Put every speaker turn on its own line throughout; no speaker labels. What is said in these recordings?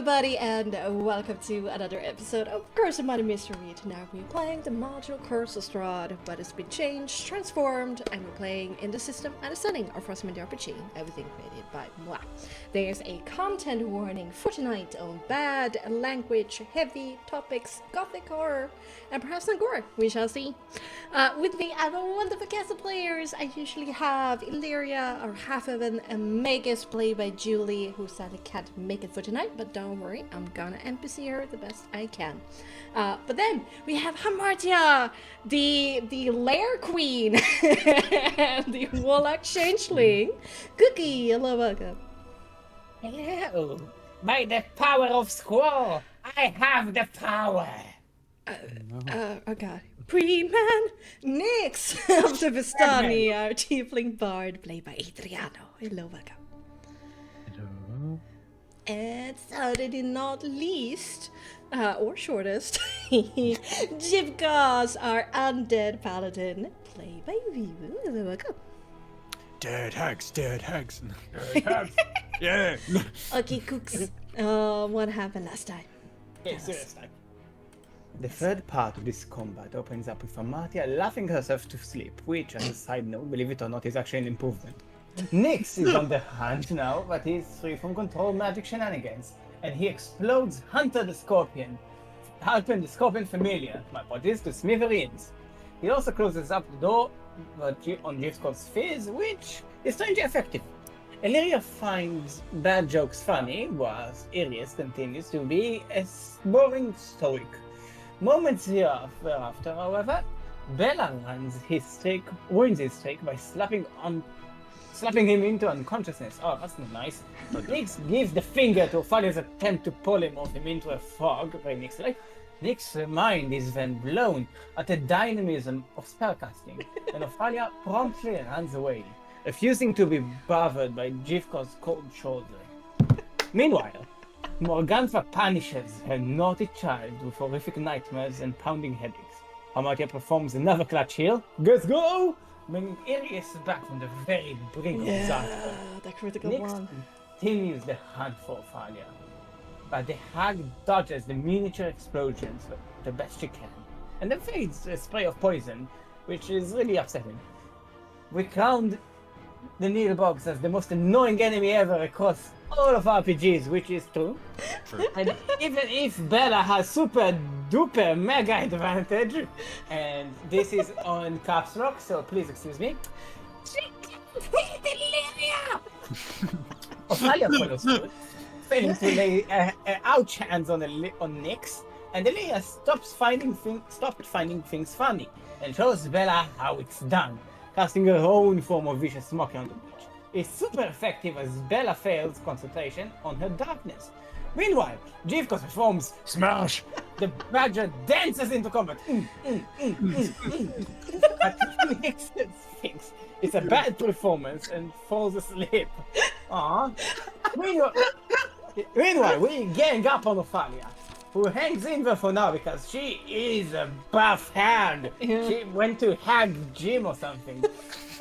everybody, and welcome to another episode of Curse and Money Mystery. Tonight we're playing the module Curse Strahd, but it's been changed, transformed, and we're playing in the system and the setting of Frostmark RPG, everything created by moi. There's a content warning for tonight on bad language, heavy topics, gothic horror, and perhaps some gore, we shall see. With me, I have a wonderful cast of players. I usually have Illyria, or half of an Magus, played by Julie, who sadly can't make it for tonight, but don't worry, I'm gonna NPC her the best I can. But then we have Hamartia, the Lair Queen, the Warlock Changeling. Cookie, hello, welcome.
Hello. By the power of Squall, I have the power.
Oh god. Pre-man Nix of the Vistani, our tiefling bard, played by Adriano. Hello, welcome.
Hello.
And certainly not least, or shortest, Jivgaz, our undead paladin, played by Vivu. Hello, welcome.
Dead hags, dead hags.
Dead hags.
Yeah.
Okay, cooks. What happened last time?
Yes, this time.
The third part of this combat opens up with Amartia laughing herself to sleep, which, as a side note, believe it or not, is actually an improvement. Nix is on the hunt now, but he's free from controlled magic shenanigans, and he explodes Hunter the Scorpion, helping the Scorpion Familiar, my apologies, to smithereens. He also closes up the door on Jivscott's Fizz, which is strangely effective. Illyria finds bad jokes funny, whilst Irius continues to be a boring stoic. Moments thereafter, however, Bella ruins his streak by slapping him into unconsciousness. Oh, that's not nice. Nix gives the finger to Ophalia's attempt to pull him into a fog by Nix. Nix's mind is then blown at the dynamism of spellcasting, and Ophalia promptly runs away, refusing to be bothered by Jivko's cold shoulder. Meanwhile, Morgantha punishes her naughty child with horrific nightmares and pounding headaches. Hamartia performs another clutch heal. Let's go! Bringing Irius back from the very brink of disaster.
The critical
Nix
one.
continues the hunt for Ophalia, but the hag dodges the miniature explosions the best she can, and then fades a spray of poison, which is really upsetting. We crowned the Needlebugs as the most annoying enemy ever across all of RPGs, which is true. And even if Bella has super duper mega advantage, and this is on caps lock, so please excuse me. She can't hit Illyria! Ophalia follows suit, failing to lay ouch hands on Nix, and Illyria stopped finding things funny, and shows Bella how it's done, casting her own form of vicious mockery on the witch. It's super effective as Bella fails concentration on her darkness. Meanwhile, Jivkos performs Smash! The badger dances into combat. But Nix thinks it's a bad performance and falls asleep. Aww. Meanwhile, we gang up on Ophalia, who hangs in there for now because she is a buff hag.
Yeah.
She went to hag gym or something.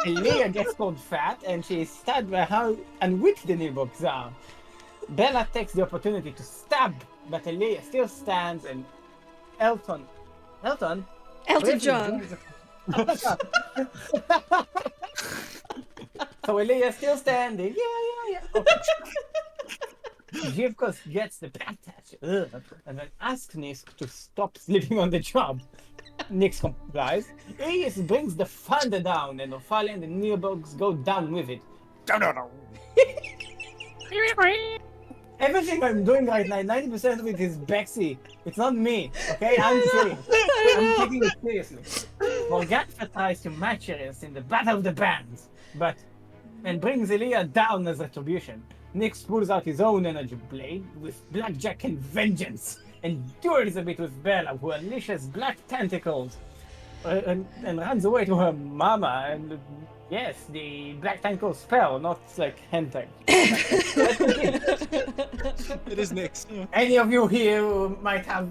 Illyria gets called fat, and she is stunned by how unwitty the Needlebugs are. Bella takes the opportunity to stab, but Illyria still stands, and Elton
John.
So Illyria still standing. Yeah. Okay. Jivkos gets the bad touch, and then asks Nix to stop sleeping on the job. Nix complies. Irius brings the thunder down, and Ophalia and the Needlebugs go down with it.
No.
Everything I'm doing right now, 90% of it is Bexxy. It's not me, okay? I'm serious. I'm taking it seriously. Morgantha tries to match Irius in the Battle of the Bands, and brings Illyria down as retribution. Nix pulls out his own energy blade with blackjack and vengeance, and duels a bit with Bella, who unleashes black tentacles and runs away to her mama. And yes, the black tentacle spell, not like hentai.
It is Nix.
Any of you here who might have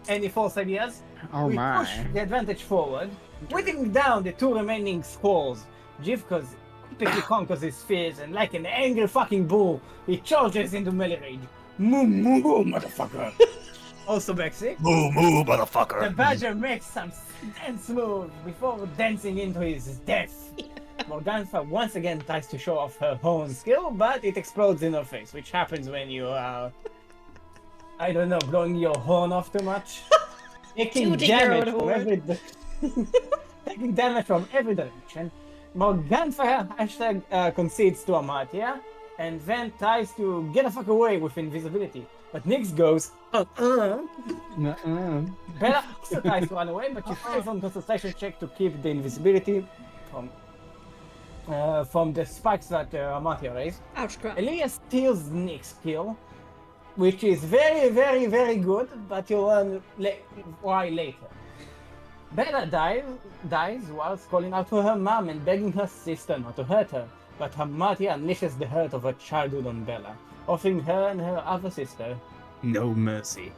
any false ideas?
Oh
We
my.
push the advantage forward, whipping down the two remaining squalls. Jivkos quickly conquers his fears, and like an angry fucking bull, he charges into melee rage. Moo moo, motherfucker. Also, Bexxy.
Moo moo,
The
motherfucker.
badger makes some dance move before dancing into his death. Morgantha once again tries to show off her horn skill, but it explodes in her face, which happens when you are, I don't know, blowing your horn off too much. Taking
Tooting your
damage
own
from
horn.
every taking damage from every direction. Morgantha concedes to Amatia, and then tries to get the fuck away with invisibility. But Nyx goes, Bella also tries to run away, but she fails on concentration check to keep the invisibility from the spikes that Amatia raised.
Ouch, crap.
Elia steals Nyx's kill, which is very, very, very good, but you'll learn why later. Bella dies whilst calling out for her mom and begging her sister not to hurt her, but Amatia unleashes the hurt of her childhood on Bella, offering her and her other sister no mercy.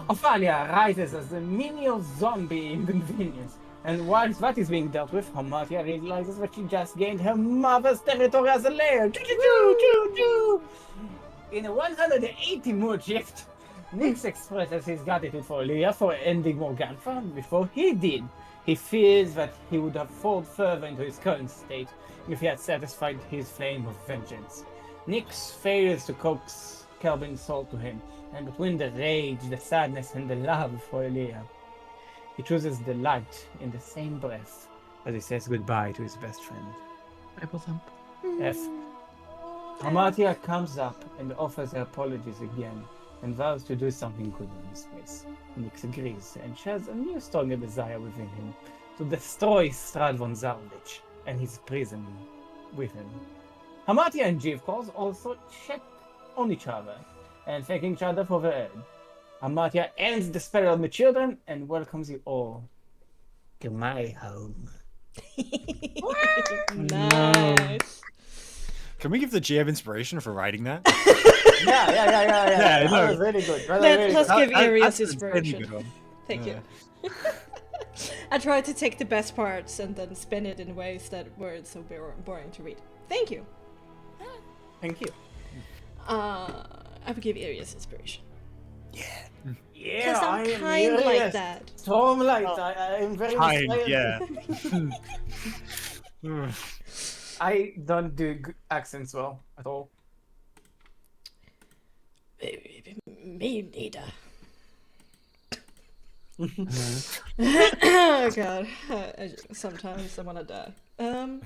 Ophalia rises as a menial zombie inconvenience, and whilst that is being dealt with, Amatia realizes that she just gained her mother's territory as a lair. In a 180 mood shift, Nyx expresses his gratitude for Leah for ending Morgantha before he did. He fears that he would have fallen further into his current state if he had satisfied his flame of vengeance. Nyx fails to coax Kelvin's soul to him, and between the rage, the sadness, and the love for Leah, he chooses the light in the same breath as he says goodbye to his best friend.
Bible thump.
F. Amatia comes up and offers her apologies again, and vows to do something good in this place. Nyx agrees, and shares a new stronger desire within him to destroy Strad von Zarlich and his prison with him. Amatia and G, of course, also check on each other and thanking each other for their aid. Amatia ends the spell on the children and welcomes you all to my home.
Nice.
Can we give the GM inspiration for writing that?
Yeah.
Yeah,
That
no.
was really good.
Let's give Arius
That's a really
inspiration.
good one.
Thank
Yeah.
you. I tried to take the best parts and then spin it in ways that weren't so boring to read. Thank you.
Thank you.
I would give Arius inspiration.
Yeah,
Because I'm
I am
kind like
furious.
that.
Stormlight, I am very
Kind,
inspired.
yeah.
I don't do accents well at all.
Me neither. Oh god. Sometimes I wanna die.
Damn.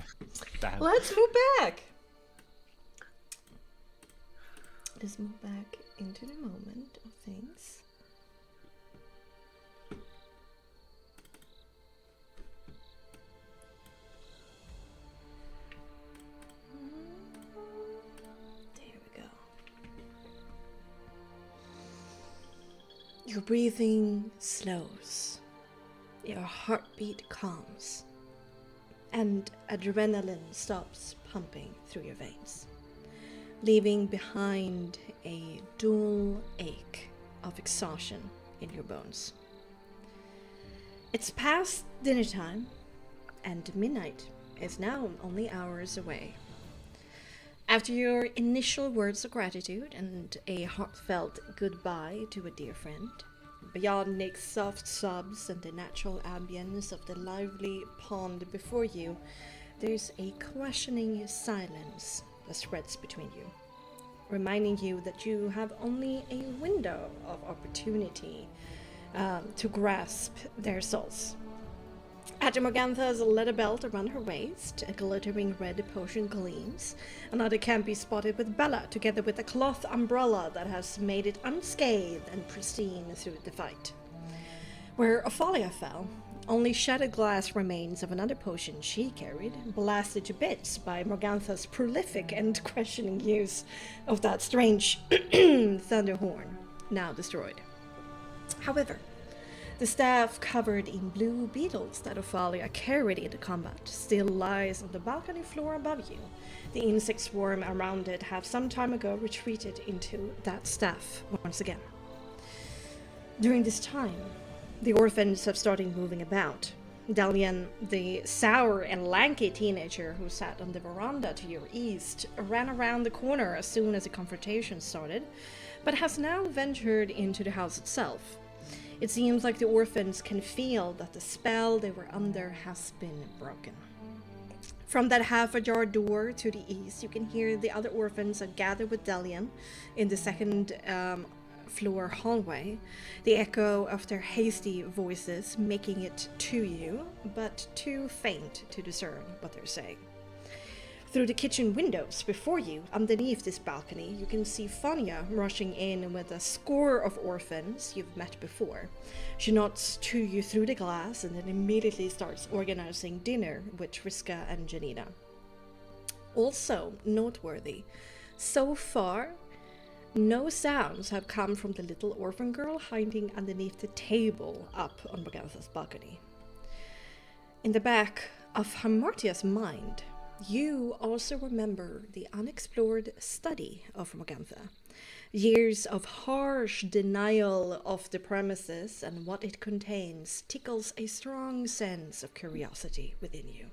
Let's move back. Let's move back into the moment of things. There we go. Your breathing slows. Your heartbeat calms. And adrenaline stops pumping through your veins, leaving behind a dull ache of exhaustion in your bones. It's past dinner time, and midnight is now only hours away. After your initial words of gratitude and a heartfelt goodbye to a dear friend, beyond Nick's soft sobs and the natural ambience of the lively pond before you, there's a questioning silence that spreads between you, reminding you that you have only a window of opportunity to grasp their souls. After Morgantha's leather belt around her waist, a glittering red potion gleams. Another can be spotted with Bella, together with a cloth umbrella that has made it unscathed and pristine through the fight. Where Ophalia fell, only shattered glass remains of another potion she carried, blasted to bits by Morgantha's prolific and questioning use of that strange thunderhorn, now destroyed. However, the staff covered in blue beetles that Ophalia carried into combat still lies on the balcony floor above you. The insect swarm around it have some time ago retreated into that staff once again. During this time, the orphans have started moving about. Dalian, the sour and lanky teenager who sat on the veranda to your east, ran around the corner as soon as the confrontation started, but has now ventured into the house itself. It seems like the orphans can feel that the spell they were under has been broken. From that half-ajar door to the east, you can hear the other orphans are gathered with Delian in the second floor hallway, the echo of their hasty voices making it to you, but too faint to discern what they're saying. Through the kitchen windows before you, underneath this balcony, you can see Fania rushing in with a score of orphans you've met before. She nods to you through the glass and then immediately starts organizing dinner with Triska and Janina. Also noteworthy, so far, no sounds have come from the little orphan girl hiding underneath the table up on Morgantha's balcony. In the back of Hamartia's mind, you also remember the unexplored study of Morgantha. Years of harsh denial of the premises and what it contains tickles a strong sense of curiosity within you.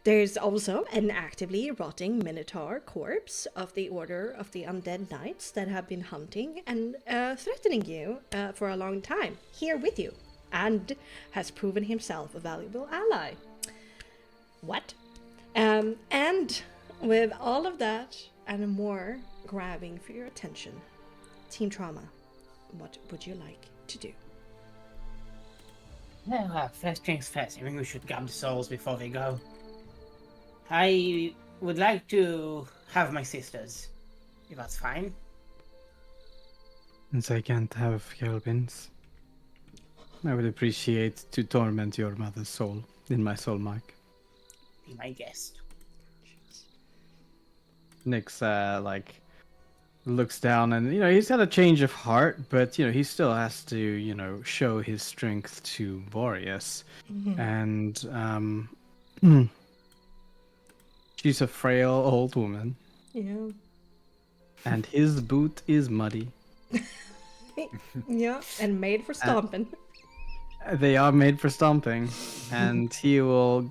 There's also an actively rotting minotaur corpse of the Order of the Undead Knights that have been hunting and threatening you for a long time here with you, and has proven himself a valuable ally. What? And with all of that and more grabbing for your attention, Team Trauma, what would you like to do?
Well, first things first, I think we should grab the souls before we go. I would like to have my sisters, if that's fine.
Since I can't have Kelvins, I would appreciate to torment your mother's soul in my soul mark.
Be my guest.
Nyx, looks down and, he's got a change of heart, but, he still has to, show his strength to Boreas. And, she's a frail old woman.
Yeah.
And his boot is muddy.
Yeah, and made for stomping.
They are made for stomping. And he will,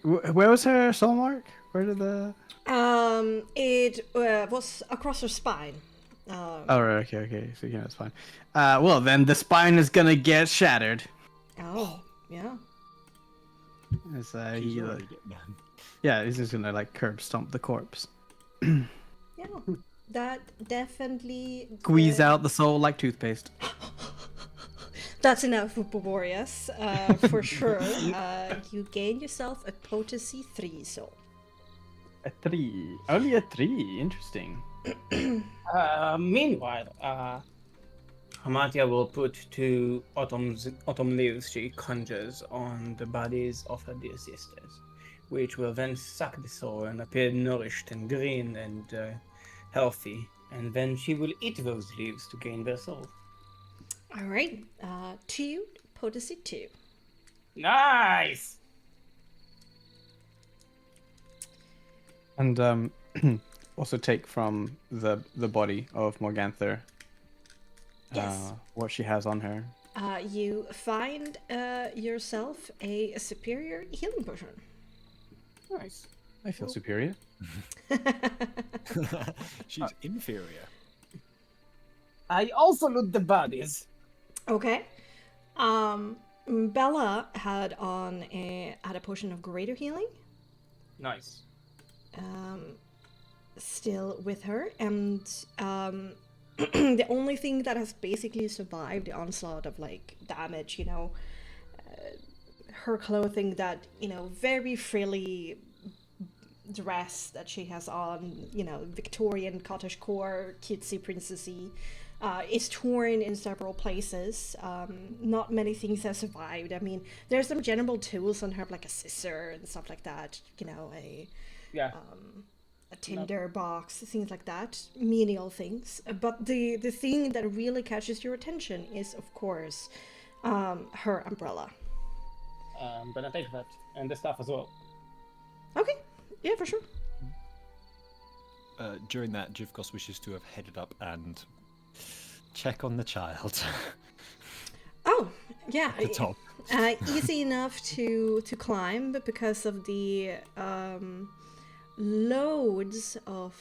where was her soul mark? Where did the...
It was across her spine.
Oh, right, okay. So yeah, it's fine. Well, then the spine is gonna get shattered.
Oh, yeah.
As,
She's already getting done.
yeah, he's just gonna curb stomp the corpse.
Yeah, that definitely...
Squeeze out the soul like toothpaste.
That's enough for Boreas, for sure. You gain yourself a potency 3 soul.
A 3. Only a 3. Interesting.
Meanwhile, Hamartia will put 2 autumn leaves she conjures on the bodies of her dear sisters, which will then suck the soul and appear nourished and green and healthy, and then she will eat those leaves to gain their soul.
Alright, 2, potency 2.
Nice!
And also take from the body of Morgantha
Yes.
what she has on her.
You find yourself a superior healing potion.
Nice.
I feel superior.
She's inferior.
I also loot the bodies.
Okay. Bella had a potion of greater healing.
Nice.
Still with her, and the only thing that has basically survived the onslaught of damage, her clothing that very frilly dress that she has on, Victorian cottagecore, cutesy princessy, is torn in several places. Not many things have survived. I mean, there's some general tools on her, like a scissor and stuff like that. A tinder box, things like that, menial things. But the thing that really catches your attention is, of course, her umbrella.
But I take that and the stuff as well.
Okay, yeah, for sure.
During that, Jivkos wishes to have headed up and check on the child.
Oh, yeah.
At the top.
Easy enough to climb, but because of the loads of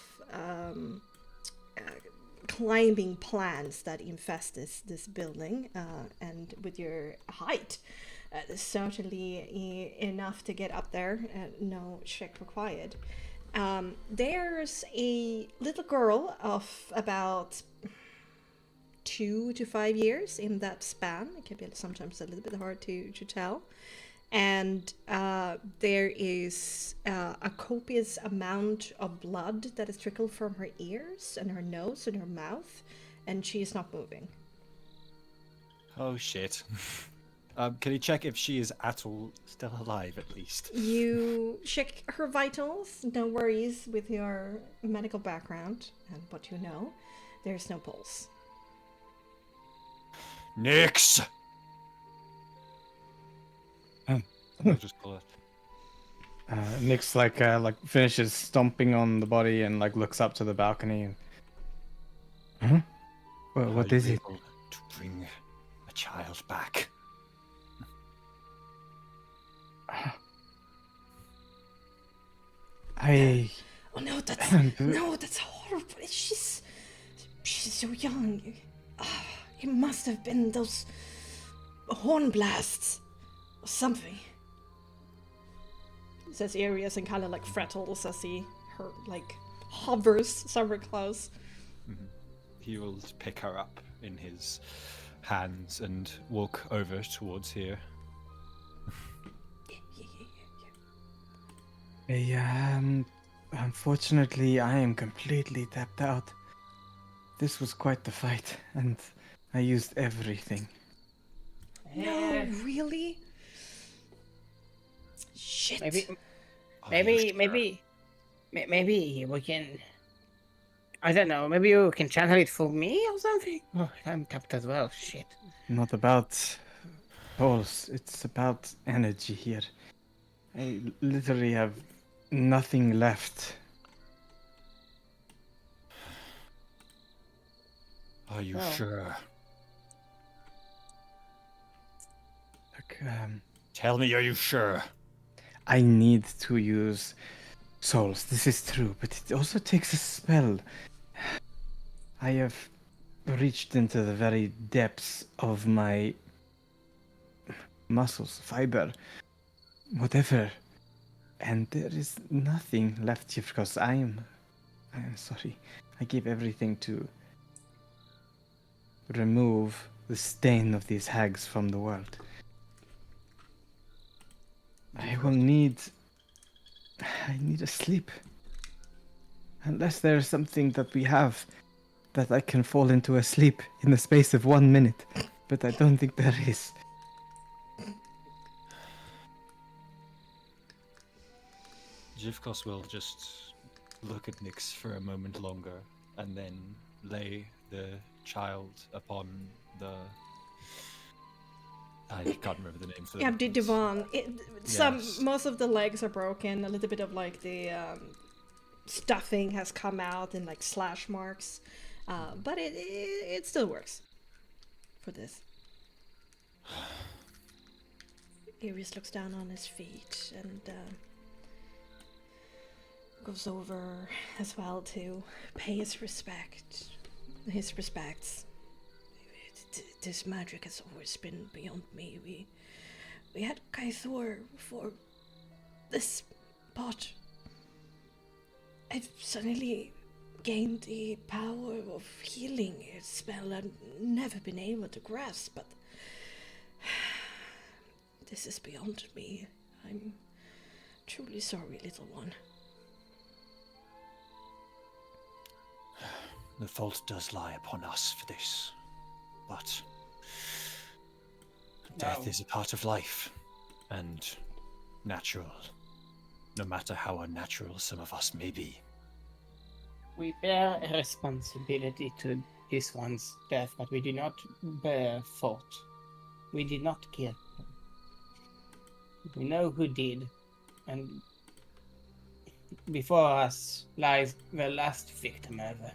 climbing plants that infest this building, and with your height, certainly enough to get up there. No check required. There's a little girl of about 2 to 5 years in that span. It can be sometimes a little bit hard to tell. And there is a copious amount of blood that is trickled from her ears and her nose and her mouth, and she is not moving.
Oh shit. Can you check if she is at all still alive, at least?
You check her vitals. No worries with your medical background and what you know. There's no pulse.
Nix! I'll just call it.
Nick's like finishes stomping on the body and like looks up to the balcony. And... Huh? Well, what
Are
is
you
it?
able to bring a child back?
Oh no, that's horrible. She's so young. It must have been those horn blasts or something. Says Arius and kind of like frettles as her like hovers somewhere close.
Mm-hmm. He will pick her up in his hands and walk over towards here.
Unfortunately, I am completely tapped out. This was quite the fight, and I used everything.
No, really? Shit.
Maybe we can. I don't know. Maybe you can channel it for me or something. Oh, I'm tapped as well. Shit.
Not about pulse, it's about energy here. I literally have nothing left.
Are you sure?
Look,
Tell me, are you sure?
I need to use souls. This is true, but it also takes a spell. I have reached into the very depths of my muscles, fiber, whatever, and there is nothing left here because I am sorry. I gave everything to remove the stain of these hags from the world. I need a sleep. Unless there's something that we have that I can fall into a sleep in the space of 1 minute. But I don't think there is.
Jivkos will just look at Nyx for a moment longer and then lay the child upon the... I can't remember the name for
Yeah,
the
divan.
Yes.
Most of the legs are broken. A little bit of like the stuffing has come out in like slash marks, but it still works for this. Iris looks down on his feet and goes over as well to pay his respects. This magic has always been beyond me. We had Kaithor for this pot. I've suddenly gained the power of healing, a spell I've never been able to grasp, but this is beyond me. I'm truly sorry, little one.
The fault does lie upon us for this, but death is a part of life, and natural, no matter how unnatural some of us may be.
We bear a responsibility to this one's death, but we do not bear fault. We did not kill him. We know who did, and before us lies the last victim ever.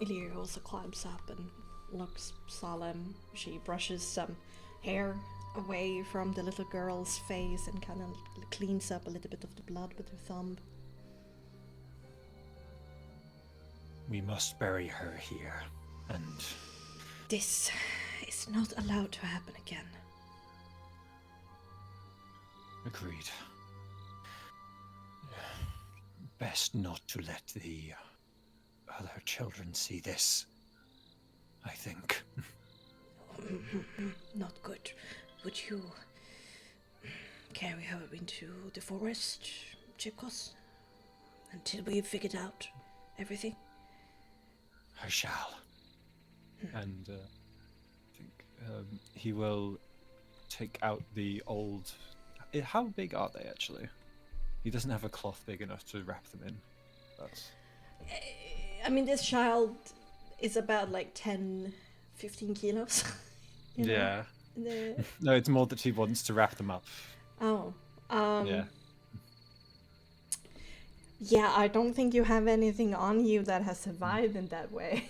Ilir also climbs up and looks solemn. She brushes some hair away from the little girl's face and kind of cleans up a little bit of the blood with her thumb.
We must bury her here, and
This is not allowed to happen again.
agreed. Best not to let the other children see this, I think.
Not good. Would you carry her into the forest, Chicos, until we've figured out everything?
I shall. And I think he will take out the old... How big are they, actually? He doesn't have a cloth big enough to wrap them in. That's...
I mean, this child is about like 10, 15 kilos. you know?
Yeah.
The...
No, it's more that he wants to wrap them up.
Oh.
Yeah.
Yeah, I don't think you have anything on you that has survived in that way.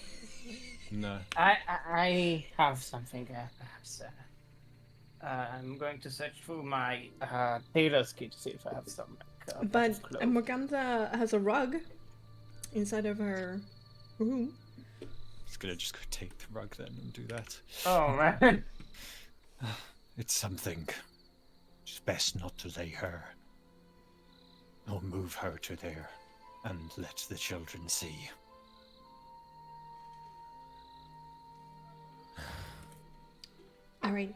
No.
I have something, perhaps. I'm going to search through my tailor's kit to see if I have some.
But
clothes.
Morgantha has a rug inside of her room.
He's gonna just go take the rug then and do that.
Oh man.
It's something. It's best not to lay her or move her to there and let the children see.
Alright,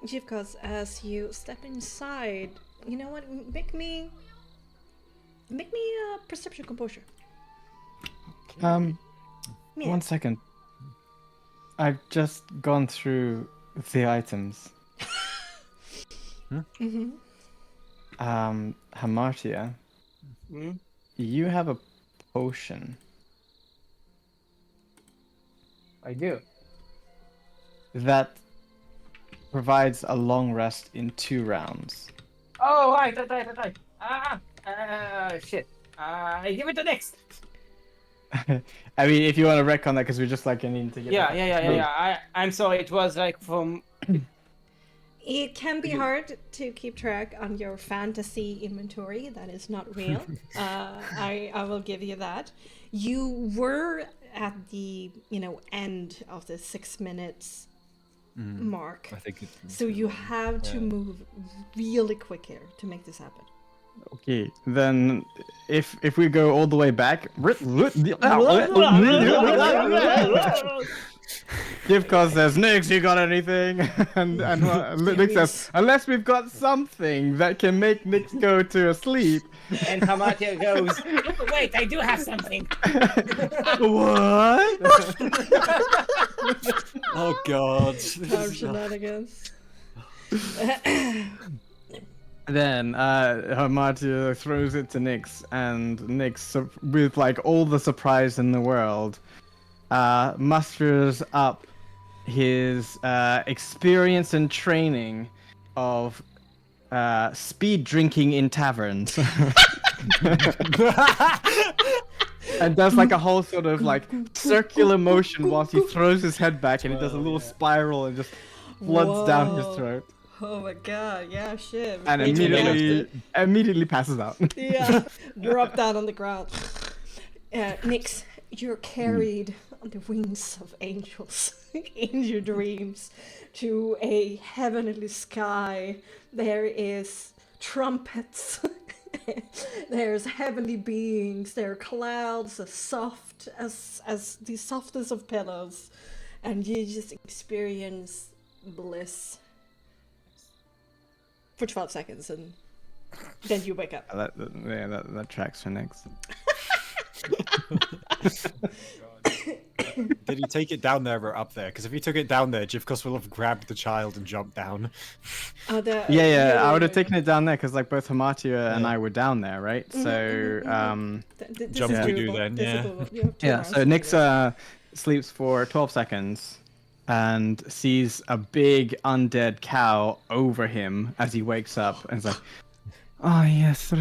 Jivkos, as you step inside, you know what? Make me a perception composure.
Yeah.
Yeah.
1 second. I've just gone through the items.
Mm-hmm.
Hamartia, you have a potion.
I do.
That provides a long rest in 2 rounds.
Oh, right. Shit. Give it to next.
I mean, if you want to wreck on that, because we're just like needing to get.
Yeah. I'm sorry. It was like from.
It can be hard to keep track on your fantasy inventory. That is not real. I will give you that. You were at the end of the 6 minutes mark.
I think
So you have to move really quick here to make this happen.
Okay, then if we go all the way back, Jivkos says, "Nix, you got anything?" and Nix says, "Unless we've got something that can make Nix go to sleep."
And Hamartia goes, "Wait, I do have something."
What?
Oh God.
Shenanigans.
Then Hamartia throws it to Nix, and Nix, with like all the surprise in the world, musters up his experience and training of speed drinking in taverns. And does like a whole sort of like circular motion whilst he throws his head back, and it does a little spiral and just floods down his throat.
Oh my god, yeah, shit.
And immediately passes out.
Yeah, drop down on the ground. Nix, you're carried on the wings of angels in your dreams to a heavenly sky. There is trumpets. There's heavenly beings. There are clouds as soft as the softest of pillows, and you just experience bliss for 12 seconds, and then you wake up.
That tracks for Nix.
Did he take it down there or up there? Because if he took it down there, Jivkos will have grabbed the child and jumped down.
Yeah, I would have taken it down there because like both Hamartia and I were down there, right? So
Jump we do then,
yeah. So Nix sleeps for 12 seconds and sees a big undead cow over him as he wakes up, and is like, "Oh yes,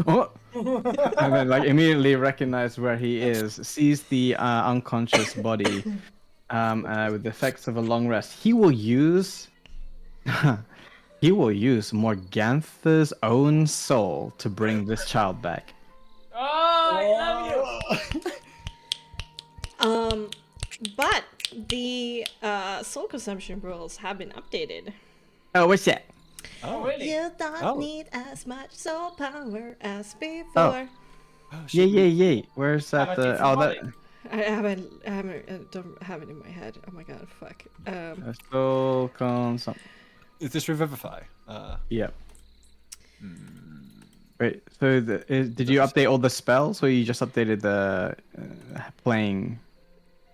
oh!" And then like immediately recognizes where he is, sees the unconscious body, with the effects of a long rest. He will use Morgantha's own soul to bring this child back.
Oh, I love you.
But the soul consumption rules have been updated.
Oh, what's that?
Oh,
really?
You don't
Oh.
need as much soul power as before.
oh
Yay,
shit.
yay, yay. Where's that? Oh, that.
I don't have it in my head. Oh my god, fuck.
Soul consum.
Is this Revivify?
Yep. Wait, so did you update all the spells, or you just updated the playing?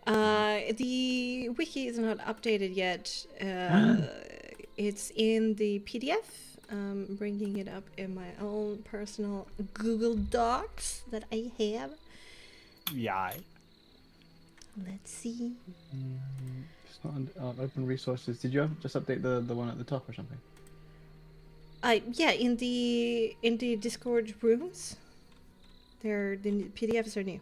The wiki is not updated yet. It's in the PDF. Bringing it up in my own personal Google Docs that I have.
Yeah.
Let's see.
It's not on open resources. Did you just update the one at the top or something?
Yeah, in the Discord rooms. The PDFs are new.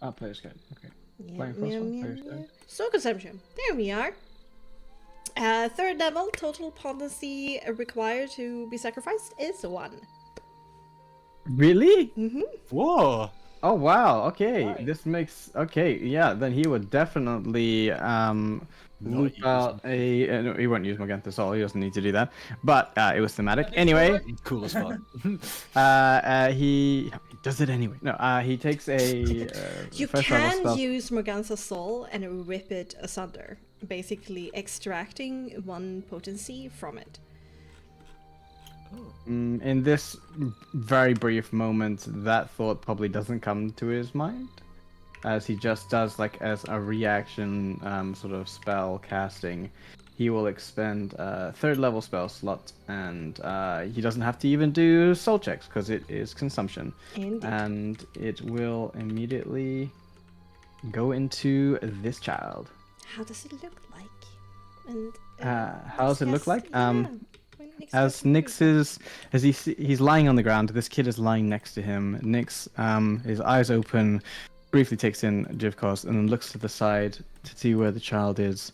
Ah, player's guide. Okay.
Yeah,
Playing Frostmark, player's guide.
Soul consumption. There we are. Third level, total potency required to be sacrificed is 1.
Really?
Whoa.
Oh wow. Okay,
Right.
this makes Yeah, then he would definitely loop
use
out no, he won't use Magenta Soul. He doesn't need to do that. But it was thematic.
it's
Anyway,
Cool as fuck.
he does it anyway. No, he takes a
You
first level
can
spell.
use Morganza Soul and rip it asunder, basically extracting 1 potency from it.
In this very brief moment, that thought probably doesn't come to his mind, as he just does like as a reaction sort of spell casting. He will expend a 3rd level spell slot, and he doesn't have to even do soul checks because it is consumption.
Indeed.
And it will immediately go into this child.
How does it look like? And
How does it look like? As
Nix
Nix he's lying on the ground. This kid is lying next to him. Nix, his eyes open, briefly takes in Jivkos, and then looks to the side to see where the child is.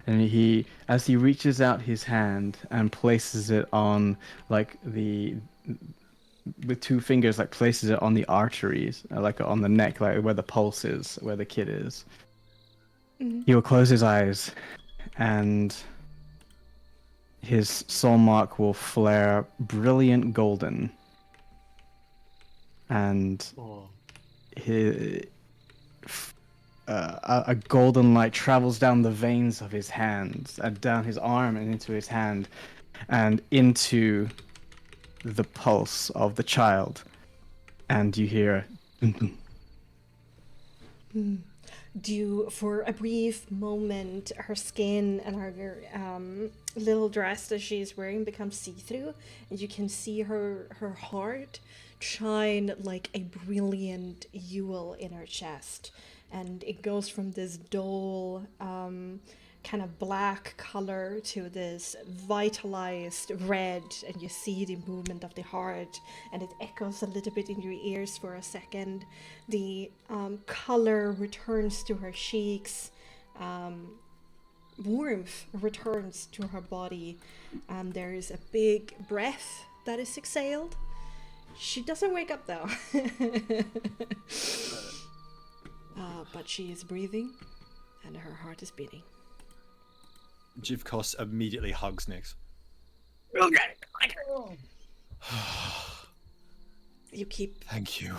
And as he reaches out his hand and places it on like with 2 fingers, like places it on the arteries, like on the neck, like where the pulse is, where the kid is. He will close his eyes, and his soul mark will flare brilliant golden, and a golden light travels down the veins of his hands, down his arm and into his hand, and into the pulse of the child, and you hear.
For a brief moment, her skin and her little dress that she's wearing becomes see-through, and you can see her heart shine like a brilliant jewel in her chest. And it goes from this dull, kind of black color to this vitalized red, and you see the movement of the heart, and it echoes a little bit in your ears for a second. The color returns to her cheeks, warmth returns to her body, and there is a big breath that is exhaled. She doesn't wake up though. But she is breathing, and her heart is beating.
Jivkos immediately hugs Nix.
You keep...
Thank you.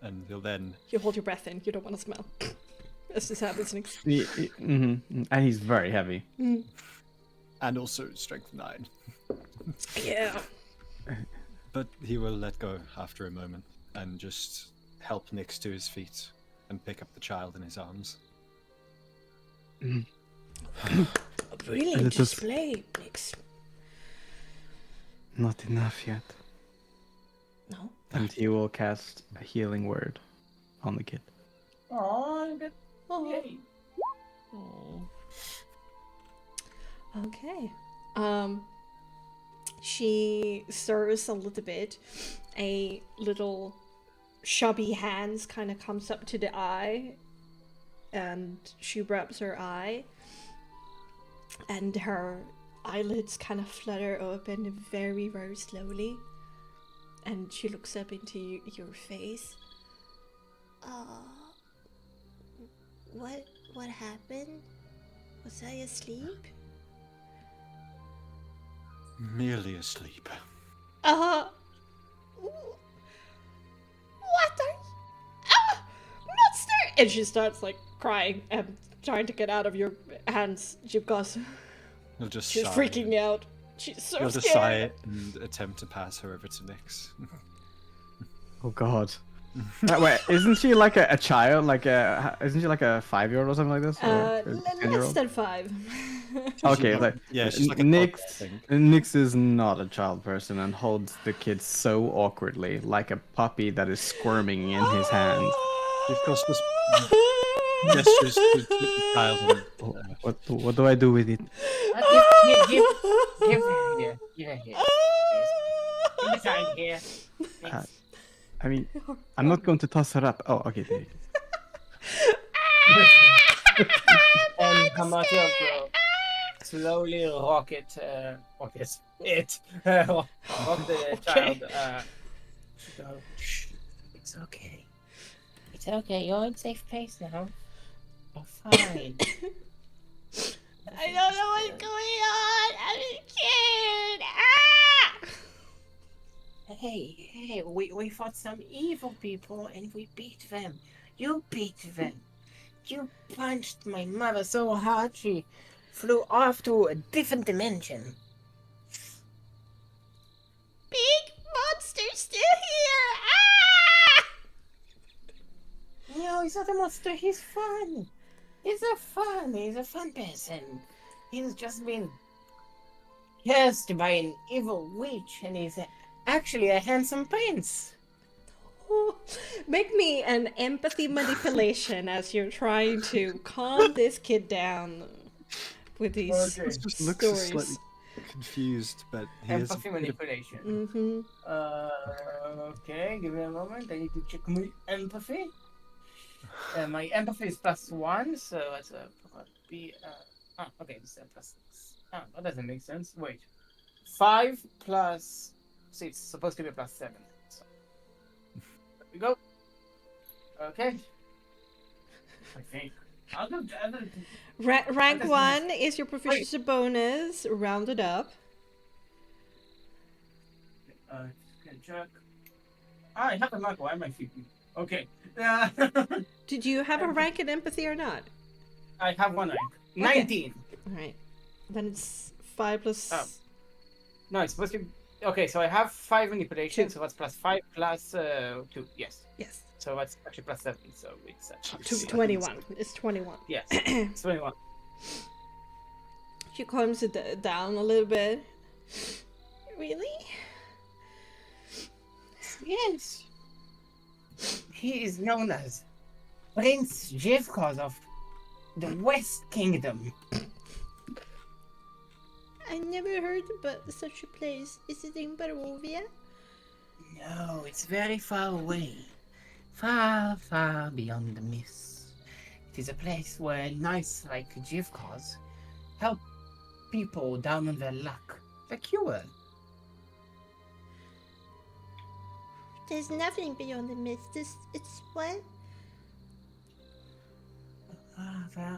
And he'll then...
You hold your breath in. You don't want to smell. As this happens next.
And he's very heavy.
And also strength 9.
Yeah.
But he will let go after a moment and just help Nix to his feet and pick up the child in his arms.
A brilliant display, Nix.
Not enough yet.
No?
And he will cast a healing word on the kid.
Oh,
Okay. She stirs a little bit. A little chubby hands kind of comes up to the eye, and she rubs her eye, and her eyelids kind of flutter open very, very slowly, and she looks up into your face. What happened? Was I asleep?
Merely asleep.
What are monster? And she starts like crying and trying to get out of your hands, Jibkos.
You'll just
She's
sigh
freaking out. She's so
You'll
scared.
just sigh and attempt to pass her over to Nyx.
Oh God. Wait, isn't she like a child? Isn't she like a 5-year-old or something like this? Or a
Less
10-year-old?
than 5.
Okay, like
Yeah, she's like a toddler, I
Nyx.
think.
Nyx is not a child person and holds the kid so awkwardly, like a puppy that is squirming in his hands.
Of course, just gestures to the child.
What do I do with it?
Give her here. Give her here. Yes. Give me sign here. Thanks.
I mean, I'm not going to toss her up. Oh, okay. There you go.
And Hamatia will slowly rock the child. Go, shh, it's okay. It's okay. You're in safe place now. You're fine.
I don't know what's going on. I'm scared.
Hey, we fought some evil people and we beat them. You beat them. You punched my mother so hard she flew off to a different dimension.
Big monster still here.
No, he's not a monster. He's fun. He's a fun person. He's just been cursed by an evil witch, and he's actually a handsome prince.
Make me an empathy manipulation as you're trying to calm this kid down with these
Okay.
He just looks
stories.
slightly confused, but he is
Empathy manipulation.
Mm-hmm.
Okay, give me a moment. I need to check my empathy. My empathy is +1, so that's be. Okay, this is +6. That doesn't make sense. Wait, 5 plus. See, it's supposed to be +7. So there we go. Okay. I think. I'll do.
Rank
doesn't
1 is your proficiency bonus, rounded up.
Can check. I have a mark. Why am I thinking? Okay.
Did you have a rank in empathy or not?
I have 1 rank. 19.
Alright. Then it's 5 plus...
Oh. No, it's supposed to be... Okay, so I have 5 manipulation, so that's +5 plus 2. Yes.
Yes.
So that's actually +7, so it's actually...
21. It's 21.
Yes, it's 21.
She calms it down a little bit. Really?
Yes. He is known as Prince Jivkos of the West Kingdom.
I never heard about such a place. Is it in Barovia?
No, it's very far away. Far, far beyond the mist. It is a place where knights like Jivkos help people down on their luck. Like you were.
There's nothing beyond the mist. It's what?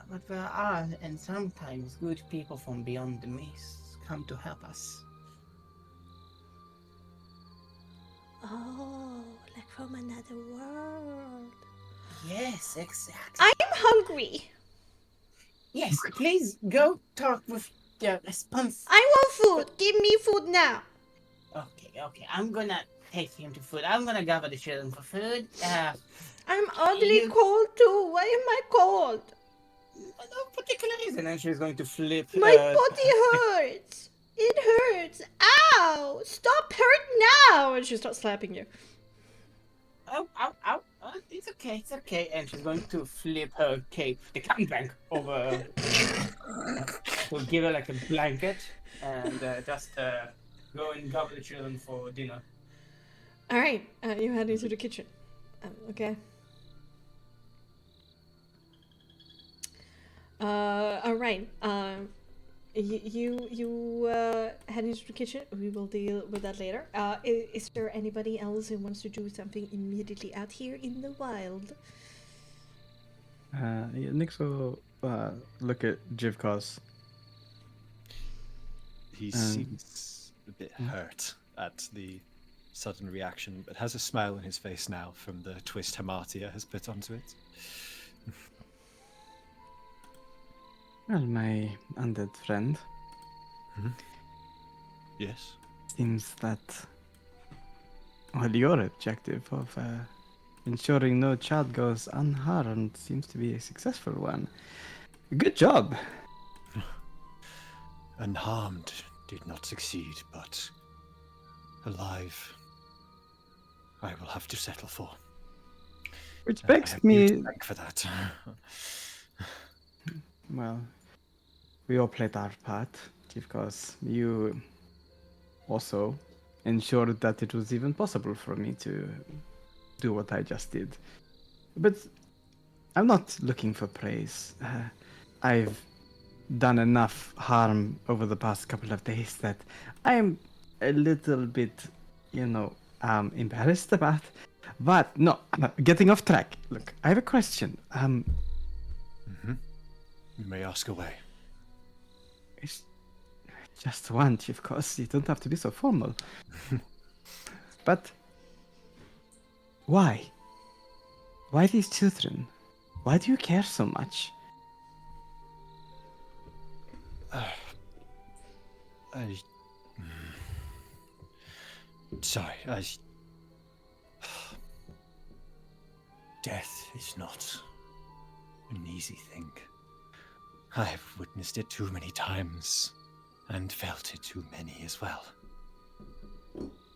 But there are, and sometimes good people from beyond the mist come to help us.
Oh, like from another world.
Yes, exactly.
I'm hungry.
Yes, please go talk with the response.
I want food. Give me food now.
Okay. I'm gonna take him to food. I'm gonna gather the children for food.
I'm oddly cold too. Why am I cold?
No particular reason. And she's going to flip.
My body hurts. It hurts. Ow! Stop hurt now! And she starts slapping you.
Ow. It's okay. And she's going to flip her cape, the gangbang, over. We'll give her like a blanket and just go and gather the children for dinner.
Alright, you head into the kitchen. Okay. Alright. You head into the kitchen. We will deal with that later. Is there anybody else who wants to do something immediately out here in the wild?
Nix will look at Jivkos.
He seems a bit hurt at the sudden reaction, but has a smile on his face now from the twist Hamatia has put onto it.
Well, my undead friend,
Yes.
seems that your objective of ensuring no child goes unharmed seems to be a successful one. Good job.
Unharmed did not succeed, but alive, I will have to settle for.
Which
I
begs
have you
me.
to thank for that.
Well, we all played our part, because you also ensured that it was even possible for me to do what I just did. But I'm not looking for praise. I've done enough harm over the past couple of days that I'm a little bit, embarrassed about. But no, getting off track. Look, I have a question.
You may ask away.
It's just one, of course. You don't have to be so formal. But why? Why these children? Why do you care so much?
Sorry, Death is not an easy thing. I've witnessed it too many times, and felt it too many as well.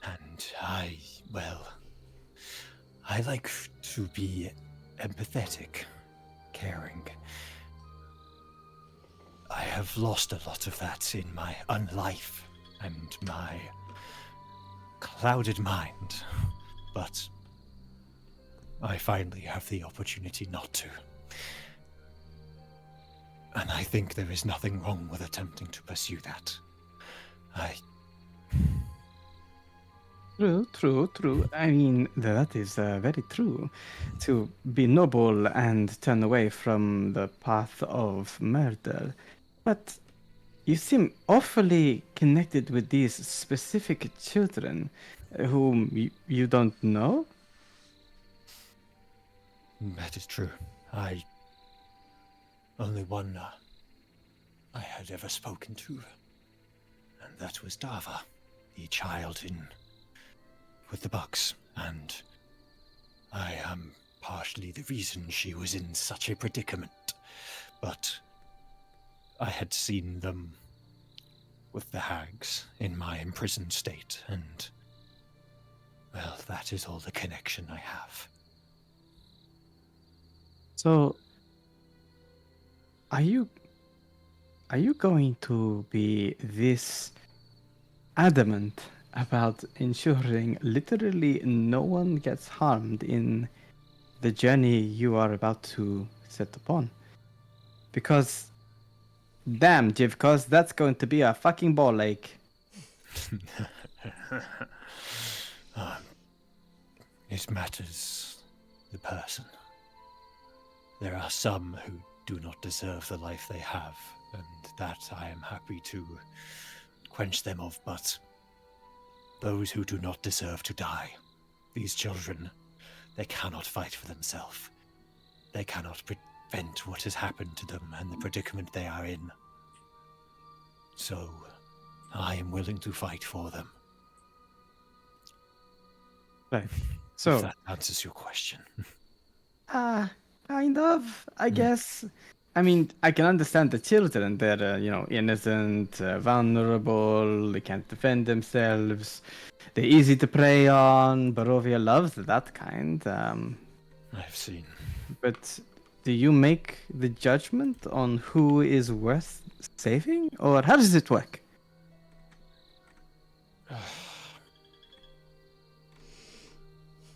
And I like to be empathetic, caring. I have lost a lot of that in my unlife and my clouded mind, but I finally have the opportunity not to. And I think there is nothing wrong with attempting to pursue that.
True. I mean, that is very true. To be noble and turn away from the path of murder. But you seem awfully connected with these specific children whom you don't know?
That is true. Only one I had ever spoken to, and that was Dava, the child with the bugs, and I am partially the reason she was in such a predicament, but I had seen them with the hags in my imprisoned state, and, well, that is all the connection I have.
So, are you going to be this adamant about ensuring literally no one gets harmed in the journey you are about to set upon? Because, damn, Jivkos, that's going to be a fucking ball ache.
It matters the person. There are some who do not deserve the life they have, and that I am happy to quench them of, but those who do not deserve to die, these children, they cannot fight for themselves. They cannot prevent what has happened to them and the predicament they are in. So, I am willing to fight for them.
Right.
If
So,
that answers your question.
kind of, I guess. I mean, I can understand the children. They're, innocent, vulnerable, they can't defend themselves. They're easy to prey on. Barovia loves that kind.
I've seen.
But do you make the judgment on who is worth saving? Or how does it work?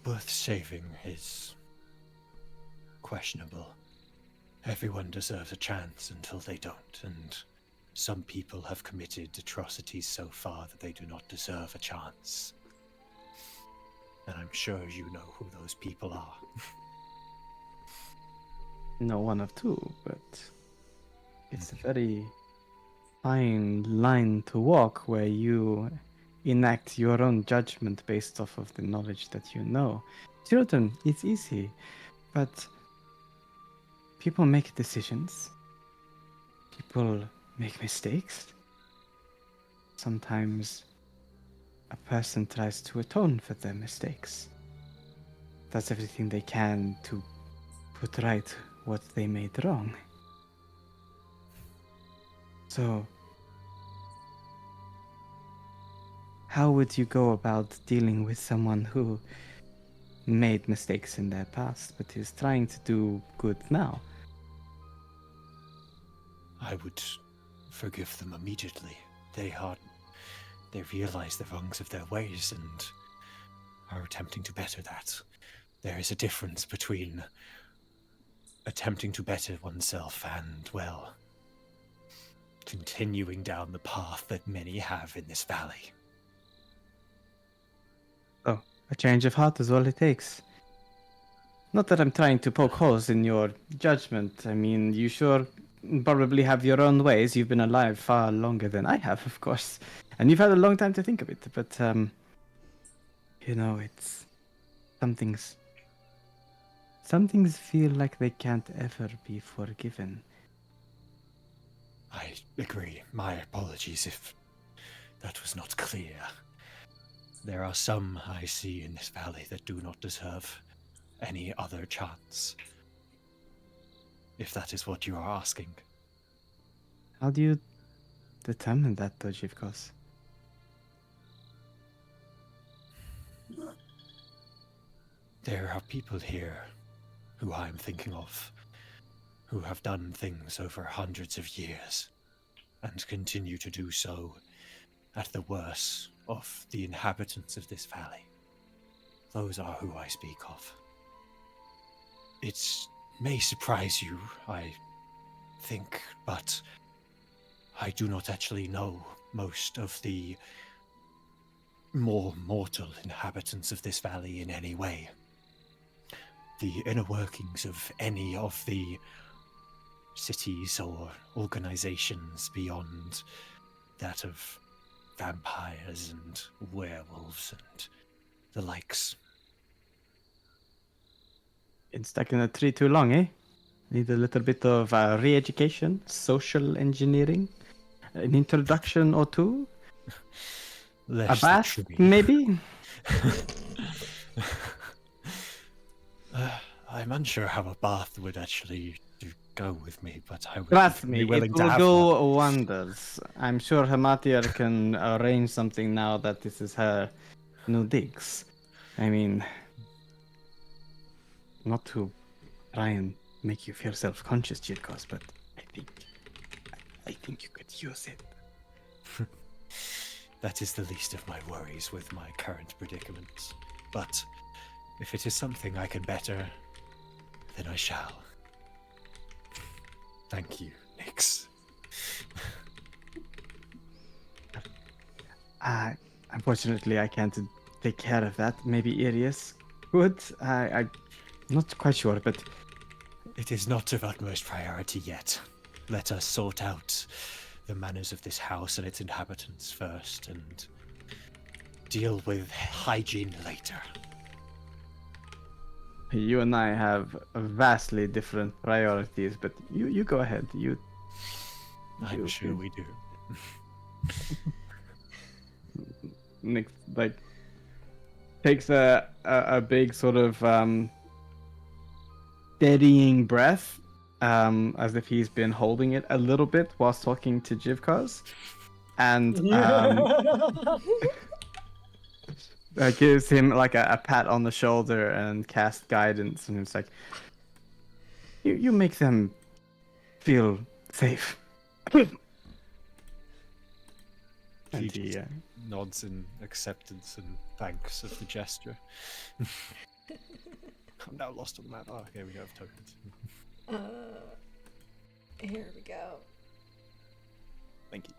Worth saving is questionable. Everyone deserves a chance until they don't, and some people have committed atrocities so far that they do not deserve a chance. And I'm sure you know who those people are.
No, one of two, but it's a very fine line to walk where you enact your own judgment based off of the knowledge that you know. Children, it's easy, but people make decisions. People make mistakes. Sometimes a person tries to atone for their mistakes. Does everything they can to put right what they made wrong. So, how would you go about dealing with someone who made mistakes in their past but is trying to do good now?
I would forgive them immediately. They realize the wrongs of their ways and are attempting to better that. There is a difference between attempting to better oneself and, well, continuing down the path that many have in this valley.
Oh, a change of heart is all it takes. Not that I'm trying to poke holes in your judgment. I mean, you sure probably have your own ways. You've been alive far longer than I have, of course. And you've had a long time to think of it. But, you know, it's... Some things feel like they can't ever be forgiven.
I agree. My apologies if that was not clear. There are some I see in this valley that do not deserve any other chance. If that is what you are asking.
How do you determine that, though, Jivkos?
There are people here who I am thinking of, who have done things over hundreds of years, and continue to do so at the worst of the inhabitants of this valley. Those are who I speak of. It may surprise you, I think, but I do not actually know most of the more mortal inhabitants of this valley in any way. The inner workings of any of the cities or organizations beyond that of vampires and werewolves and the likes.
Been stuck in a tree too long, eh? Need a little bit of re-education, social engineering, an introduction or two, a bath, maybe?
I'm unsure how a bath would actually go with me, but I would
Trust
be
me,
willing
it
to
will
have
go
one.
wonders. I'm sure Hamatia can arrange something now that this is her new digs. I mean, not to try and make you feel self-conscious, Jirkos, but I think you could use it.
That is the least of my worries with my current predicaments. But if it is something I can better, then I shall. Thank you, Nix.
Unfortunately, I can't take care of that. Maybe Irius could. I'm not quite sure, but
It is not of utmost priority yet. Let us sort out the manners of this house and its inhabitants first, and deal with hygiene later.
you and I have vastly different priorities. But you go ahead.
I'm sure we do.
Nick like takes a big sort of steadying breath, as if he's been holding it a little bit whilst talking to Jivkos, and gives him like a pat on the shoulder and cast guidance, and it's like, you make them feel safe. And he
nods in acceptance and thanks of the gesture. I'm now lost on the map. Oh, okay, we have tokens.
Here we go.
Thank you.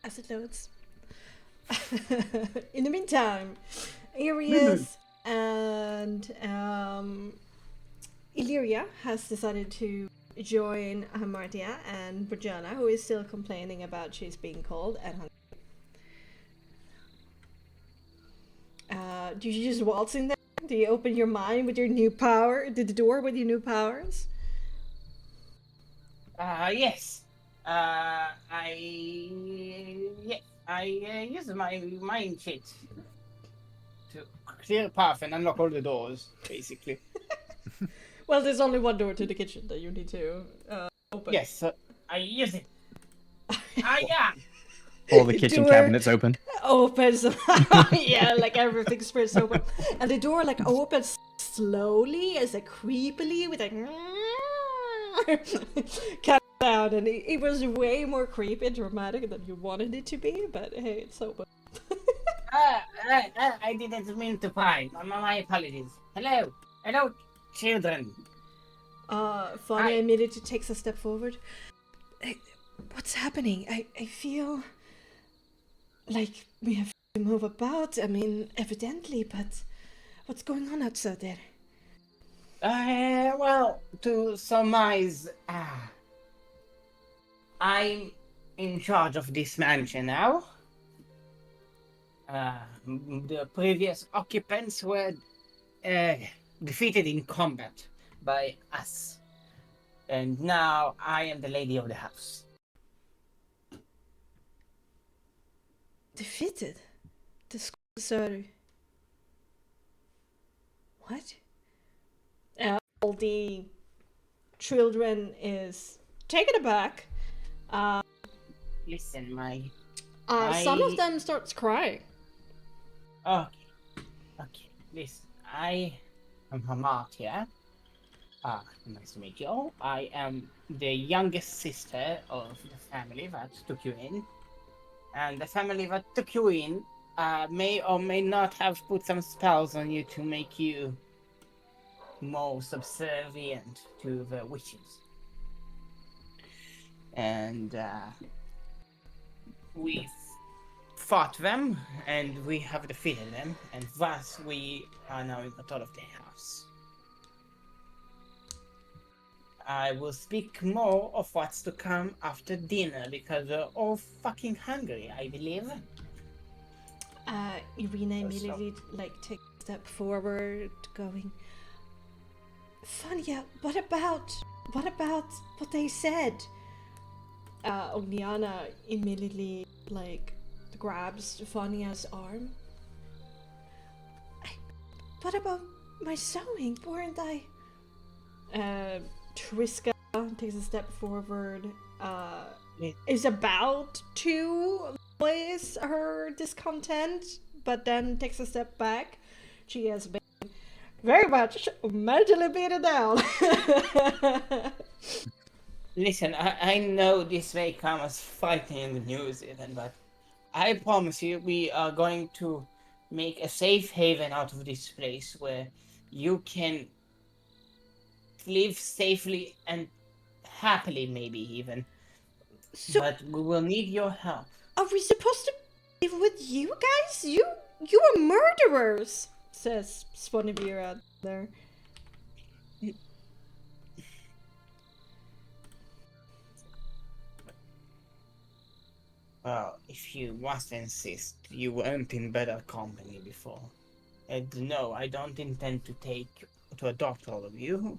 As it loads. In the meantime, Arius and Illyria has decided to join Hamartia and Bojana, who is still complaining about she's being cold and hungry. Do you just waltz in there? Do you open your mind with your new power? The door with your new powers?
Yes. I use my mind cheat to clear a path and unlock all the doors, basically.
Well, there's only one door to the kitchen that you need to open.
Yes, I use it. Yeah.
All the kitchen
Door
cabinets open.
opens. Yeah, like everything spreads open. And the door like opens slowly, as like creepily, with like cat sound, and it was way more creepy and dramatic than you wanted it to be, but hey, it's open.
I didn't mean to pry. My apologies. Hello. Hello, children.
Fania immediately takes a step forward. What's happening? I feel like we have to move about. I mean, evidently, but what's going on outside there?
Well, to surmise, I'm in charge of this mansion now. The previous occupants were defeated in combat by us. And now I am the lady of the house.
Defeated? The schools are... What? All the children is taken aback.
Listen,
Some of them starts crying.
Okay. Listen, I am Marc here. Nice to meet you all. I am the youngest sister of the family that took you in. And the family that took you in may or may not have put some spells on you to make you more subservient to the witches. And we've fought them, and we have defeated them, and thus we are now in control of the house. I will speak more of what's to come after dinner, because we're all fucking hungry, I believe.
Irina immediately takes a step forward, going, Fania, what about what they said? Ogniana immediately grabs Fania's arm. What about my sewing? Weren't I? Triska takes a step forward, is about to voice her discontent, but then takes a step back. She has been very much mentally beaten down.
Listen, I know this may come as frightening news even, but I promise you we are going to make a safe haven out of this place where you can live safely and happily, maybe even. But we will need your help.
Are we supposed to live with you guys? You are murderers, says Sponivira there.
Well, if you must insist, you weren't in better company before. And no, I don't intend to adopt all of you.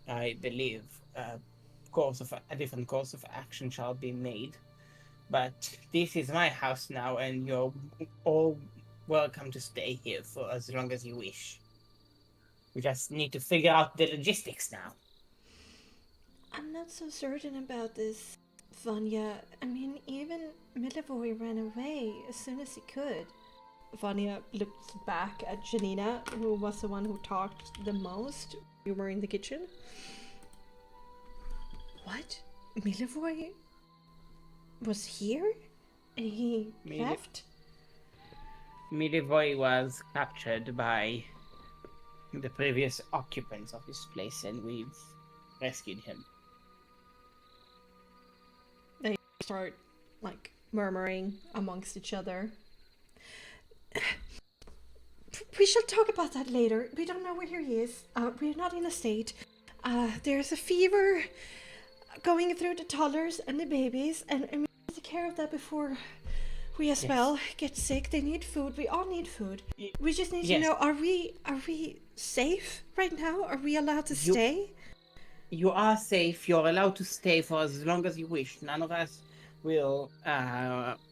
I believe a different course of action shall be made. But this is my house now, and you're all welcome to stay here for as long as you wish. We just need to figure out the logistics now.
I'm not so certain about this, Vanya. I mean, even Milivoy ran away as soon as he could. Vanya looked back at Janina, who was the one who talked the most. You were in the kitchen. What? Milivoy was here? And he left?
Milivoy was captured by the previous occupants of this place, and we've rescued him.
They start, murmuring amongst each other. We shall talk about that later. We don't know where he is. We're not in a state. There's a fever going through the toddlers and the babies, and we need to take care of that before we as well get sick. They need food. We all need food. We just need to know: are we safe right now? Are we allowed to stay?
You are safe. You're allowed to stay for as long as you wish. None of us will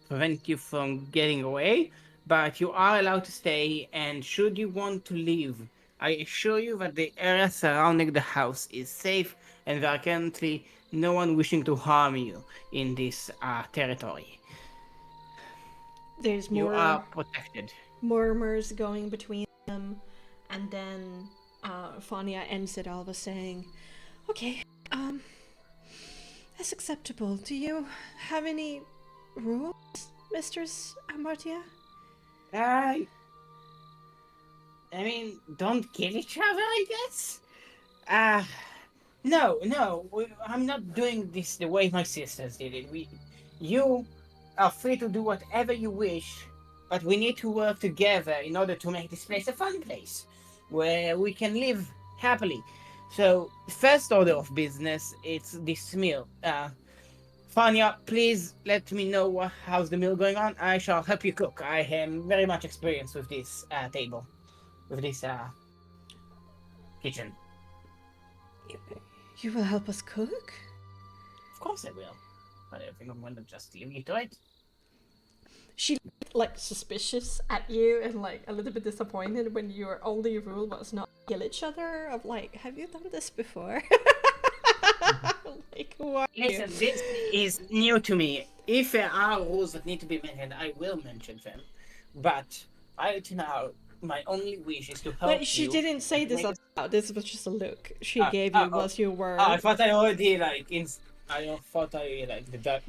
prevent you from getting away, but you are allowed to stay. And should you want to leave, I assure you that the area surrounding the house is safe, and there are currently no one wishing to harm you in this territory.
There's
You
more
are protected.
murmurs going between them, and then Fania ends it all by saying, "Okay, that's acceptable. Do you have any rules, Mistress Amartia?"
I mean, don't kill each other, I guess? No, I'm not doing this the way my sisters did it. You are free to do whatever you wish, but we need to work together in order to make this place a fun place, where we can live happily. So, first order of business, it's this meal. Fania, please let me know how's the meal going on. I shall help you cook. I am very much experienced with this table. With this kitchen.
You will help us cook?
Of course I will. But I think I'm gonna just leave you to it.
She looked, like, suspicious at you and like a little bit disappointed when your only rule was not kill each other. Of like, have you done this before? Like, who are you?
Listen, this is new to me. If there are rules that need to be mentioned, I will mention them. But right now, my only wish is to help you.
But she didn't say this out loud. This was just a look she gave you was your word.
I thought I already I thought I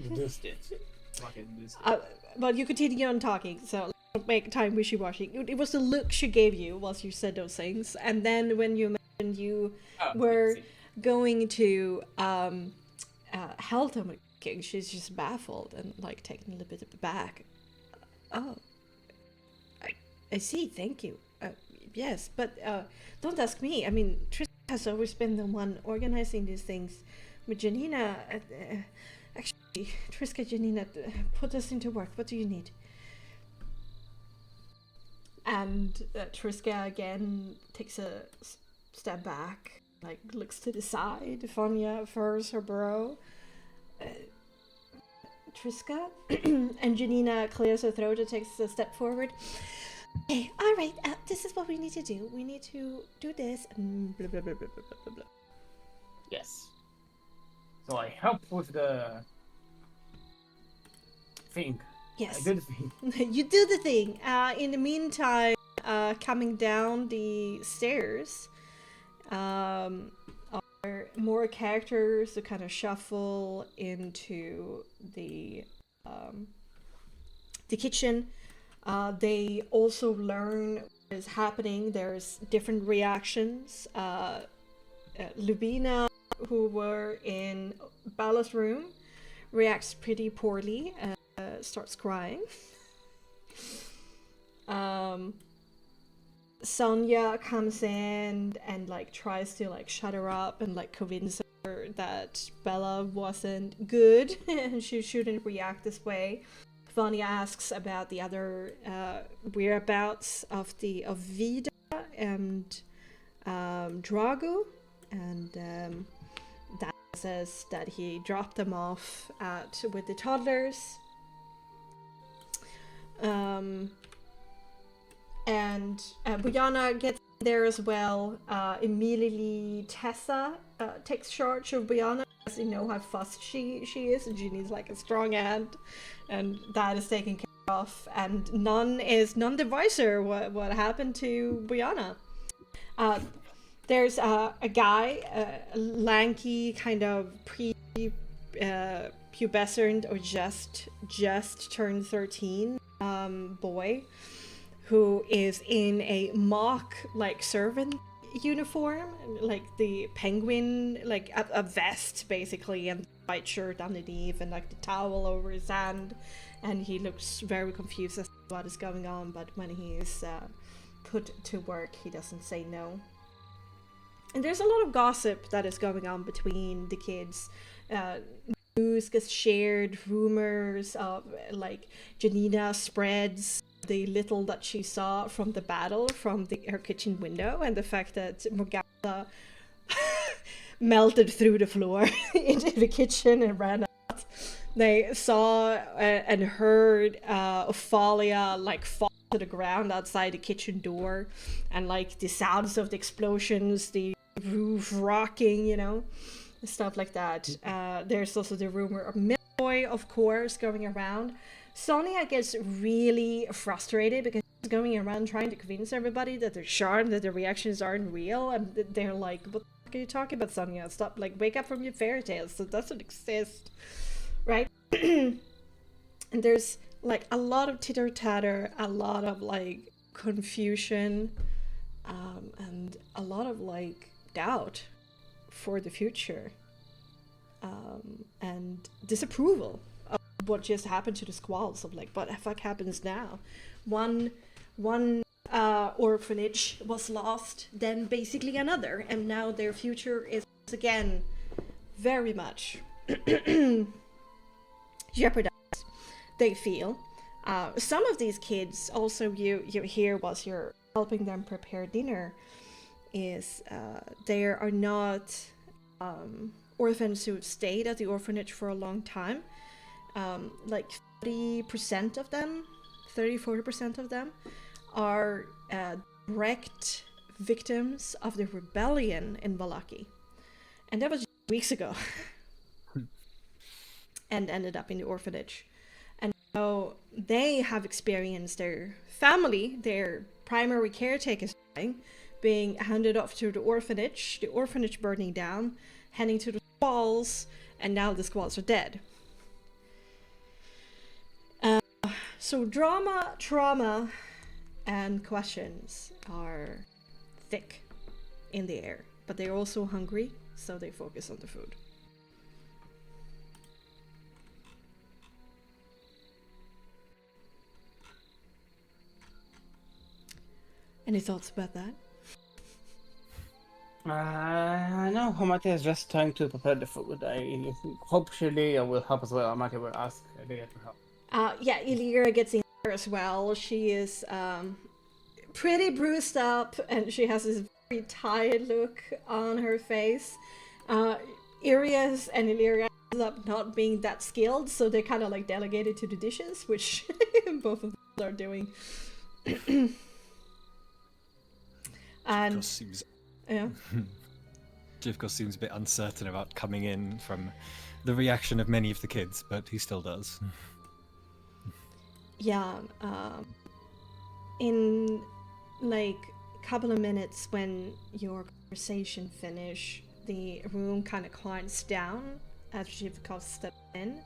deduced it.
Well, you continue on talking, so don't make time wishy-washy. It was the look she gave you whilst you said those things, and then when you mentioned you were going to help them with cooking, she's just baffled and like taken a little bit aback. Oh, I see. Thank you. Yes, but don't ask me. I mean, Tristan has always been the one organizing these things. With Janina, actually, Triska, Janina, put us into work. What do you need? And Triska again takes a step back, like looks to the side. Fania furrows her brow. Triska, and Janina clears her throat and takes a step forward. Okay, all right. This is what we need to do. We need to do this. Blah, blah, blah, blah, blah, blah, blah.
Yes. So I help with the thing.
Yes.
I do the thing.
You do the thing. In the meantime, coming down the stairs, are more characters who kind of shuffle into the kitchen. They also learn what is happening. There's different reactions. Lubina, who were in Bella's room, reacts pretty poorly and starts crying. Sonia comes in and like tries to like shut her up and like convince her that Bella wasn't good and she shouldn't react this way. Vanya asks about the other whereabouts of Vida and Drago, and Dan says that he dropped them off with the toddlers. And Bojana gets there as well. Immediately Tessa takes charge of Bojana, as you know how fussed she is, and she needs like a strong hand, and that is taken care of. And none the wiser what happened to Bojana. There's a guy, a lanky kind of pubescent or just turned 13 boy, who is in a mock like servant uniform, like the penguin, like a vest basically, and white shirt underneath, and like the towel over his hand, and he looks very confused as to what is going on. But when he is put to work, he doesn't say no. And there's a lot of gossip that is going on between the kids. News gets shared, rumors of like Janina spreads the little that she saw from the battle from her kitchen window, and the fact that Morgana melted through the floor into the kitchen and ran out. They saw and heard Ophalia like fall to the ground outside the kitchen door, and like the sounds of the explosions, the roof rocking, you know, stuff like that. There's also the rumor of Milfoy, of course, going around. Sonia gets really frustrated because she's going around trying to convince everybody that they're charmed, that the reactions aren't real, and they're like, what the fuck are you talking about, Sonia? Stop, like, wake up from your fairy tales. That doesn't exist, right? And there's like a lot of titter tatter, a lot of like confusion, and a lot of like doubt for the future, and disapproval of what just happened to the squalls, of like, what the fuck happens now? One orphanage was lost, then basically another, and now their future is again very much jeopardized, they feel. Some of these kids also, you hear whilst you're helping them prepare dinner, is there are not orphans who have stayed at the orphanage for a long time. Like 30% of them, 30-40% of them are direct victims of the rebellion in Vallaki. And that was weeks ago. And ended up in the orphanage. And so they have experienced their family, their primary caretakers dying, being handed off to the orphanage burning down, heading to the squalls, and now the squalls are dead. So drama, trauma, and questions are thick in the air, but they're also hungry, so they focus on the food. Any thoughts about that?
No, Hamatia is just trying to prepare the food. I hope Shirley will help as well. Hamatia will ask Illyria to help.
Yeah, Illyria gets in there as well. She is pretty bruised up, and she has this very tired look on her face. Irias and Illyria end up not being that skilled, so they kind of like delegated to the dishes, which both of them are doing. And
seems
yeah.
Jivkos seems a bit uncertain about coming in from the reaction of many of the kids, but he still does.
Yeah, in like a couple of minutes when your conversation finish, the room kind of quiets down as Jivkos steps in,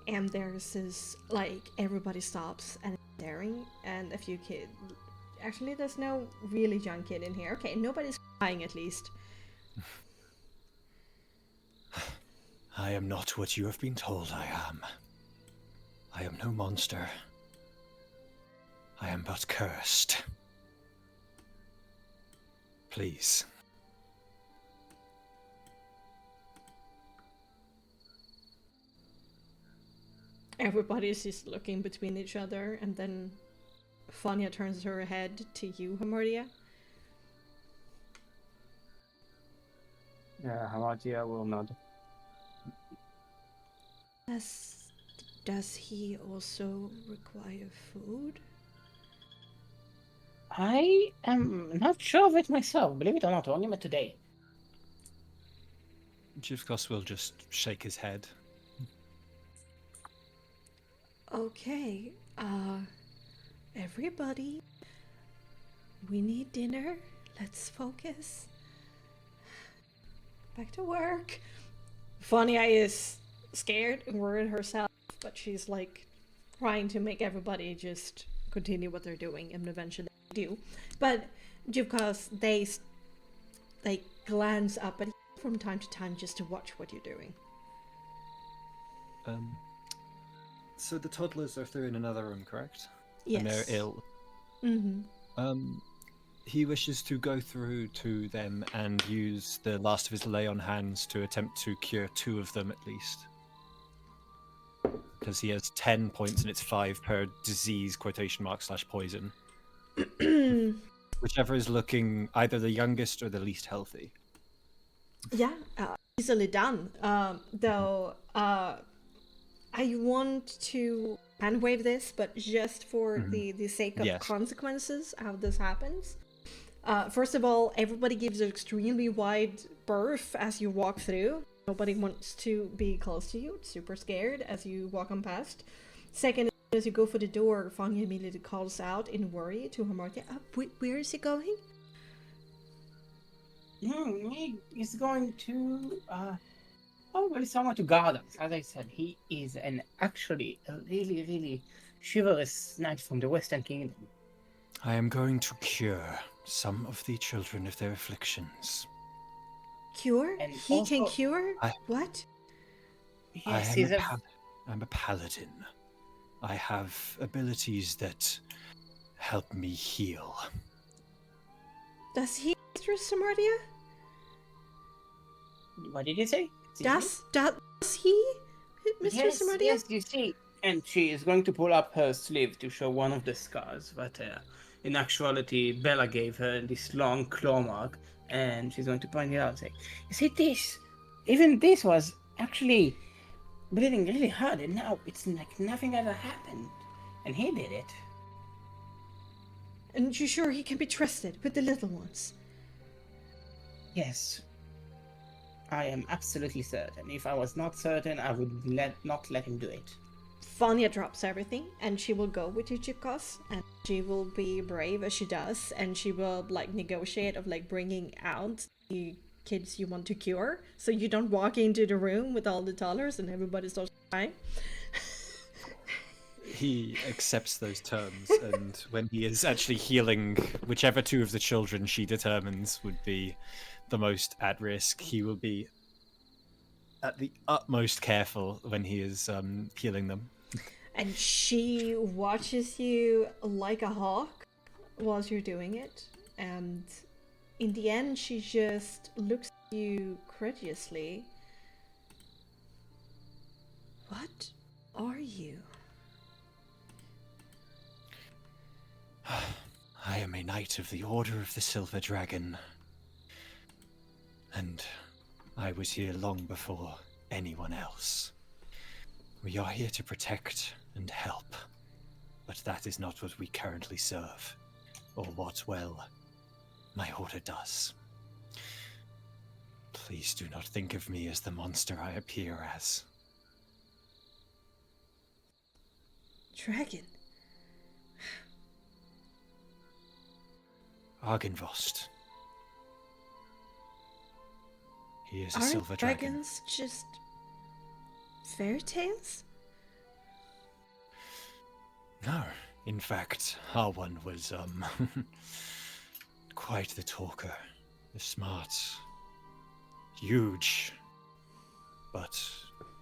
and there's this like everybody stops and is staring, and a few kids. Actually, there's no really young kid in here. Okay, nobody's crying at least.
I am not what you have been told I am. I am no monster. I am but cursed. Please.
Everybody's just looking between each other, and then Fania turns her head to you, Hamartia.
Yeah, Hamatia will nod.
Does he also require food?
I am not sure of it myself. Believe it or not, I only met today.
Jivkos will just shake his head.
Okay, everybody, we need dinner. Let's focus. Back to work. Fania is scared and worried herself, but she's like trying to make everybody just continue what they're doing, and eventually they do. But Jivkos, they glance up at you from time to time just to watch what you're doing.
So the toddlers are through in another room, correct?
Yes.
And they're ill.
Mm-hmm.
he wishes to go through to them and use the last of his lay on hands to attempt to cure 2 of them at least. Because he has 10 points and it's 5 per disease, quotation mark, / poison. Whichever is looking either the youngest or the least healthy.
Yeah, easily done. Though, I want to hand wave this, but just for the sake of
Yes.
consequences, how this happens. First of all, everybody gives an extremely wide berth as you walk through. Nobody wants to be close to you. It's super scared as you walk on past. Second, as you go for the door, Fanya immediately calls out in worry to Hamartia. Where is he going?
He is going to probably someone to guard us. As I said, he is actually a really, really chivalrous knight from the Western Kingdom.
I am going to cure some of the children of their afflictions.
Cure?
And
He can
also-
cure?
I-
What?
Yes,
I'm a paladin. I have abilities that help me heal.
Does he, Mistress Samardia?
What did you say? Excuse me?
Does he, Mistress
Yes,
Samardia?
yes, you see. And she is going to pull up her sleeve to show one of the scars, but in actuality, Bella gave her this long claw mark, and she's going to point it out and say, "You see this? Even this was actually bleeding really hard, and now it's like nothing ever happened. And he did it."
And you sure he can be trusted with the little ones?
Yes. I am absolutely certain. If I was not certain, I would not let him do it.
Fanya drops everything and she will go with you, Chicos, and she will be brave as she does, and she will negotiate of bringing out the kids you want to cure, so you don't walk into the room with all the dollars and everybody starts crying.
He accepts those terms, and when he is actually healing whichever 2 of the children she determines would be the most at risk, he will be at the utmost careful when he is healing them.
And she watches you like a hawk whilst you're doing it, and in the end she just looks at you courteously. What are you?
I am a knight of the Order of the Silver Dragon, and I was here long before anyone else. We are here to protect and help, but that is not what we currently serve, or what, well, my order does. Please do not think of me as the monster I appear as.
Dragon?
Argynvost. He is a
Aren't
silver dragon.
dragons just fairy tales?
No, in fact, our one was, quite the talker. The smart, huge, but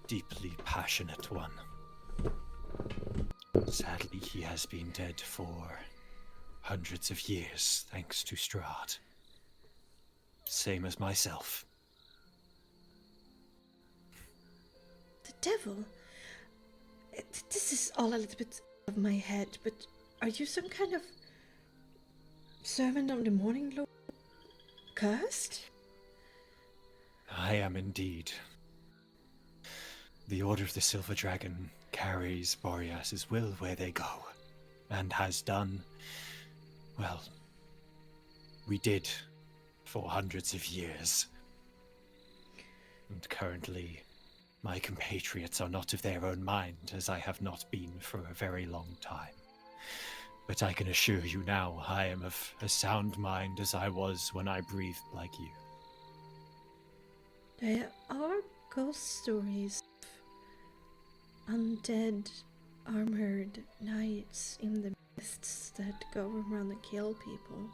deeply passionate one. Sadly, he has been dead for hundreds of years, thanks to Strahd. Same as myself.
The devil? This is all a little bit of my head, but are you some kind of servant of the Morning Lord? Cursed?
I am indeed. The Order of the Silver Dragon carries Boreas's will where they go, and has done, well, we did for hundreds of years. And currently, my compatriots are not of their own mind, as I have not been for a very long time. But I can assure you now, I am of a sound mind as I was when I breathed like you.
There are ghost stories of undead, armored knights in the mists that go around and kill people.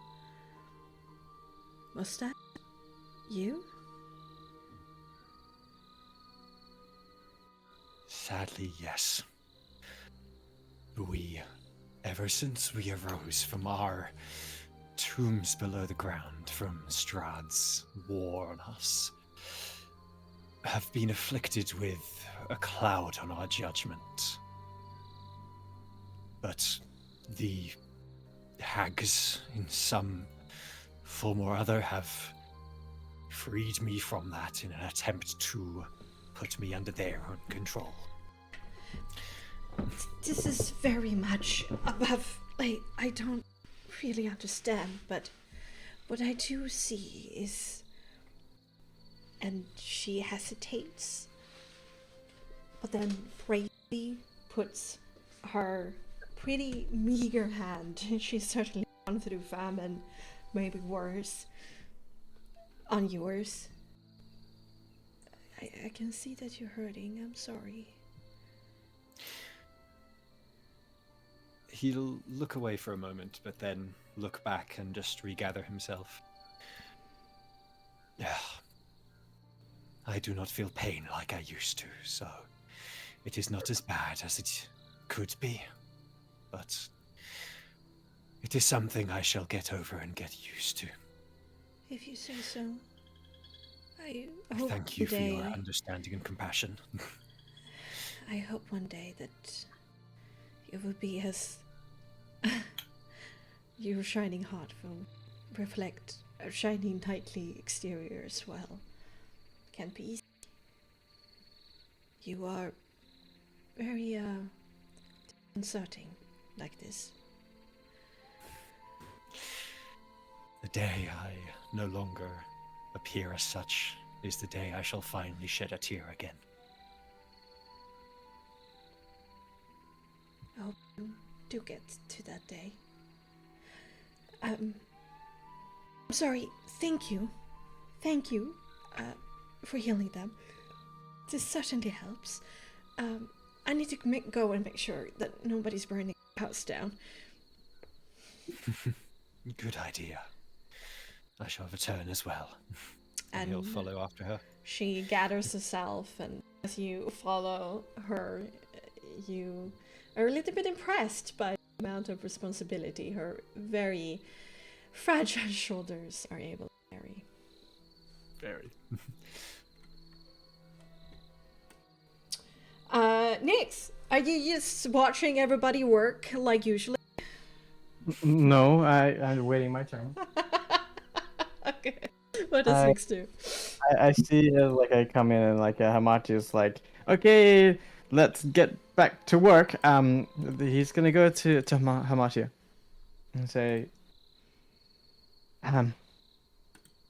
Was that you?
Sadly, yes. Ever since we arose from our tombs below the ground from Strahd's war on us have been afflicted with a cloud on our judgment. But the hags, in some form or other, have freed me from that in an attempt to put me under their own control.
This is very much above. I don't really understand, but what I do see is. And she hesitates, but then bravely puts her pretty meager hand, she's certainly gone through famine, maybe worse, on yours. I can see that you're hurting, I'm sorry.
He'll look away for a moment, but then look back and just regather himself. Yeah. I do not feel pain like I used to, so it is not as bad as it could be. But it is something I shall get over and get used to.
If you say so. I hope
Thank you for
one
your
day-
understanding and compassion.
I hope one day that you will be as your shining heart will reflect a shining tightly exterior as well. Can't be easy. You are very uncertain like this.
The day I no longer appear as such is the day I shall finally shed a tear again.
I hope you do get to that day. I'm sorry. Thank you. Thank you for healing them. This certainly helps. I need to go and make sure that nobody's burning the house down.
Good idea. I shall return as well.
And
he'll follow after her.
she gathers herself, and as you follow her, you are a little bit impressed by the amount of responsibility her very fragile shoulders are able to carry.
Very.
Nix, are you just watching everybody work like usually?
No, I'm waiting my turn.
Okay. What does Nix do?
I see like I come in and like Hamachi is like, okay, let's get back to work. He's gonna go to Hamachi and say,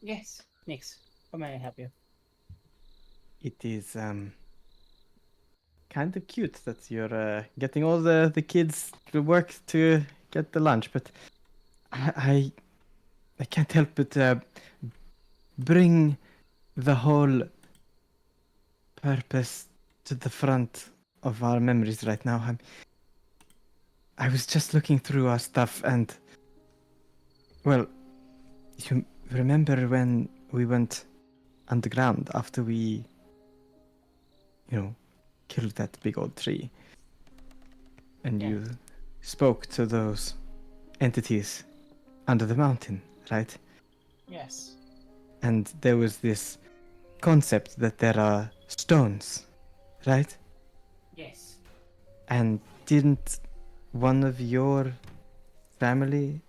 Yes, Nix. How may I help you?
it is kind of cute that you're getting all the kids to work to get the lunch, but I can't help but bring the whole purpose to the front of our memories right now. I was just looking through our stuff and, well, you remember when we went underground after we, killed that big old tree? And
Yeah.
you spoke to those entities under the mountain, right?
Yes.
And there was this concept that there are stones, right?
Yes.
And didn't one of your family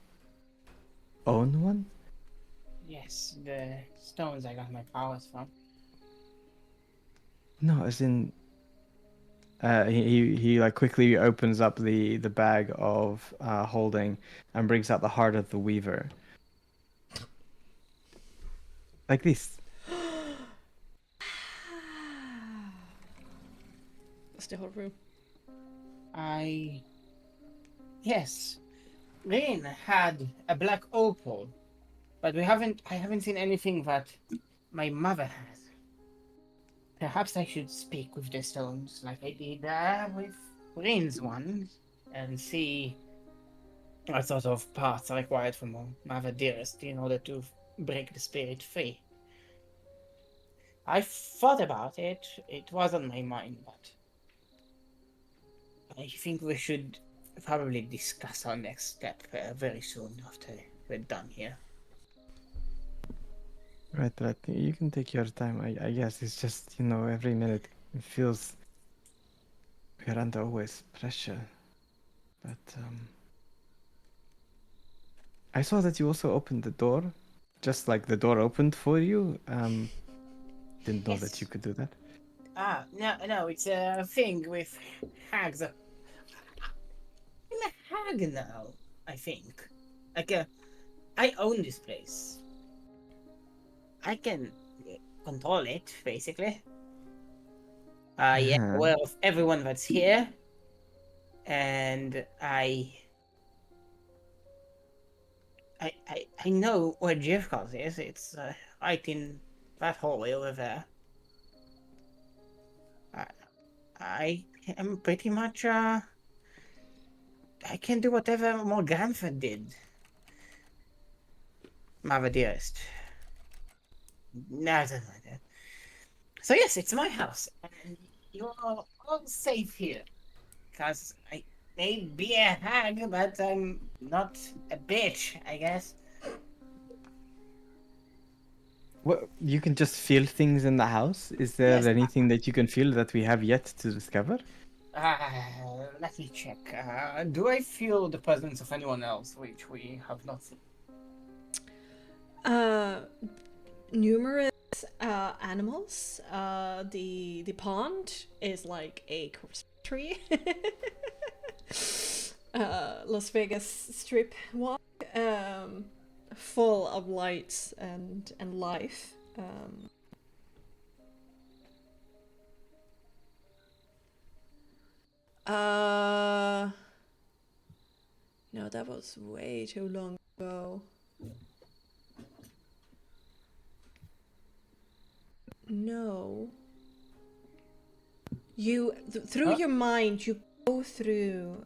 own one?
Yes. The stones I got my powers from.
No, as in, he like quickly opens up the bag of holding and brings out the heart of the weaver. Like this.
That's the whole room.
Yes. Rain had a black opal, but I haven't seen anything that my mother has. Perhaps I should speak with the stones like I did with Rain's one and see what sort of parts are required from Mother Dearest in order to break the spirit free. I thought about it. It was on my mind, but I think we should probably discuss our next step very soon after
we're done here.
Right, right. You can take your time. I guess it's just, you know, every minute it feels we're under always pressure. But I saw that you also opened the door, just like the door opened for you. Didn't know that you
Yes.
could do that.
No, it's a thing with hags. I'm a hag now, I think. Like, I own this place. I can control it, basically. Yeah,
Uh-huh.
aware of everyone that's here. And I know where Jeffcos is. It's right in that hallway over there. I, I am pretty much, I can do whatever Morgantha did. Mother dearest. No, doesn't matter. So yes, it's my house, and you're all safe here. Because I may be a hag, but I'm not a bitch, I guess.
What, you can just feel things in the house? Is there
Yes.
anything that you can feel that we have yet to discover?
Let me check.
Do I feel the presence of anyone else which we have not seen?
Numerous animals. The pond is like a Christmas tree. Las Vegas strip walk, full of lights and life. No, that was way too long ago. No. You through your mind, you go through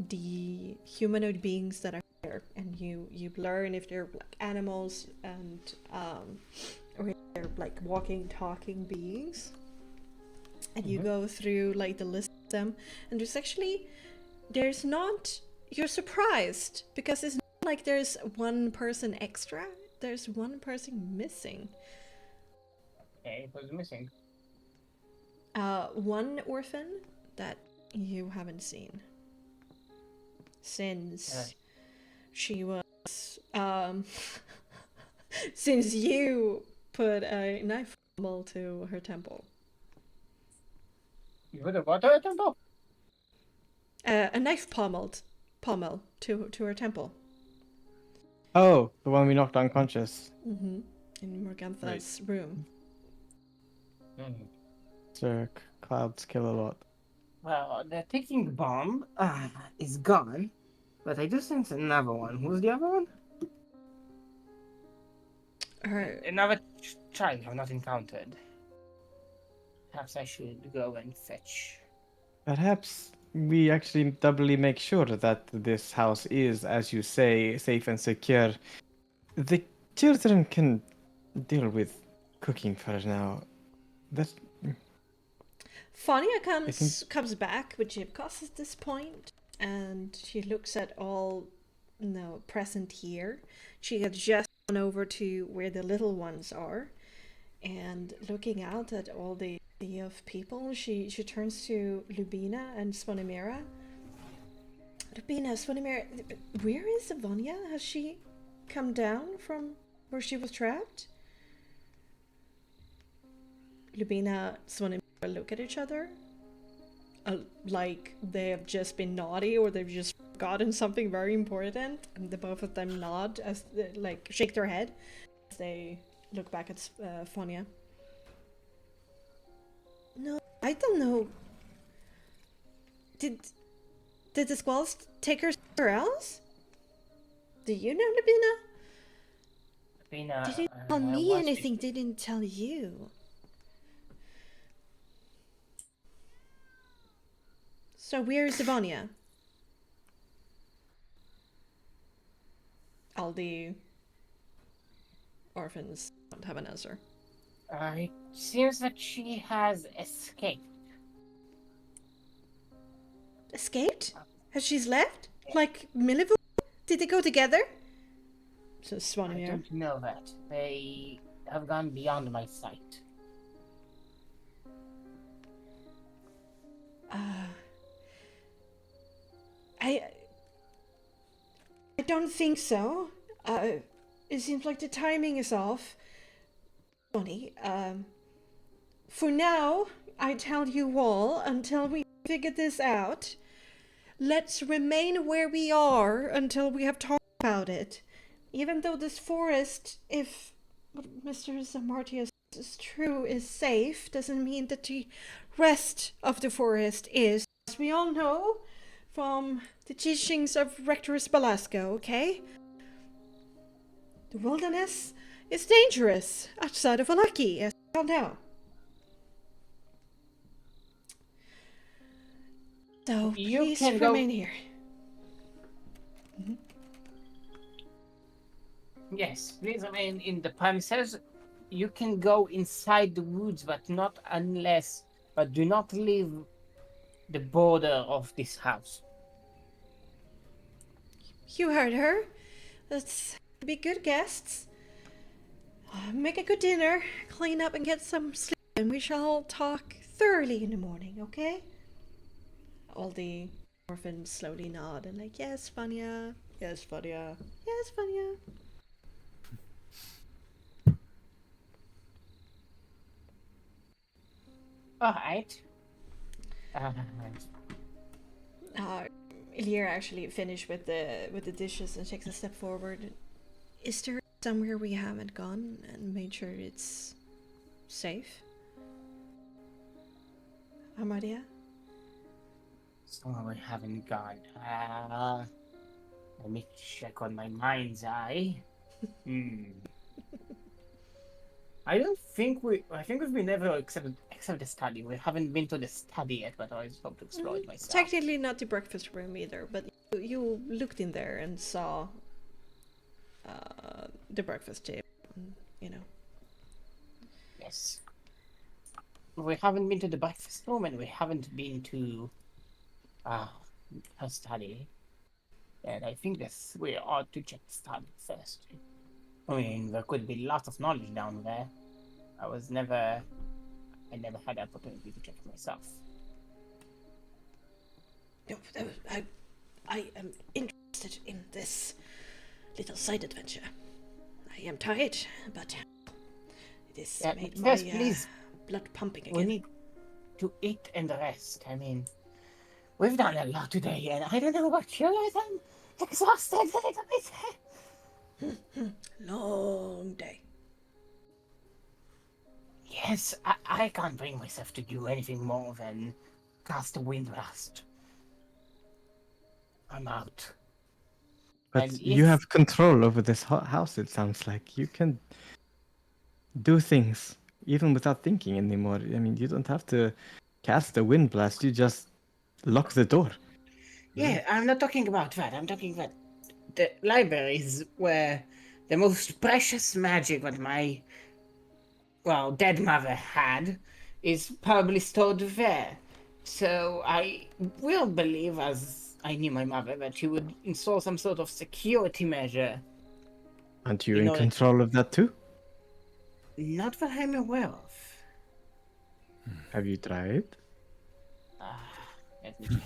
the humanoid beings that are here, and you learn if they're like animals and or if they're like walking, talking beings. And you go through like the list of them, and there's not. You're surprised because it's not like there's one person extra. There's one person missing.
Okay, who's missing?
One orphan that you haven't seen since she was since you put a knife pommel to her temple.
You put a water at temple?
A knife pommel to her temple.
Oh, the one we knocked unconscious.
Mm-hmm. In Morgantha's room.
Jerk. Clouds kill a lot.
Well, the ticking bomb is gone, but I do sense another one. Who's the other one?
Her
Another child I've not encountered. Perhaps I should go and fetch.
Perhaps we actually doubly make sure that this house is, as you say, safe and secure. The children can deal with cooking for now. That
Fania comes back with Jibcos at this point, and she looks at all present here. She had just gone over to where the little ones are, and looking out at all the sea of people, she turns to Lubina and Swanimira. Lubina, Swanimira, where is Vanya? Has she come down from where she was trapped? Lubina, Swanimira look at each other, like they have just been naughty or they've just forgotten something very important, and the both of them nod as they, like, shake their head as they look back at Fania. No, I don't know. Did the squalls take her somewhere else? Do you know, Lubina?
Lubina,
Didn't tell me anything. Didn't tell you. So where's Savonia? All the orphans don't have an answer.
It seems that she has escaped.
Escaped? Has she left? Like Milivu? Did they go together? So
I
Swanimir.
don't know that. They have gone beyond my sight.
I don't think so. It seems like the timing is off. Funny. For now, I tell you all, until we figure this out, let's remain where we are until we have talked about it. Even though this forest, if what Mr. Zamartius is true, is safe, doesn't mean that the rest of the forest is. As we all know from the teachings of Rectorus Belasco, okay? The wilderness is dangerous outside of Alaki, as we all know. So
You
please
can go-
remain here.
Yes, please remain in the premises. You can go inside the woods, but do not leave the border of this house.
You heard her. Let's be good guests. Make a good dinner, clean up and get some sleep, and we shall talk thoroughly in the morning, okay? All the orphans slowly nod and like, yes, Vanya. Yes, Vanya. Yes, Vanya.
Alright.
Lear actually finished with the dishes and takes a step forward. Is there somewhere we haven't gone and made sure it's safe? Amadia?
Somewhere we haven't gone. Let me check on my mind's eye. I think we've been never except the study. We haven't been to the study yet, but I always hope to explore it myself.
Technically not the breakfast room either, but you looked in there and saw the breakfast table, you know.
Yes. We haven't been to the breakfast room, and we haven't been to her study. And I think we ought to check the study first. I mean, there could be lots of knowledge down there. I never had the opportunity to check it myself.
No, I am interested in this little side adventure. I am tired, but this made my
please.
blood pumping again.
We need to eat and rest. I mean, we've done a lot today, and I don't know about you guys. I'm exhausted a little bit.
Long day.
Yes, I can't bring myself to do anything more than cast a wind blast. I'm out.
But
And
you
if-
have control over this house, it sounds like. You can do things even without thinking anymore. I mean, you don't have to cast a wind blast, you just lock the door.
Yeah, I'm not talking about that. I'm talking about the libraries where the most precious magic that my, dead mother had is probably stored there. So I will believe, as I knew my mother, that she would install some sort of security measure.
Aren't you
You
in
know,
control of that too?
Not that I'm aware of.
Have you tried?
Let me check.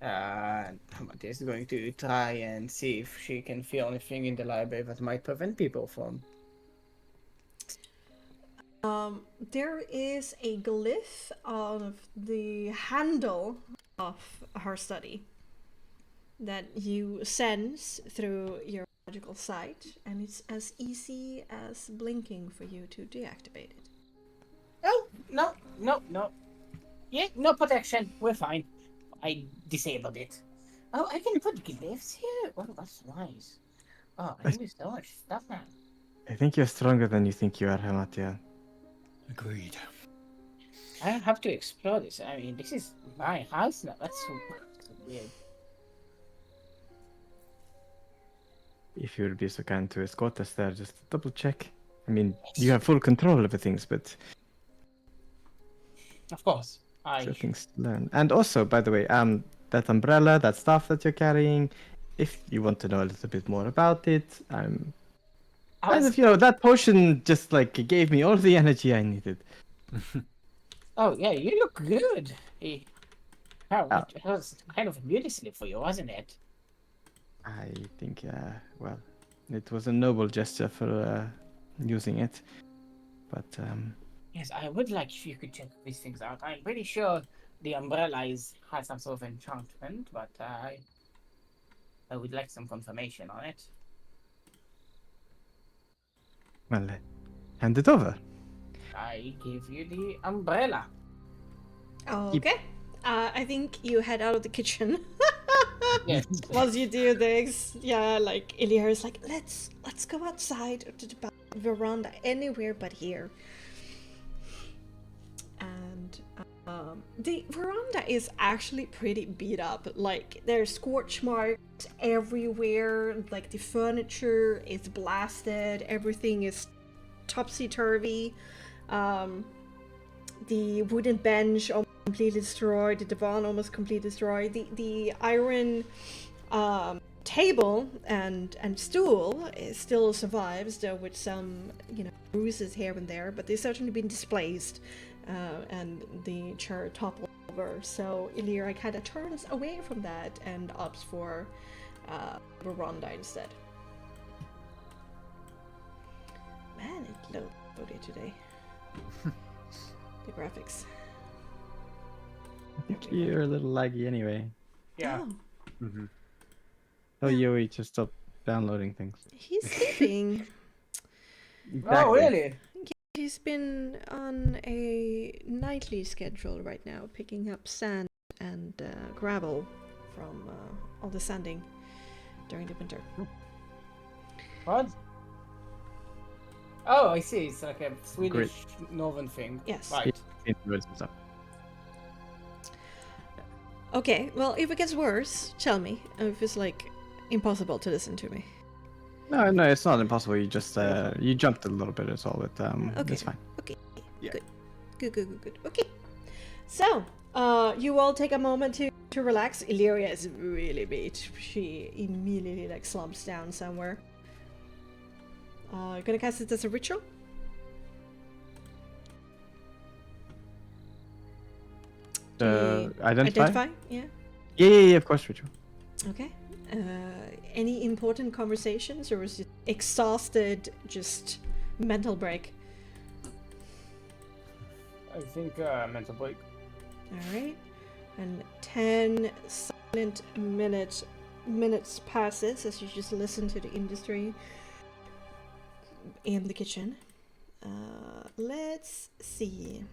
Hamati is going to try and see if she can feel anything in the library that might prevent people from.
There is a glyph of the handle of her study that you sense through your magical sight, and it's as easy as blinking for you to deactivate it.
Oh, no. Yeah, no protection. We're fine. I disabled it. Oh, I can put glyphs here? Oh, that's nice. Oh, I can do so much stuff now.
I think you're stronger than you think you are, Hamatia.
Agreed.
I have to explore this. I mean, this is my house now. That's so weird.
If you would be so kind to escort us there, just to double check. I mean, you have full control over things, but
Of course.
still things to learn. And also, by the way, that umbrella, that staff that you're carrying, if you want to know a little bit more about it, I'm.
I
As
was,
if that potion just like gave me all the energy I needed.
oh yeah, you look good. Wow,
Oh.
it was kind of a beauty sleep for you, wasn't it?
I think, well, it was a noble gesture for using it, but
Yes, I would like if you could check these things out. I'm pretty sure the umbrella has some sort of enchantment, but I would like some confirmation on it.
well, hand it over.
I give you the umbrella.
Okay. I think you head out of the kitchen.
Yes.
Once you do this, yeah, like Ilir is like, let's go outside to the veranda, anywhere but here. And the veranda is actually pretty beat up. Like there's scorch marks everywhere. Like the furniture is blasted. Everything is topsy-turvy. The wooden bench almost completely destroyed. The divan almost completely destroyed. The iron table and stool still survives, though with some bruises here and there. But they've certainly been displaced, and the chair toppled over. So Illyria kind of turns away from that and opts for veranda instead. Man, it loaded today. The graphics.
You're a little laggy anyway.
Yeah.
Oh,
Mm-hmm.
Oh, Yui just stopped downloading things.
he's sleeping.
Oh, really?
He's been on a nightly schedule right now, picking up sand and gravel from all the sanding during the winter.
What? Oh, I see. It's like a Swedish northern thing.
Yes.
Right.
Okay, well, if it gets worse, tell me. If it's like impossible to listen to me.
No, it's not impossible. You just you jumped a little bit as well, but
Okay.
it's fine.
Okay.
Yeah.
Good. Okay. So, you all take a moment to relax. Illyria is really beat. She immediately like slumps down somewhere. Gonna cast it as a ritual.
Identify?
Yeah.
Yeah, of course, ritual.
Okay. Any important conversations, or is it exhausted, just mental break?
I think mental break.
All right. And 10 silent minutes passes as you just listen to the industry in the kitchen. Let's see.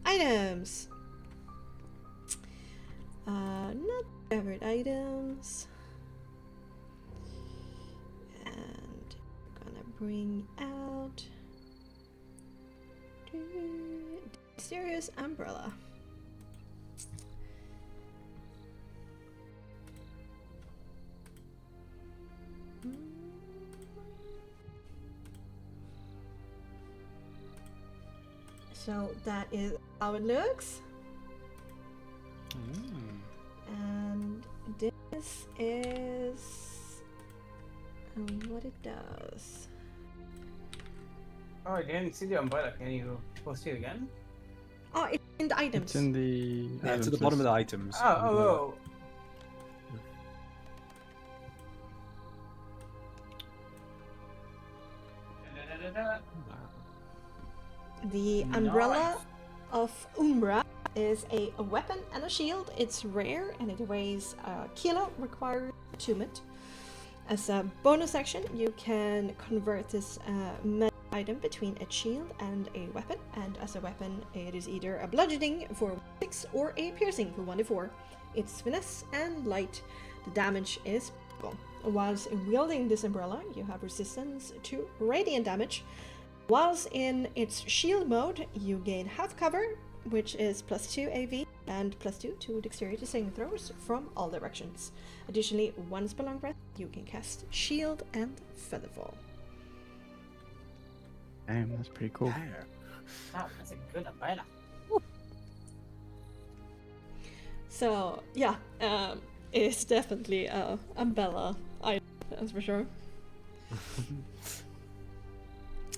Items. Not covered items. And I'm gonna bring out the serious umbrella. So that is how it looks. And this is what it does.
Oh, I didn't see the umbrella. Can you post it again?
Oh, it's in the items.
It's in the
Yeah, to
items
the bottom of
list.
the items.
Oh.
The umbrella of Umbra is a weapon and a shield. It's rare and it weighs a kilo, requires attunement. As a bonus action, you can convert this metal item between a shield and a weapon. And as a weapon, it is either a bludgeoning for 6 or a piercing for 1d4. It's finesse and light. The damage is magical. Whilst wielding this umbrella, you have resistance to radiant damage. Whilst in its shield mode, you gain half cover, which is +2 AV and +2 to dexterity saving throws from all directions. Additionally, once per long rest, you can cast shield and featherfall.
Damn, that's pretty cool.
Wow, that's a good umbrella.
So yeah, is definitely a Bella item, that's for sure.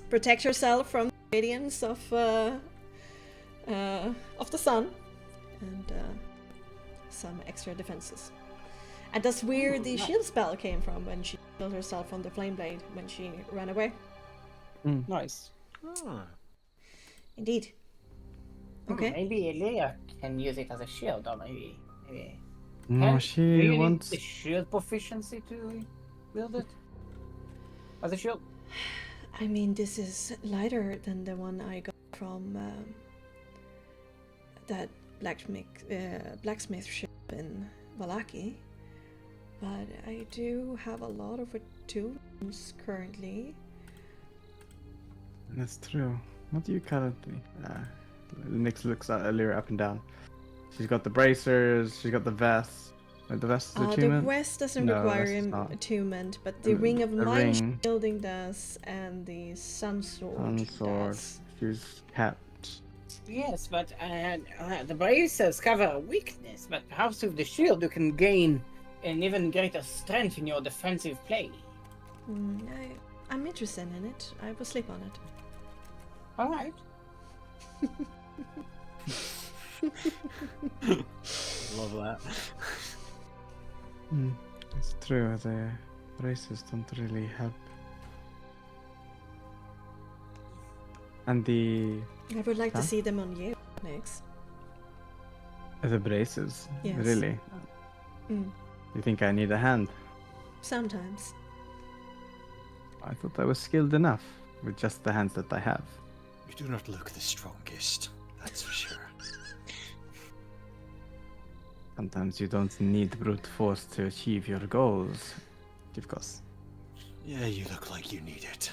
Protect yourself from the radiance of the sun, and some extra defenses. And that's where the shield spell came from, when she shielded herself from the flame blade when she ran away.
Nice.
Indeed. Okay.
Maybe Lair can use it as a shield, or maybe.
No,
Do
she
you
wants.
need the shield proficiency to build it as a shield?
I mean, this is lighter than the one I got from that blacksmith ship in Valaki. But I do have a lot of attunements currently.
That's true. What do you currently? Nix looks at Lyra up and down. She's got the bracers. She's got the vest. The vest is
The
attunement.
vest doesn't
No,
require
vest is not.
attunement, but the
And
ring of
the
mind
ring.
shielding does, and the sun sword
Sword.
does.
She's capped.
Yes, but the bracers cover a weakness, but perhaps with the shield you can gain an even greater strength in your defensive play.
I'm interested in it. I will sleep on it.
Alright.
Love that.
It's true. The braces don't really help. And
I would like to
Huh?
see them on you next.
the braces.
Yes.
Really?
Mm.
You think I need a hand?
Sometimes.
I thought I was skilled enough with just the hands that I have.
You do not look the strongest, that's for sure.
Sometimes you don't need brute force to achieve your goals, of course.
Yeah, you look like you need it.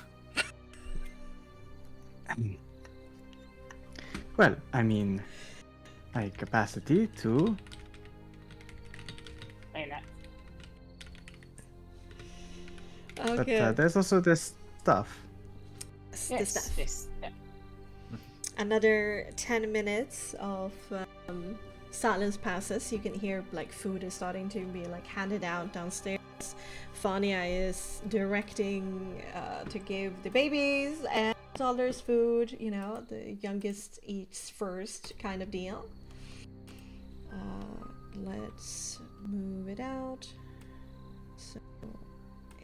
Well, I mean, my capacity to.
Okay.
But there's also this stuff.
The stuff. Another 10 minutes of silence passes. You can hear like food is starting to be like handed out downstairs. Fania is directing to give the babies and toddlers food. You know, the youngest eats first, kind of deal. Let's move it out. So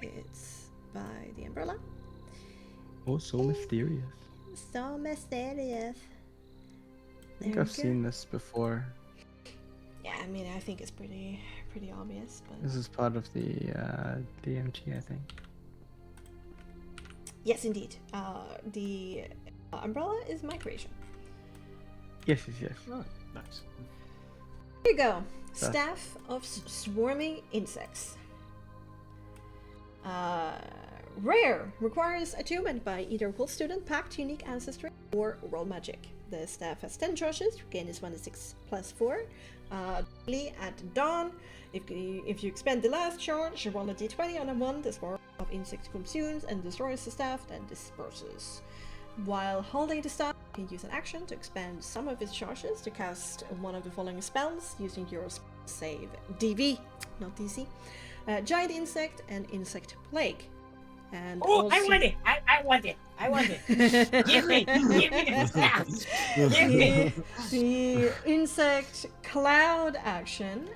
it's by the umbrella.
Oh, so mysterious.
So mysterious.
I think I've seen this before.
Yeah, I mean, I think it's pretty obvious, but
This is part of the DMG, I think.
yes, indeed. The umbrella is my creation.
Yes.
Oh, nice.
Here you go.
Stuff.
Staff of Swarming Insects. Rare. Requires attunement by either Wolf Student, Pact, Unique Ancestry, or Roll Magic. The staff has 10 charges. Gain is 1d6 plus 4. Daily at dawn. If you expend the last charge, roll a d20 on a 1. The swarm of insects consumes and destroys the staff, then disperses. While holding the staff, you can use an action to expend some of its charges to cast one of the following spells using your save DV, not DC. Giant Insect and Insect Plague. And
Oh,
also...
I want it! I want it! Give me the staff! Give me!
The Insect Cloud action,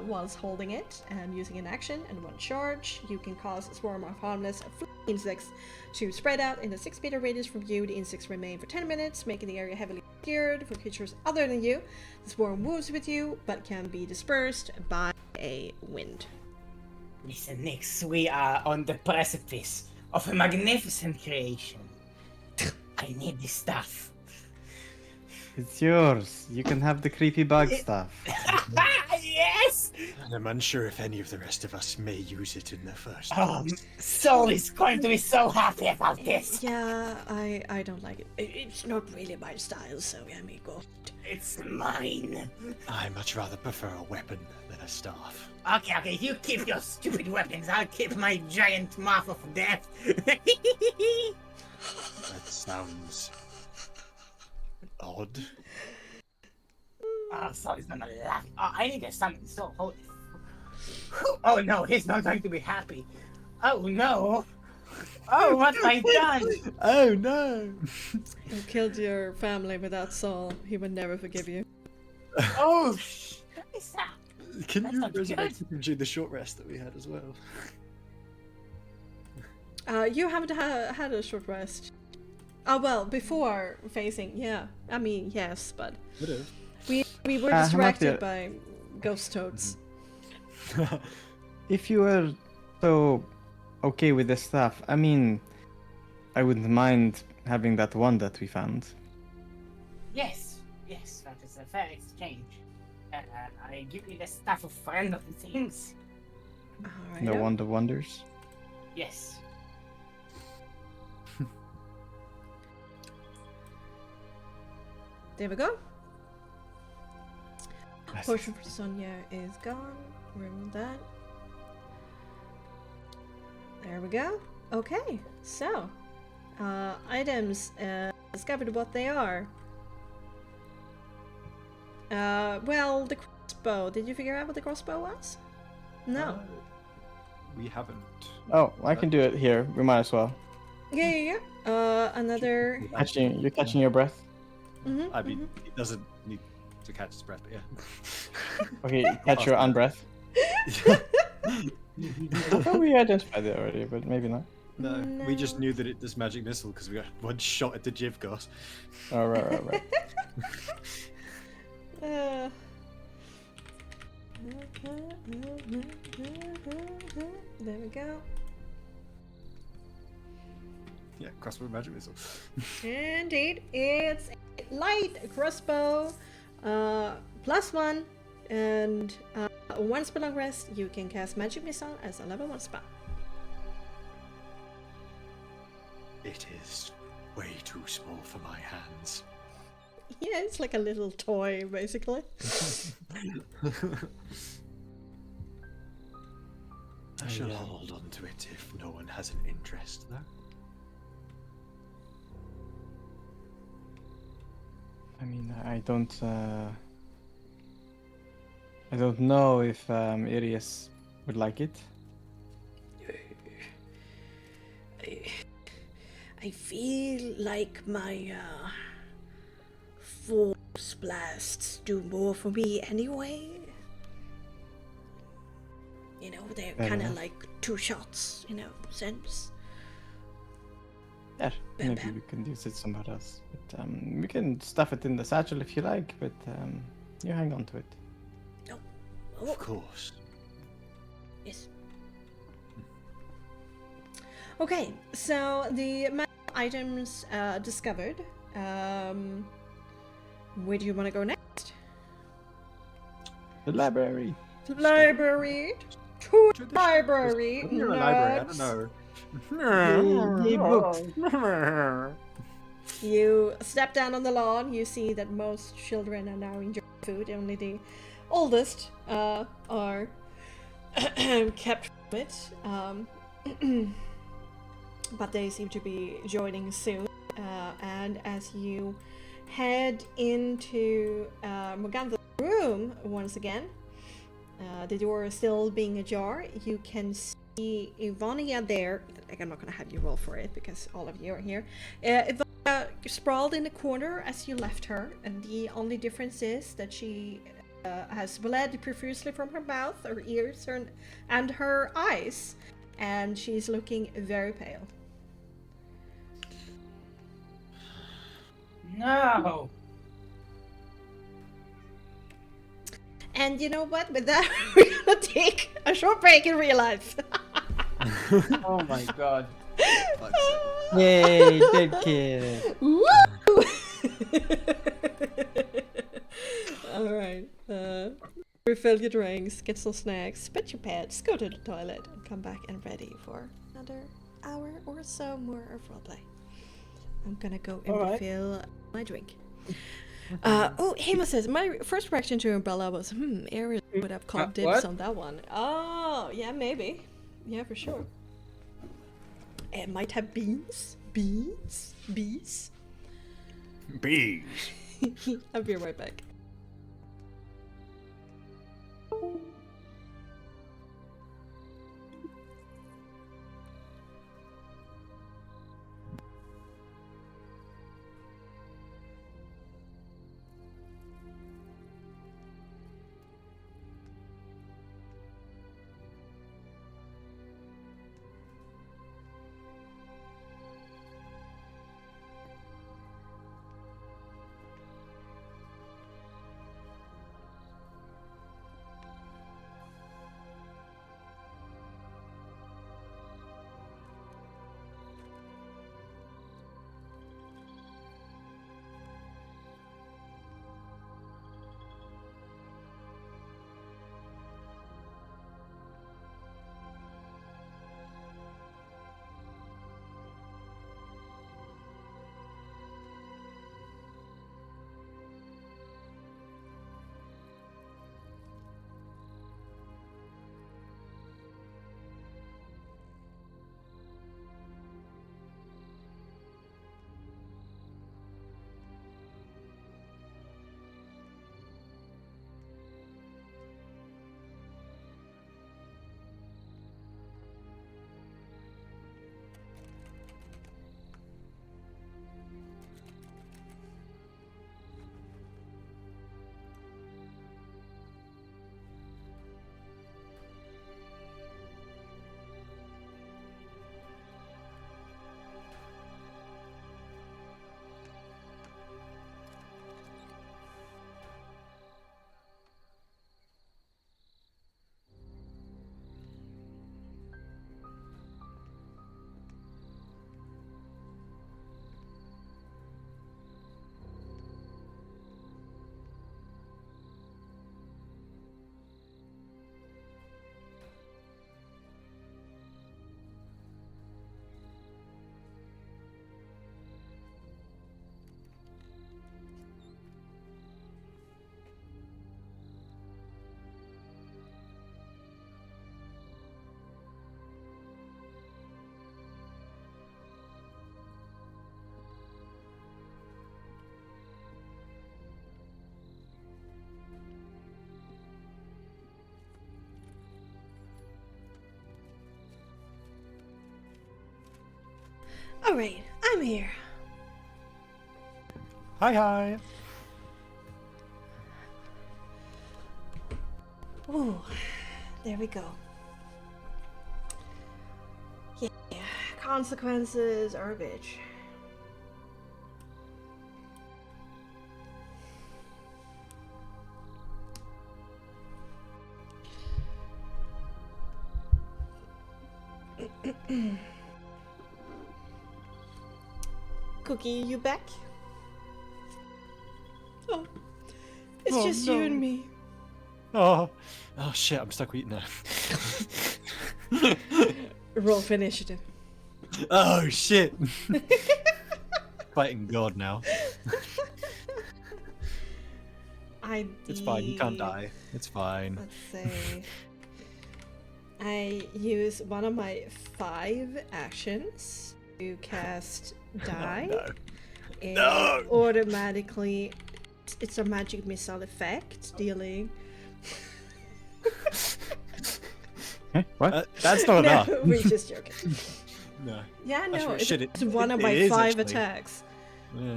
whilst holding it and using an action and 1 charge, you can cause a swarm of harmless insects to spread out in a 6-meter radius from you. The insects remain for 10 minutes, making the area heavily obscured for creatures other than you. The swarm moves with you, but can be dispersed by a wind.
Listen, Nix, we are on the precipice of a magnificent creation. I need this stuff.
It's yours. You can have the creepy bug stuff.
Yes!
And I'm unsure if any of the rest of us may use it in the first
Oh,
place.
Sol is going to be so happy about this.
Yeah, I don't like it. It's not really my style, so yeah, me go.
It's mine.
I much rather prefer a weapon than a staff.
Okay, you keep your stupid weapons. I'll keep my giant mouth of death.
That sounds odd.
Oh, Sol is gonna laugh. Oh, I need to summon Sol. Holy. Oh no, he's not going to be happy. Oh no. Oh, what have I done?
Oh no!
You killed your family without Saul. He would never forgive you.
Oh, Scheiße.
Can
That's
you
not
resurrect
good.
him during the short rest that we had as well?
You haven't had a short rest. Oh well, before facing, yeah. I mean, yes, but
Would have.
we were distracted by ghost toads.
If you were so okay with this stuff, I mean, I wouldn't mind having that one that we found.
Yes, that is a fair exchange. I give you the stuff of friend of the things.
Alright.
The Wand of Wonders.
Yes.
There we go.
Yes.
Potion for Sonia is gone. Remove that. There we go. Okay, so items discovered what they are. Well, the crossbow. Did you figure out what the crossbow was? No.
We haven't.
Oh, I can do it here. We might as well.
Yeah. Another.
You're catching your breath.
Mhm,
I mean, he doesn't need to catch his breath, but yeah.
Okay, catch your unbreath. I thought we identified it already, but maybe not.
No, we just knew that it does magic missile because we got one shot at the Jivgos.
Oh, right.
There we go.
Yeah, crossbow magic missile.
Indeed, it's a light crossbow, +1, and one spell long rest. You can cast magic missile as a level 1 spell.
It is way too small for my hands.
Yeah, it's like a little toy, basically.
I shall hold on to it if no one has an interest, though.
I mean, I don't know if Irius would like it.
I feel like my force blasts do more for me anyway. You know, they're
Fair
kind of
enough.
like 2 shots, sense.
Yeah,
Bam,
maybe
bam.
we can use it somewhere else. But we can stuff it in the satchel if you like, but you hang on to it.
Of course.
Yes. Okay, so the items discovered. Where do you want to go next?
The library.
Library. To library.
You're a library, I don't know.
Yay, books.
You step down on the lawn. You see that most children are now enjoying food. Only the oldest are kept from it. But they seem to be joining soon. And as you head into Morgantha's room once again, the door is still being ajar. You can see Ivonia there. I'm not going to have you roll for it because all of you are here. Ivonia sprawled in the corner as you left her, and the only difference is that she has bled profusely from her mouth, her ears, and her eyes, and she's looking very pale.
No.
And you know what? With that, we're gonna take a short break in real life.
Oh my god.
Yay, dead kid.
Woo! Alright. Refill your drinks, get some snacks, pet your pets, go to the toilet, and come back and ready for another hour or so more of roleplay. I'm gonna go and refill my drink. Oh, Hema says, my first reaction to Umbrella was, Ariel would have called dibs
what?
on that one. Oh, yeah, maybe. Yeah, for sure. It might have beans. Beans? Bees?
Bees.
I'll be right back. Alright, I'm here.
Hi.
Ooh, there we go. Yeah, consequences are a bitch. Cookie, you back? Oh, it's just you and me.
Oh shit! I'm stuck with you now.
Roll for initiative.
Oh shit! Fighting God now. It's fine. You can't die. It's fine.
Let's say I use one of my 5 actions to cast die.
Oh, no.
And
No!
automatically, it's a magic missile effect, dealing.
What?
That's not
No,
enough.
we're just joking.
No.
Yeah,
That's
no,
right.
it's
Shit,
one of
it
my
is
5
actually.
attacks.
Yeah.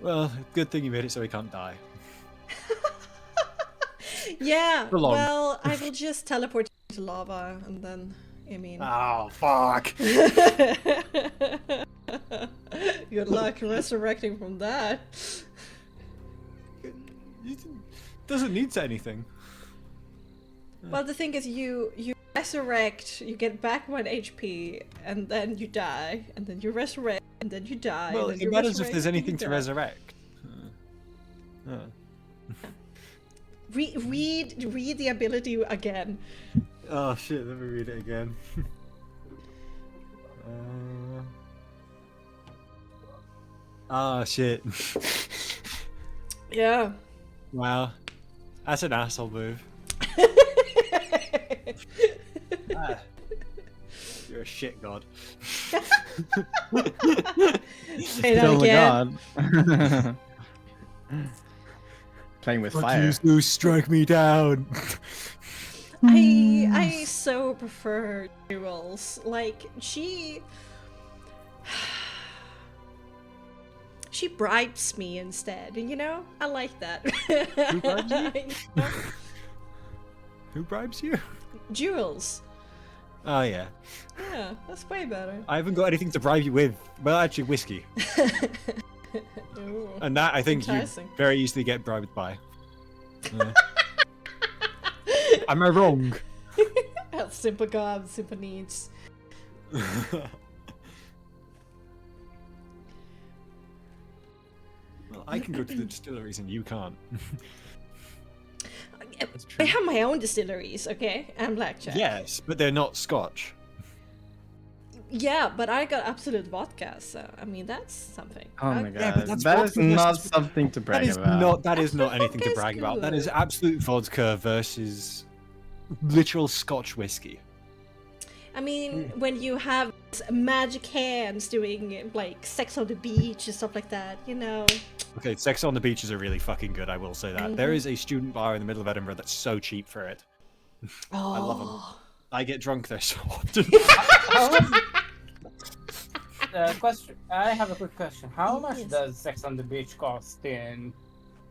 Well, good thing you made it so he can't die.
Yeah,
For long.
well, I will just teleport to lava, and then, I mean...
Oh fuck!
Good luck resurrecting from that.
Doesn't need to anything.
Well, the thing is, you resurrect, you get back 1 HP, and then you die, and then you resurrect, and then you die.
Well,
and then
it
you
matters if
resurrect,
there's
and you
anything to
die.
resurrect.
Read the ability again.
Oh shit, let me read it again. Oh shit.
Yeah.
Wow. That's an asshole move. Ah. You're a shit god.
Say that
Still the
again.
god. Playing with fire.
You strike me down.
I so prefer Jules. Like, she bribes me instead, you know? I like that.
Who bribes you?
You know?
Who bribes you?
Jules.
Oh yeah.
Yeah, that's way better.
I haven't got anything to bribe you with. Well, actually, whiskey.
Ooh.
And that I think you
Enticing.
very easily get bribed by. Yeah. Am I wrong?
That's simple God, simple needs.
Well, I can go to the distilleries and you can't.
I have my own distilleries, okay? And blackjack.
Yes, but they're not Scotch.
Yeah, but I got absolute vodka, so I mean that's something.
Oh my
Yeah, but
god,
that's
that is
vodka
not
versus-
something to brag
That is
about.
not. That is not
That's
anything to
vodka's
brag about. That is
good.
absolute vodka versus literal Scotch whiskey.
I mean, when you have magic hands doing like sex on the beach and stuff like that, you know.
Okay, sex on the beaches are really fucking good. I will say that. There is a student bar in the middle of Edinburgh that's so cheap for it.
Oh.
I love them. I get drunk there so often.
Question. I have a quick question. How much
Yes.
does Sex on the Beach cost in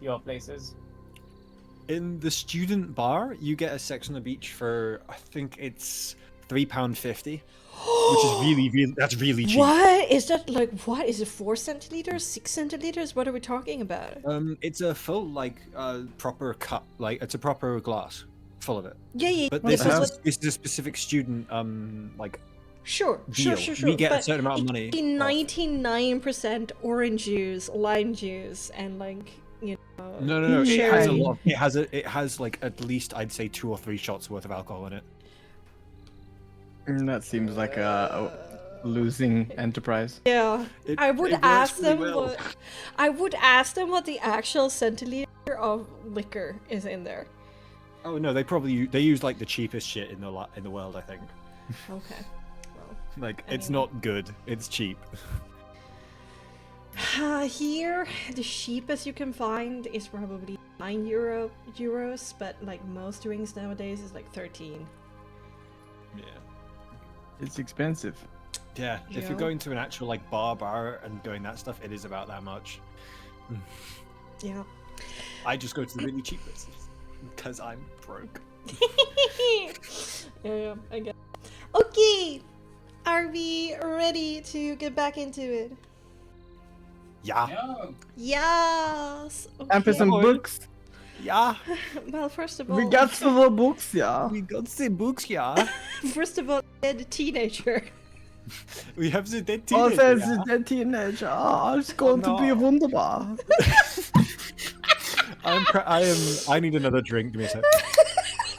your places?
In the student bar, you get a sex on the beach for I think it's £3.50, which is really that's really cheap.
What is that like? What is it? 4 centiliters? 6 centiliters? What are we talking about?
It's a full proper cup, like it's a proper glass full of it.
Yeah.
But
yeah,
this
but-
is a specific student
Sure.
deal. We get a
but
certain amount of
it
money
could be
off.
99% orange juice, lime juice, and like you know.
No. It has a
cherry.
lot. It has like at least I'd say 2 or 3 shots worth of alcohol in it.
That seems like a losing enterprise.
Yeah,
It-
I would
it works
ask
really
them
well.
what. I would ask them what the actual centiliter of liquor is in there.
Oh no, they use like the cheapest shit in the world. I think.
Okay. Well,
Like
I
it's
mean-
not good. It's cheap.
here, the cheapest you can find is probably €9, but like most drinks nowadays is like 13.
Yeah.
It's expensive.
Yeah, if
Joe?
you're going to an actual like bar and going that stuff, it is about that much.
Yeah.
I just go to the really cheap places because I'm broke.
Yeah, I get it. Okay, are we ready to get back into it?
Yeah,
No.
Yes.
And for some
Boy.
books.
yeah.
Well, first of all,
We got some books, yeah.
We got the books, yeah.
first of all, the teenager.
We have the dead
Oh,
teenager.
there's
Yeah?
the teenager. Oh, it's going to be
no.
wunderbar.
I need another drink. Give me a sec.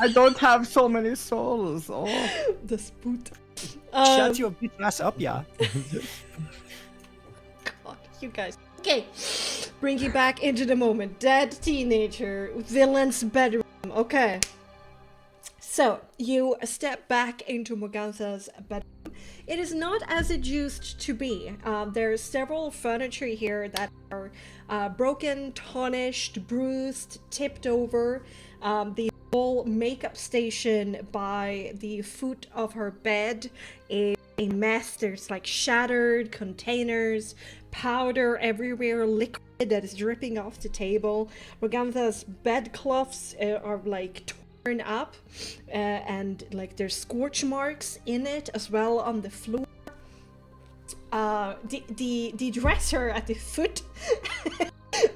I don't have so many souls. Oh.
The spoot.
Shut your bitch ass up, yeah.
God, you guys. Okay, bring you back into the moment. Dead teenager, villain's bedroom. Okay. So, you step back into Morgantha's bedroom. It is not as it used to be. There's several furniture here that are broken, tarnished, bruised, tipped over. The whole makeup station by the foot of her bed is a mess. There's like shattered containers, powder everywhere, liquid that is dripping off the table. Morgantha's bedcloths are like torn up, and like there's scorch marks in it as well on the floor. The dresser at the foot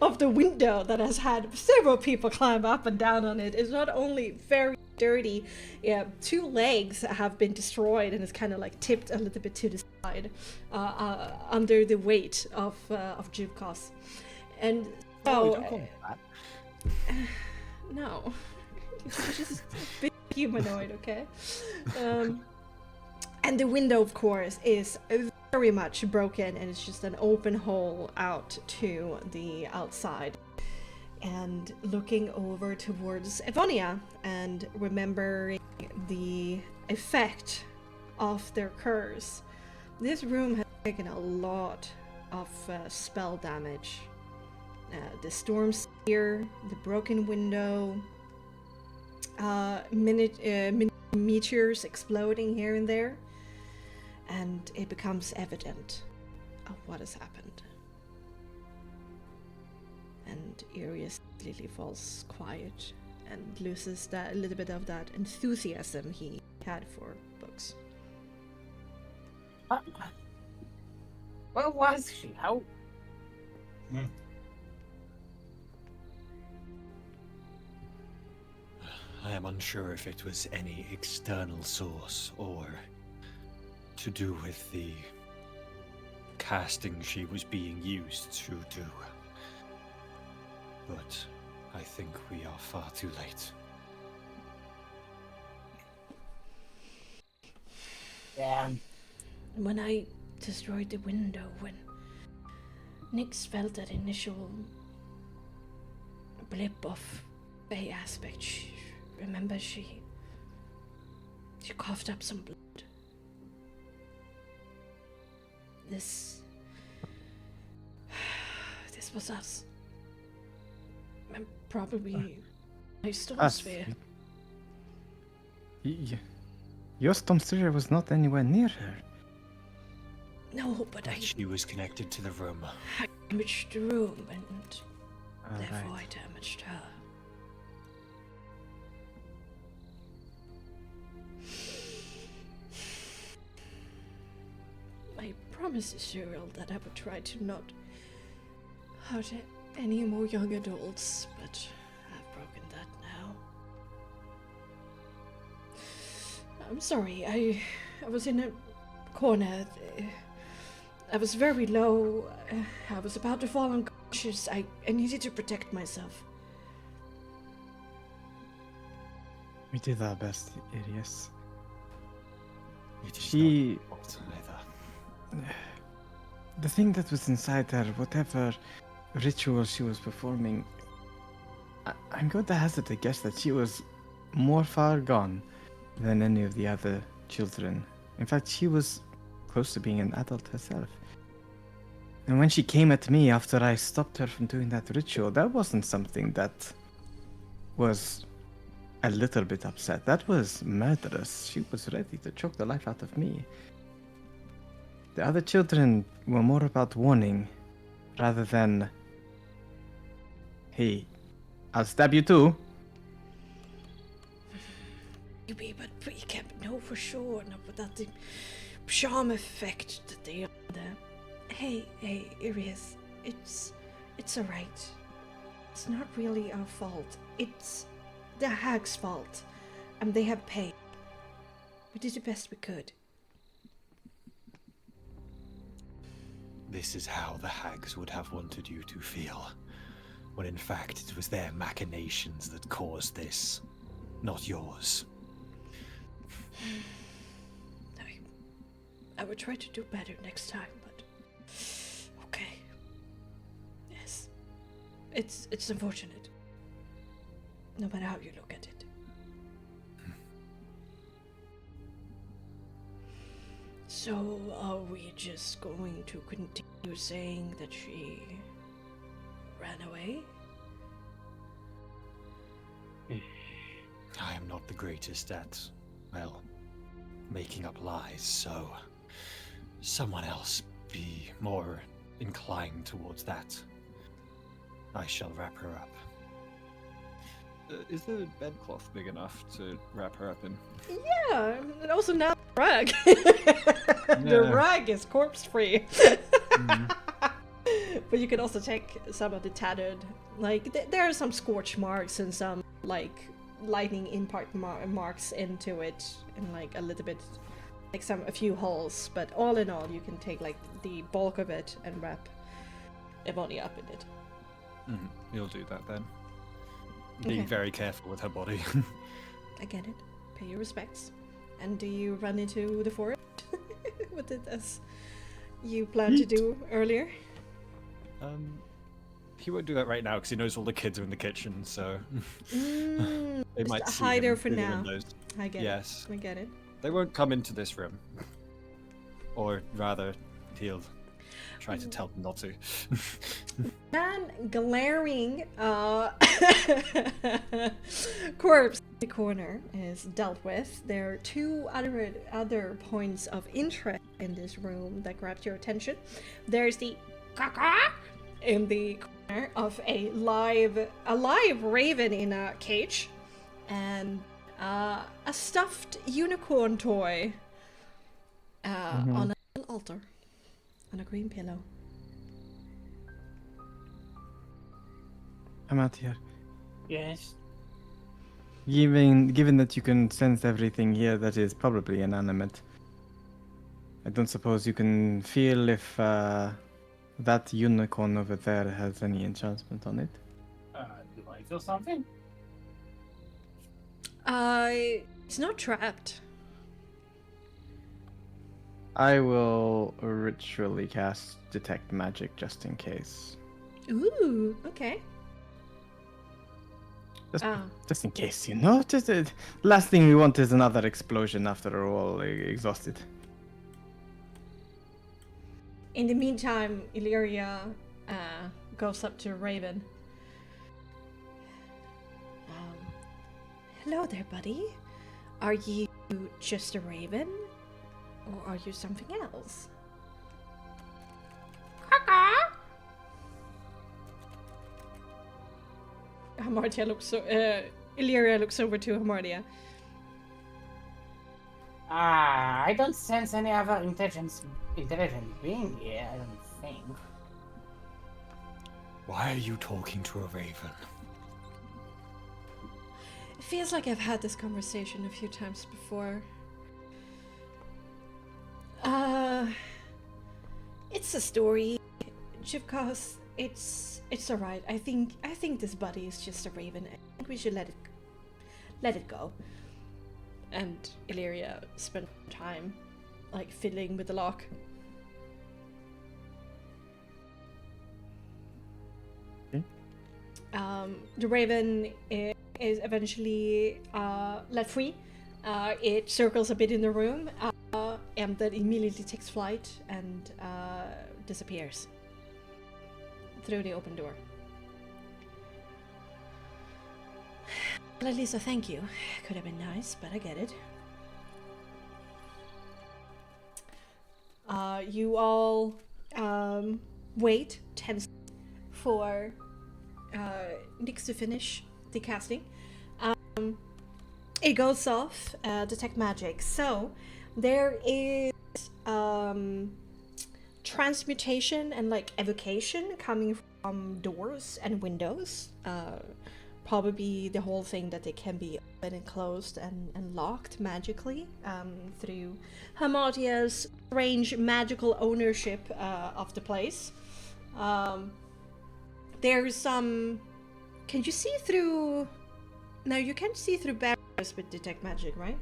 of the window that has had several people climb up and down on it is not only very dirty, two legs have been destroyed and it's kind of like tipped a little bit to the side under the weight of Jubkos. And so
don't call me that.
no, it's just a big humanoid, okay? And the window, of course, is very much broken, and it's just an open hole out to the outside. And looking over towards Evonia and remembering the effect of their curse, this room has taken a lot of spell damage. The storm sphere, the broken window, meteors exploding here and there, and it becomes evident of what has happened. And Arius completely falls quiet and loses that a little bit of that enthusiasm he had for books.
Where was she? How?
I am unsure if it was any external source or to do with the casting she was being used to do. But I think we are far too late.
Yeah.
When I destroyed the window, when Nyx felt that initial blip of Fae aspect, remember she coughed up some blood. This was us. And probably my storm
Us.
sphere.
Your storm sphere was not anywhere near her.
No, but I
She was connected to the room.
damaged the room, and therefore
Alright.
I damaged her. I promised Cyril that I would try to not hurt any more young adults, but I've broken that now. I'm sorry, I was in a corner. I was very low. I was about to fall unconscious. I needed to protect myself.
We did our best, Arius.
It is
She...
not fault either.
The thing that was inside her, whatever ritual she was performing, I'm going to hazard a guess that she was more far gone than any of the other children. In fact, she was close to being an adult herself. And when she came at me after I stopped her from doing that ritual, that wasn't something that was a little bit upset. That was murderous. She was ready to choke the life out of me. The other children were more about warning rather than, hey, I'll stab you too.
Maybe, but we can't know for sure, not without the charm effect that they are there. Hey, Iris, it's alright. It's not really our fault. It's the hag's fault. And they have paid. We did the best we could.
This is how the hags would have wanted you to feel, when in fact it was their machinations that caused this, not yours.
I would try to do better next time, but okay. Yes, it's unfortunate. No matter how you look at it. So are we just going to continue saying that she ran away?
I am not the greatest at, well, making up lies, so someone else be more inclined towards that. I shall wrap her up. Is the bedcloth big enough to wrap her up in?
Yeah, and also now the rag. The rag is corpse free. But you can also take some of the tattered, like there are some scorch marks and some like lightning impact marks into it, and like a little bit, like a few holes. But all in all, you can take like the bulk of it and wrap Ebony up in it.
You'll do that then. Being very careful with her body.
I get it. Pay your respects. And do you run into the forest with it as you planned to do earlier?
He won't do that right now because he knows all the kids are in the kitchen, so they might see
hide her
him
for
through the
now.
windows.
I get
Yes.
it. I get it.
They won't come into this room. Or rather, he'll try to tell them not to.
That glaring corpse in the corner is dealt with. There are two other points of interest in this room that grabbed your attention. There's the caca in the corner of a live raven in a cage, and a stuffed unicorn toy on an altar on a green pillow.
I'm out here.
Yes.
Given that you can sense everything here that is probably inanimate, I don't suppose you can feel if that unicorn over there has any enchantment on it.
Do I feel something?
It's not trapped.
I will ritually cast Detect Magic just in case.
Ooh, okay.
Just in case, you know? Last thing we want is another explosion after we're all exhausted.
In the meantime, Illyria goes up to Raven. Hello there, buddy. Are you just a raven? Or are you something else? Hamartia looks so. Illyria looks over to Hamartia.
I don't sense any other intelligent being here, I don't think.
Why are you talking to a raven?
It feels like I've had this conversation a few times before. It's a story. Chipcast, it's alright. I think this buddy is just a raven. I think we should let it go. And Illyria spent time like fiddling with the lock.
Okay.
The raven is eventually let free. It circles a bit in the room, and then immediately takes flight and disappears through the open door. Well, at least a thank you. Could have been nice, but I get it. You all wait tense for Nyx to finish the casting. It goes off, detect magic. So there is transmutation and like evocation coming from doors and windows. Probably the whole thing that they can be open and closed and locked magically through Hamatia's strange magical ownership of the place. There's some... Can you see through... No, you can't see through barriers with detect magic, right?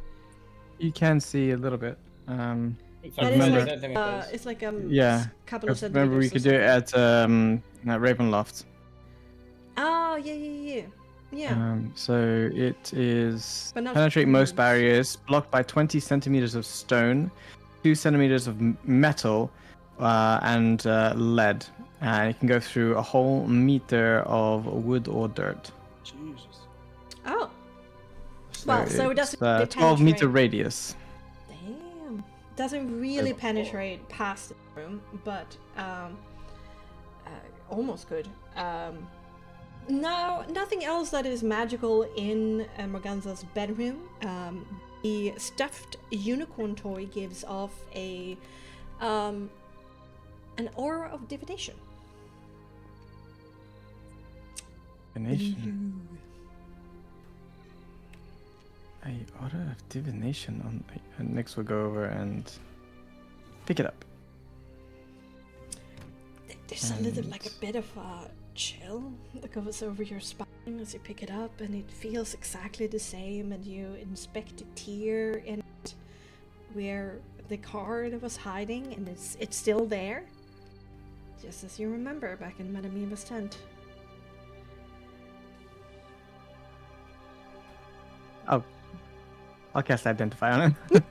You can see a little bit.
That
remember-
it's like
Yeah.
couple of centimeters.
Remember, we
or
could do it
something.
at Ravenloft.
Oh, yeah.
So it is
But not
penetrate most
stones.
barriers, blocked by 20 centimeters of stone, 2 centimeters of metal, and lead. And it can go through a whole meter of wood or dirt.
Jesus.
Oh, well, so it
it's,
doesn't really
12-meter
penetrate.
radius.
Damn. Doesn't really penetrate past the room, but almost good. No, nothing else that is magical in Morganza's bedroom. The stuffed unicorn toy gives off an aura of divination.
Divination. A order of divination on. And next we'll go over and pick it up.
There's a little, like a bit of a chill that goes over your spine as you pick it up, and it feels exactly the same. And you inspect the tear in it where the card was hiding, and it's still there, just as you remember back in Madame Eva's tent.
Oh, I'll cast Identify on it.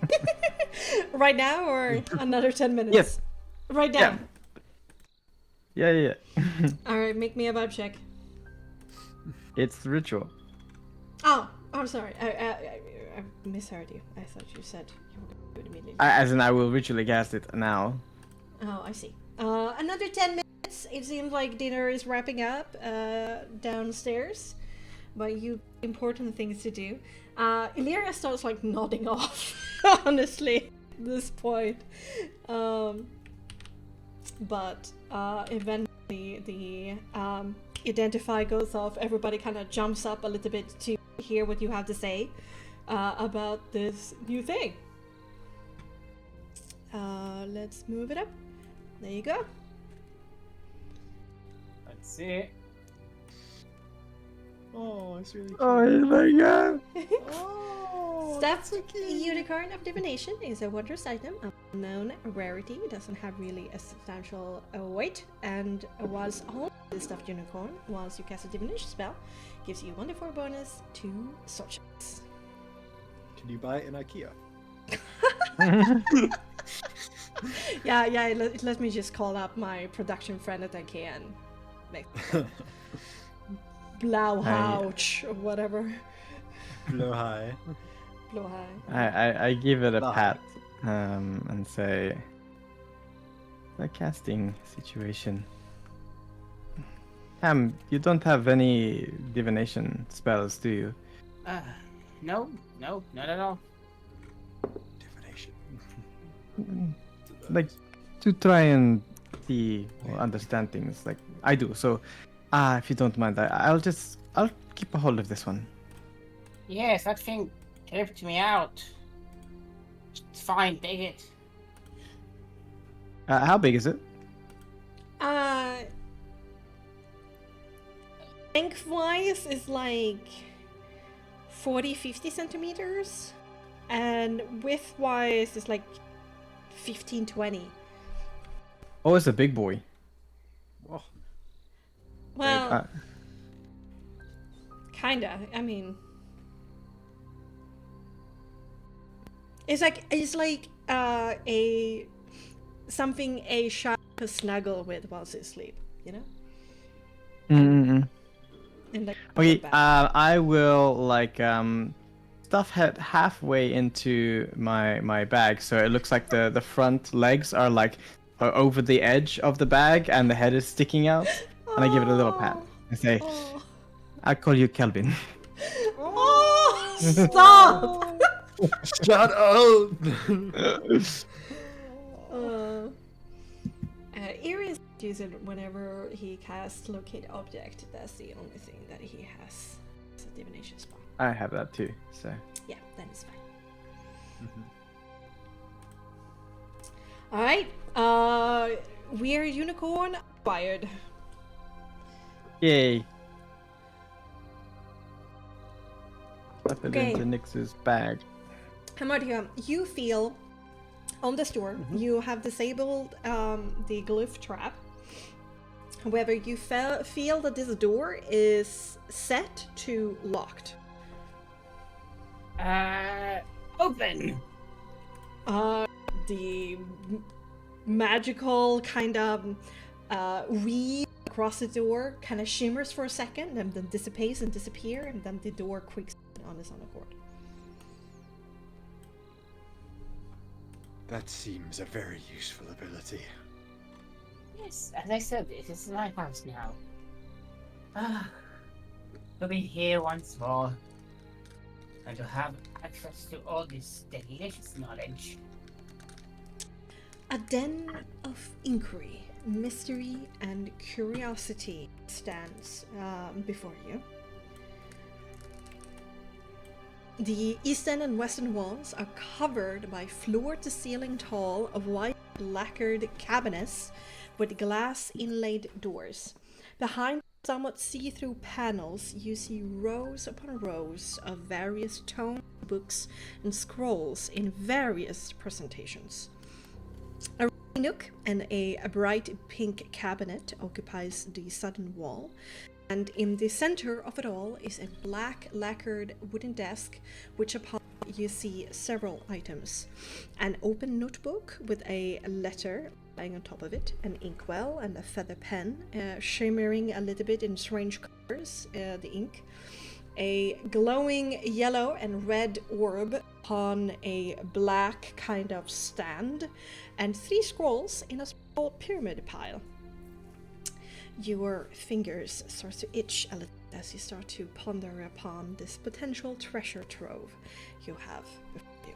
Right now, or another 10 minutes?
Yes.
Right now.
Yeah.
All right, make me a vibe check.
It's the ritual.
Oh, I'm sorry. I misheard you. I thought you said you were going to do it immediately.
As in, I will ritually cast it now.
Oh, I see. Another 10 minutes. It seems like dinner is wrapping up downstairs. But you important things to do. Illyria starts like nodding off, honestly, at this point. But eventually the Identify goes off. Everybody kind of jumps up a little bit to hear what you have to say about this new thing. Let's move it up. There you go.
Let's see.
Oh, it's really cute.
Oh my god!
Stuffed Unicorn of Divination is a wondrous item, a known rarity. It doesn't have really a substantial weight, and was holding the stuffed unicorn once you cast a divination spell, gives you 1d4 bonus to sword checks.
Can you buy it in IKEA?
Yeah, let me just call up my production friend at IKEA and make Blauhouch or whatever.
Blow high.
Blauhai.
I give it a
Bye.
pat and say the casting situation. You don't have any divination spells, do you?
No, not at all.
Divination.
Like to try and see or understand things like I do. So, if you don't mind, I'll keep a hold of this one.
Yes, that thing tripped me out. It's fine, take it.
How big is it?
Lengthwise is like 40-50 centimeters, and widthwise is like 15-20.
Oh, it's a big boy.
Oh,
Well, kinda. I mean, it's like a something a child could snuggle with whilst they sleep, you know?
Mm-mm.
And like
Okay,
back.
I will stuff head halfway into my bag, so it looks like the front legs are like over the edge of the bag, and the head is sticking out. And I give it a little pat. I say,
Oh,
"I'll call you Kelvin."
oh stop!
Shut up!
Iris uses it whenever he casts Locate Object. That's the only thing that he has. It's a divination spell.
I have that too, so.
Yeah, then it's fine.
Mhm.
Alright, Weird Unicorn acquired.
Yay. Up it
Okay.
into Nix's bag.
Hamartia, you feel on this door, you have disabled the glyph trap. However, you feel that this door is set to locked.
Open!
The magical kind of weave across the door kind of shimmers for a second and then dissipates and disappears, and then the door creaks on its own accord.
That seems a very useful ability.
Yes, as I said, it is my house now. To be here once more, and to have access to all this delicious knowledge.
A den of inquiry, mystery, and curiosity stands before you. The eastern and western walls are covered by floor-to-ceiling tall of white lacquered cabinets with glass inlaid doors. Behind somewhat see-through panels, you see rows upon rows of various toned books and scrolls in various presentations. A nook and a bright pink cabinet occupies the southern wall, and in the center of it all is a black lacquered wooden desk, which upon you see several items. An open notebook with a letter lying on top of it, an inkwell and a feather pen, shimmering a little bit in strange colors, the ink. A glowing yellow and red orb upon a black kind of stand, and 3 scrolls in a small pyramid pile. Your fingers start to itch a little as you start to ponder upon this potential treasure trove you have before you.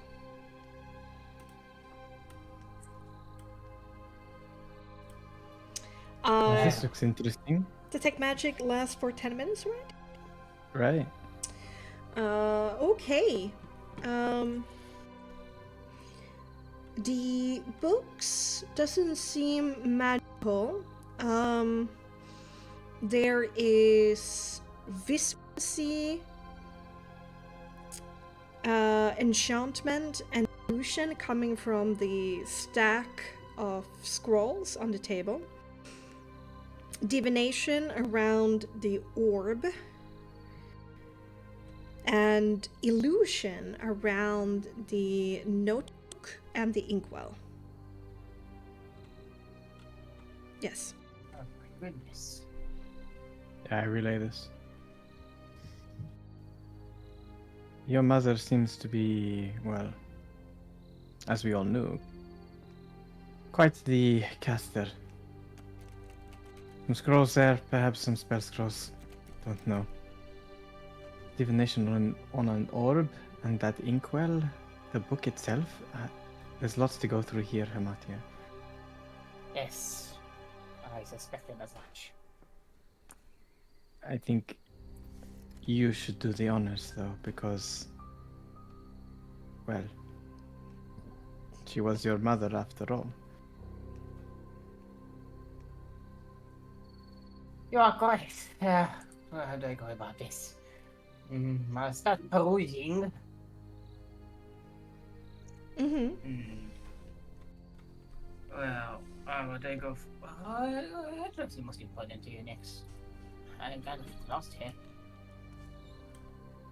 This looks interesting.
Detect magic lasts for 10 minutes, right?
Right.
Okay. The books doesn't seem magical. There is viscosity, enchantment, and illusion coming from the stack of scrolls on the table. Divination around the orb, and illusion around the notebook and the inkwell. Yes.
Oh my goodness.
Yeah, I relay this. Your mother seems to be, well, as we all knew, quite the caster. Some scrolls there, perhaps some spell scrolls. Don't know. Divination on an orb and that inkwell, the book itself. There's lots to go through here, Hamatia.
Yes, I suspected as much.
I think you should do the honors, though, because, well, she was your mother after all.
You are correct. Where do I go about this? I'll start perusing. Well, where do I go? What's the most important to you next? I got lost here.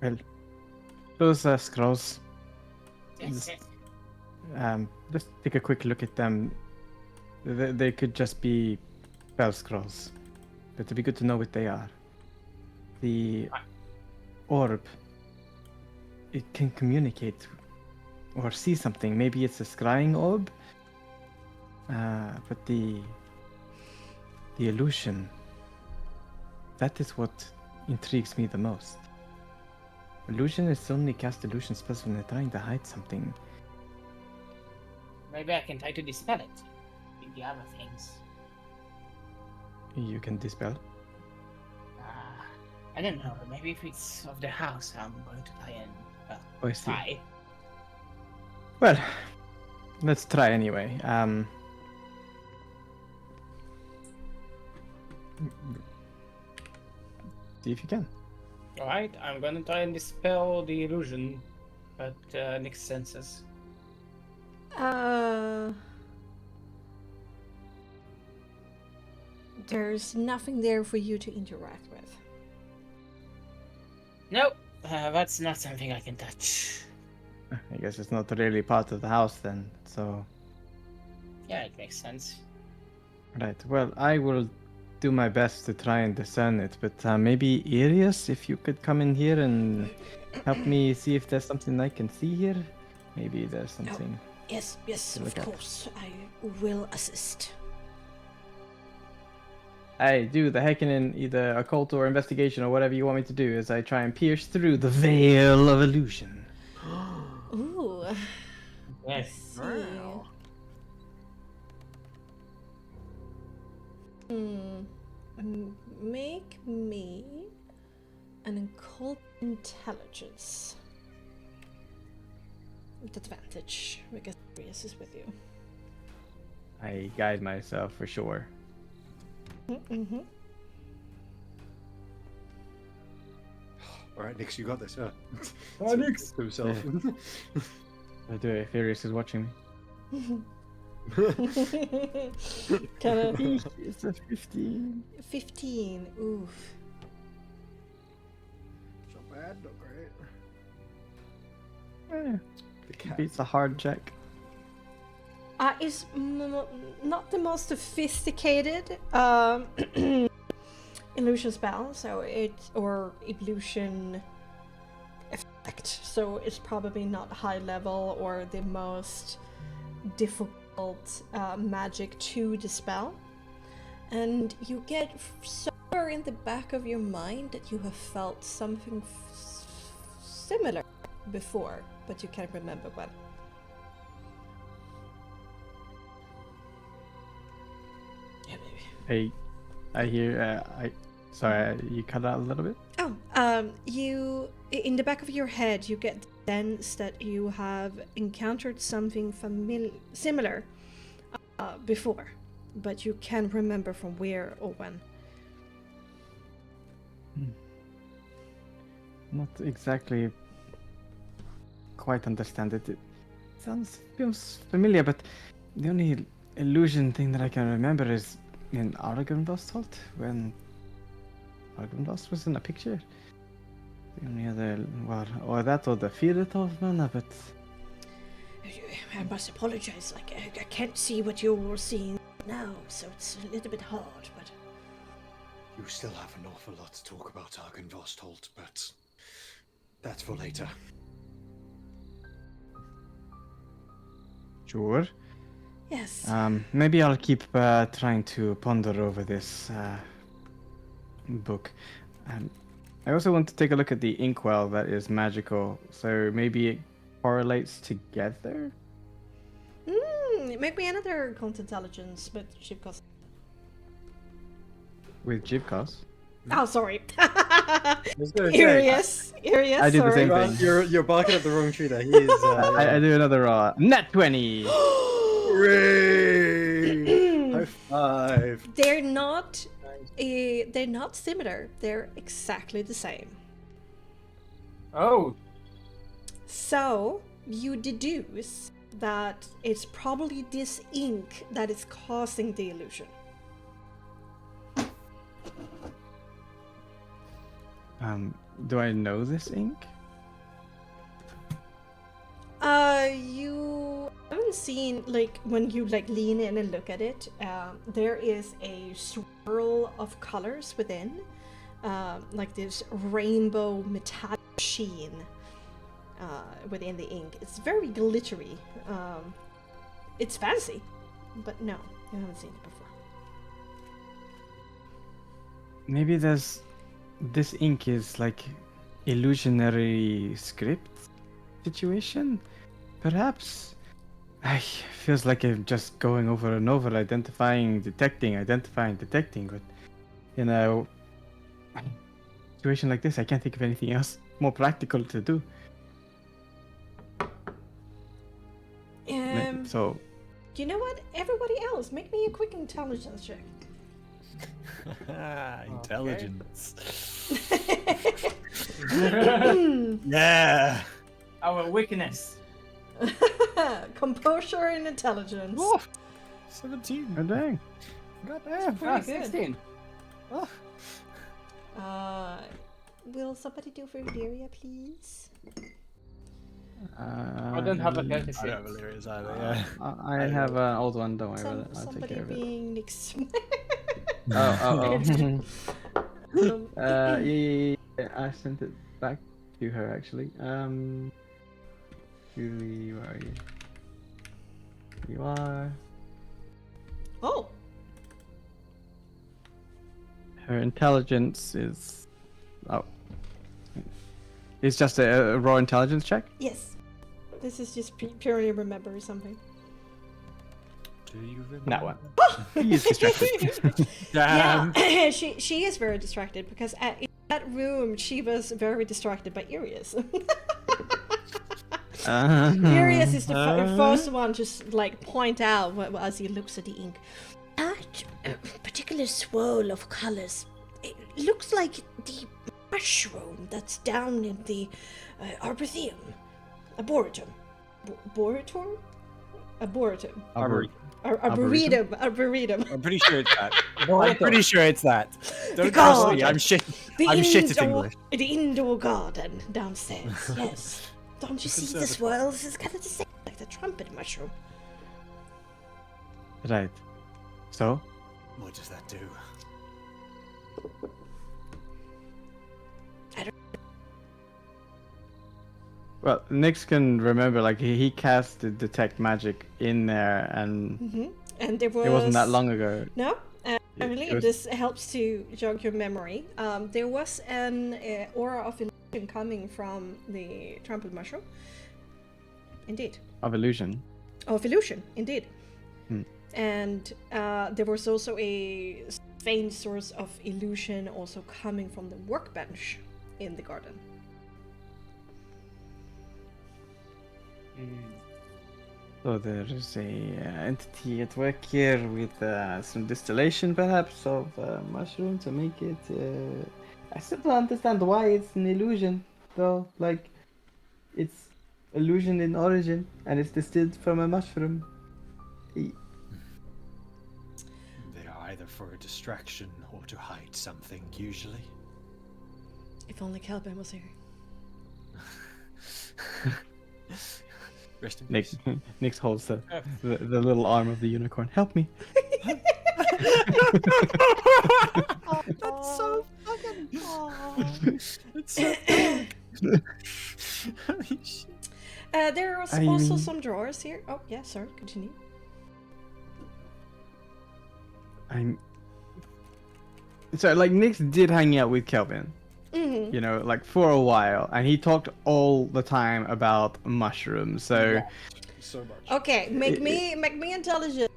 Well, those scrolls,
Yes, yes.
just take a quick look at them. They could just be spell scrolls, but it'd be good to know what they are. The orb, it can communicate or see something. Maybe it's a scrying orb. But the illusion, that is what intrigues me the most. Illusionists only cast illusion spells when they're trying to hide something.
Maybe I can try to dispel it with the other things.
You can dispel.
I don't know. Maybe if it's of the house, I'm going to try and
Oh, I see.
try.
Well, let's try anyway. See if you can.
Alright, I'm going to try and dispel the illusion, but Nick's senses.
There's nothing there for you to interact with.
Nope, that's not something I can touch.
I guess it's not really part of the house then, so...
Yeah, it makes sense.
Right, well, I will do my best to try and discern it, but maybe Arius, if you could come in here and help me see if there's something I can see here? Maybe there's something...
Yes, of
Look at.
course. I will assist.
I do the heckin' in either occult or investigation or whatever you want me to do as I try and pierce through the veil of illusion.
Ooh.
Yes.
See. Make me an occult intelligence. With advantage, because Arius is with you.
I guide myself for sure.
Mm-hmm.
All right, Nix, you got this.
Oh, Nix!
To himself.
I do it if Arius is watching me.
Kinda
It's a 15.
15. Oof.
Not bad, not great.
Eh,
The cat.
beats a hard check.
It's not the most sophisticated illusion spell, so or illusion effect. So it's probably not high level or the most difficult magic to dispel. And you get somewhere in the back of your mind that you have felt something similar before, but you can't remember when. Yeah, maybe.
I hear. Sorry, you cut out a little bit.
You in the back of your head, you get the sense that you have encountered something similar before, but you can't remember from where or when.
Not exactly quite understand it. It feels familiar, but the only illusion thing that I can remember is in Argynvostholt, when Argynvost was in a picture. The only other, well, or that or the Fyrirtolfmanna, but
I must apologize. Like I can't see what you're seeing now, so it's a little bit hard. But
You still have an awful lot to talk about Argynvostholt, but that's for later.
sure.
yes,
Maybe I'll keep trying to ponder over this book. I also want to take a look at the inkwell that is magical, so maybe it correlates together?
make me another occult intelligence, but she costs.
With Jibcos?
Oh, sorry.
was gonna say,
Arius,
I did the
sorry.
same thing.
You're barking at the wrong tree there. He is.
I do another roll. Nat 20!
Hooray! High five.
They're not similar. They're exactly the same.
Oh,
So you deduce that it's probably this ink that is causing the illusion.
Do I know this ink?
You haven't seen, like, when you like lean in and look at it, there is a swirl of colors within, like this rainbow metallic sheen. within the ink. It's very glittery. It's fancy, but no, you haven't seen it before.
Maybe this ink is like illusionary script situation, perhaps. Feels like I'm just going over and over, identifying, detecting, but in a situation like this, I can't think of anything else more practical to do. So,
You know what? Everybody else, make me a quick intelligence check.
Intelligence. Yeah.
Our weakness.
Composure and intelligence.
Oh, 17.
oh dang.
Goddamn.
Pretty good.
16.
Oh.
Will somebody do for Valeria, please?
I don't have a
I
36.
don't have Illyria's either, yeah.
I have an old one. Don't worry about it. I'll take
Somebody
care of it.
being Nick's.
Yeah, I sent it back to her actually. Julie, where are you? You are.
Oh,
Her intelligence is. Oh. It's just a raw intelligence check?
yes. This is just purely remember something.
Do you remember?
That one. He is distracted.
Damn.
Yeah, she is very distracted because in that room she was very distracted by Irius. Irius is the first one to like point out as he looks at the ink. That particular swirl of colors, it looks like the mushroom that's down in the arboretum. Arboretum. Arboretum? Arboretum. Arboretum. Arboretum.
I'm pretty sure it's that. I'm pretty sure it's that. Don't
God.
trust me. I'm shit. I'm shit at English.
The indoor garden downstairs. Yes. Don't you see the swirls? It's kind of the same, like the trumpet mushroom.
Right. So?
What does that do?
Well, Nyx can remember, like, he cast the detect magic in there, and
And there was.
it wasn't that long ago.
No. Really,
it was-
this helps to jog your memory. There was an aura of illusion coming from the trumpet mushroom. Indeed.
Of illusion.
Of illusion, indeed.
Hmm.
And there was also a faint source of illusion also coming from the workbench in the garden.
So there is a entity at work here with some distillation, perhaps, of mushroom to make it. I still don't understand why it's an illusion, though. Like, it's illusion in origin, and it's distilled from a mushroom.
They are either for a distraction or to hide something, usually.
If only Calvin was here.
Rest in
Nick,
peace.
Nyx holds the little arm of the unicorn. Help me!
That's so fucking. It's so Holy shit.
There was
I
also
mean-
some drawers here. Oh, yeah, sorry, continue.
So, like, Nyx did hang out with Kelvin,
Mm-hmm.
you know, like, for a while, and he talked all the time about mushrooms, so...
So much.
Okay, make me intelligence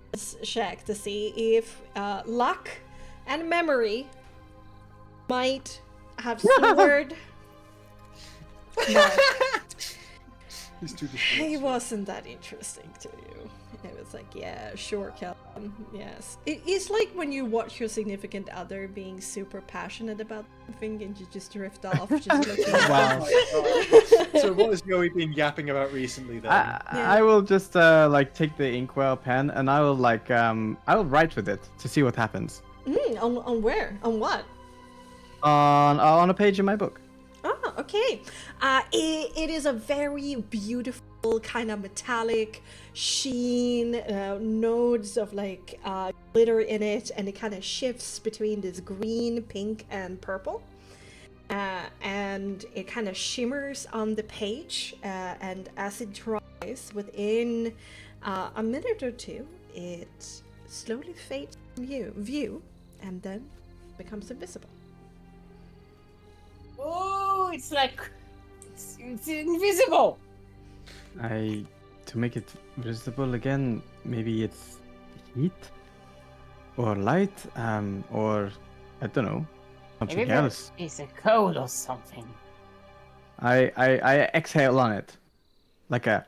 check to see if luck and memory might have soared. No,
He's too
it
distracted.
wasn't that interesting to you. It was like, yeah, sure, Calvin. Yes, it's like when you watch your significant other being super passionate about something and you just drift off, just looking.
Wow.
So what has Joey been yapping about recently then?
I will just, like, take the inkwell pen, and I will, like, I will write with it to see what happens.
On where? On what?
On a page in my book.
Oh, okay. It is a very beautiful kind of metallic sheen, nodes of like glitter in it, and it kind of shifts between this green, pink, and purple. And and it kind of shimmers on the page, and as it dries within a minute or two, it slowly fades from view and then becomes invisible.
Oh, it's like it's invisible.
To make it visible again, maybe it's heat or light, or I don't know, something else.
It's a code or something.
I exhale on it, like a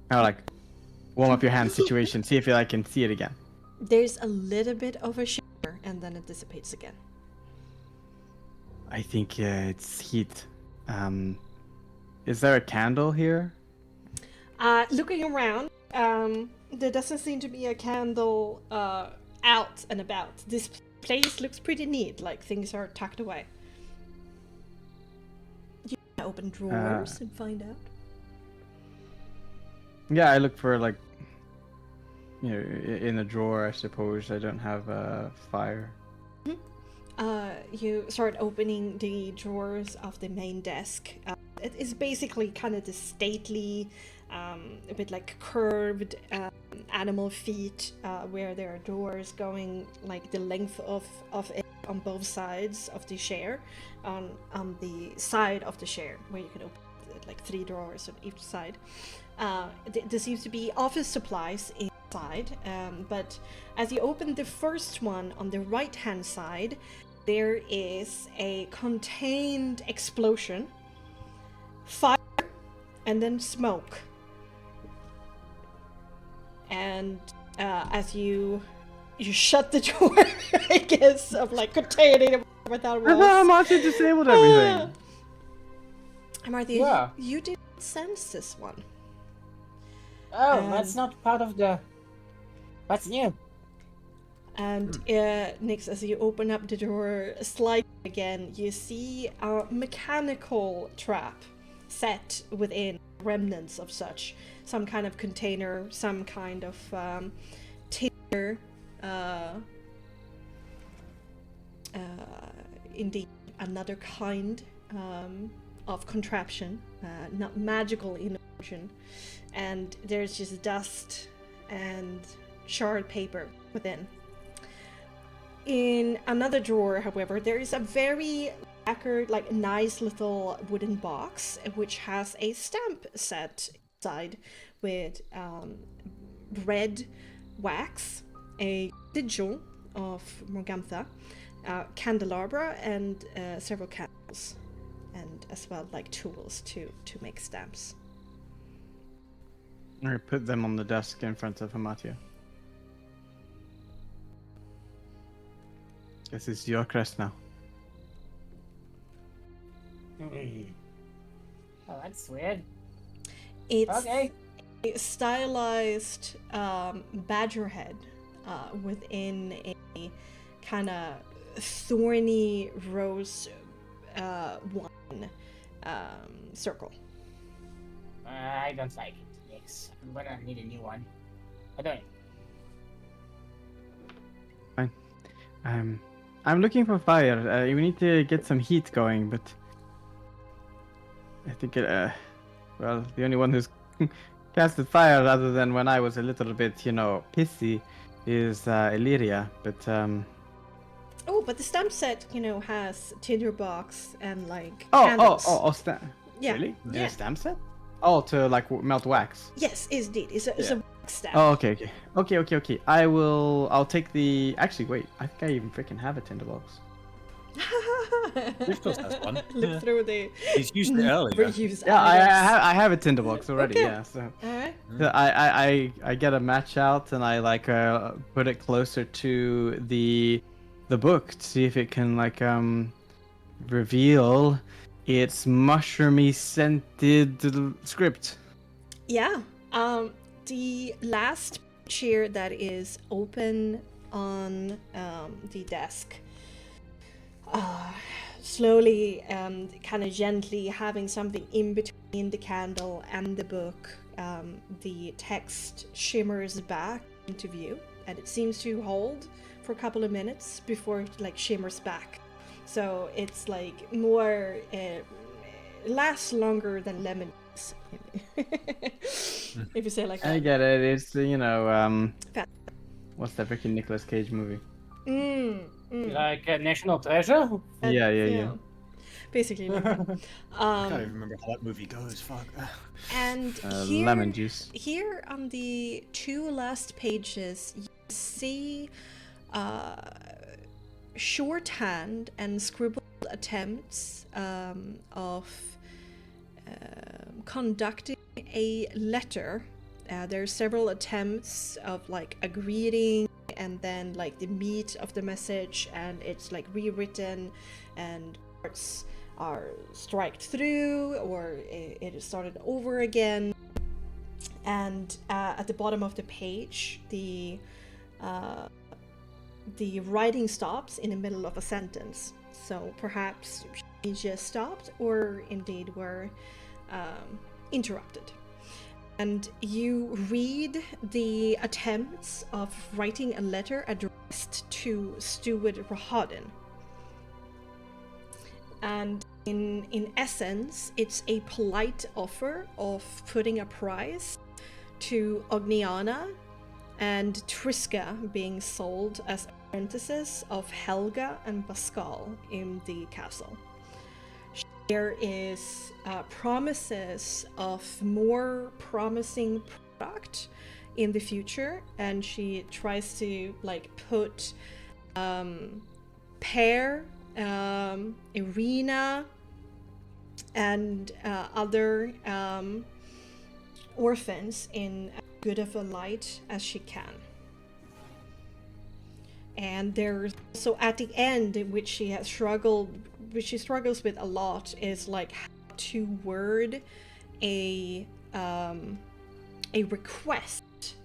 kind of like warm up your hand situation. See if I can see it again.
There's a little bit of a shimmer, and then it dissipates again.
I think it's heat. Is there a candle here?
Looking around, there doesn't seem to be a candle out and about. This place looks pretty neat, like things are tucked away. You can open drawers and find out.
Yeah, I look for like, in a drawer. I suppose I don't have a fire.
You start opening the drawers of the main desk. It is basically kind of the stately, a bit like curved animal feet, where there are doors going like the length of it on both sides of the chair. On the side of the chair, where you can open like 3 drawers on each side. There seems to be office supplies inside, but as you open the first one on the right-hand side, there is a contained explosion, fire, and then smoke. And as you shut the door, I guess, of like containing without walls.
Martin disabled everything.
Martha,
Yeah.
you didn't sense this one.
Oh, that's not part of the. What's new?
And Nix, as you open up the door slightly again, you see a mechanical trap set within remnants of such. Some kind of container, some kind of tinder, indeed another kind of contraption, not magical in origin. And there's just dust and charred paper within. In another drawer, however, there is a very lacquered, like nice little wooden box, which has a stamp set inside with red wax, a sigil of Morgantha, candelabra, and several candles, and as well like tools to make stamps.
I put them on the desk in front of Hamatia. Guess it's your crest now.
Oh, that's weird.
It's
Okay.
a stylized badger head within a kind of thorny rose wine circle.
I don't like it. Yes, I'm gonna need a new one. I don't.
I'm looking for fire. We need to get some heat going, but I think well, the only one who's casted fire other than when I was a little bit, pissy is Illyria, but
Oh, but the stamp set, has tinderbox and like candles. Yeah.
Really?
Yeah.
A stamp set? Oh, to like melt wax.
Yes, indeed. It's a wax stamp.
Oh, okay. I'll take the. Actually, wait. I think I even freaking have a tinderbox.
Riftos has one.
Look through the
He's used it earlier.
reuse
Yeah,
items.
I have a tinderbox already.
Okay.
Yeah, so.
Alright.
So I get a match out and I like put it closer to the book to see if it can like reveal its mushroomy scented script.
Yeah. The last chair that is open on the desk, slowly kind of gently having something in between the candle and the book, the text shimmers back into view, and it seems to hold for a couple of minutes before it like shimmers back. So it's like more lasts longer than lemon juice. If you say it like that.
I get it. It's
Fat.
what's that freaking Nicolas Cage movie?
Like National Treasure?
Yeah.
Basically like that.
I can't even remember how that movie goes. Fuck.
And
Lemon juice.
here on the 2 last pages, you see shorthand and scribbled attempts of conducting a letter. There are several attempts of like a greeting and then like the meat of the message, and it's like rewritten and parts are striked through or it is started over again. And at the bottom of the page, the writing stops in the middle of a sentence. So perhaps she just stopped or indeed were interrupted. And you read the attempts of writing a letter addressed to Steward Rahadin. And in essence, it's a polite offer of putting a prize to Ogniana and Triska being sold as apprentices of Helga and Pascal in the castle. There is promises of more promising product in the future, and she tries to like put Pear, Irina, and other orphans in as good of a light as she can. And there's so at the end, which she struggles with a lot, is like how to word a request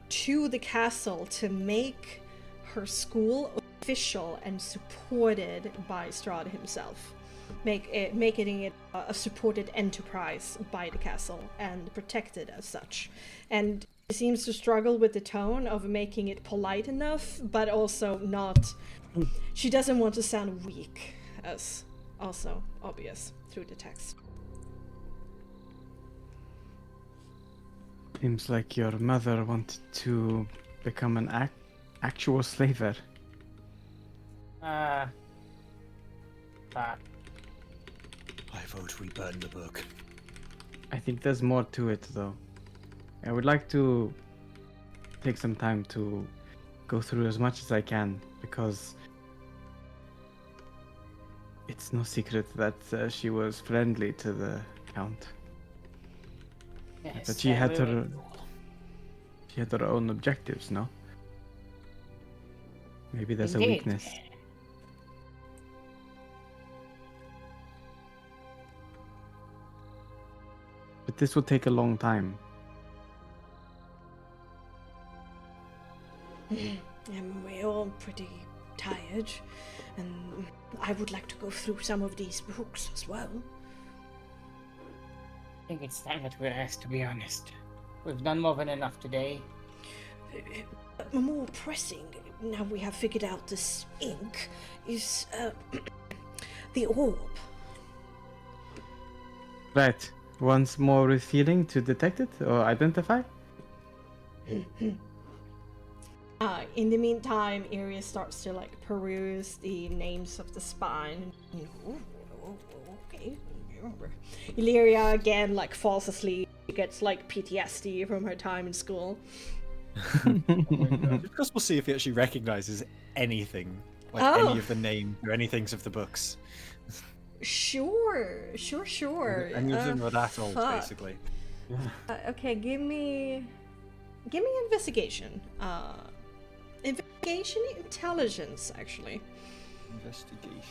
to the castle to make her school official and supported by Strahd himself. Making it a supported enterprise by the castle and protected as such. And she seems to struggle with the tone of making it polite enough, but also not. She doesn't want to sound weak, as also obvious through the text.
Seems like your mother wanted to become an actual slaver.
I vote we burn the book.
I think there's more to it, though. I would like to take some time to go through as much as I can, because it's no secret that she was friendly to the Count.
Yes,
But she had her own objectives, no? Maybe there's
Indeed.
a weakness. But this will take a long time.
We're all pretty tired, and I would like to go through some of these books as well.
I think it's time that we rest, to be honest. We've done more than enough today.
More pressing, now we have figured out this ink, is the orb.
Right. Once more with feeling to detect it or identify?
In the meantime, Iria starts to like peruse the names of the spine. Okay. Illyria again like falls asleep. She gets like PTSD from her time in school.
Of course, we'll see if he actually recognizes anything, like any of the names or anything of the books.
Sure.
Any of them are that old,
fuck.
basically.
Okay, give me investigation. Investigation intelligence, actually.
Investigation.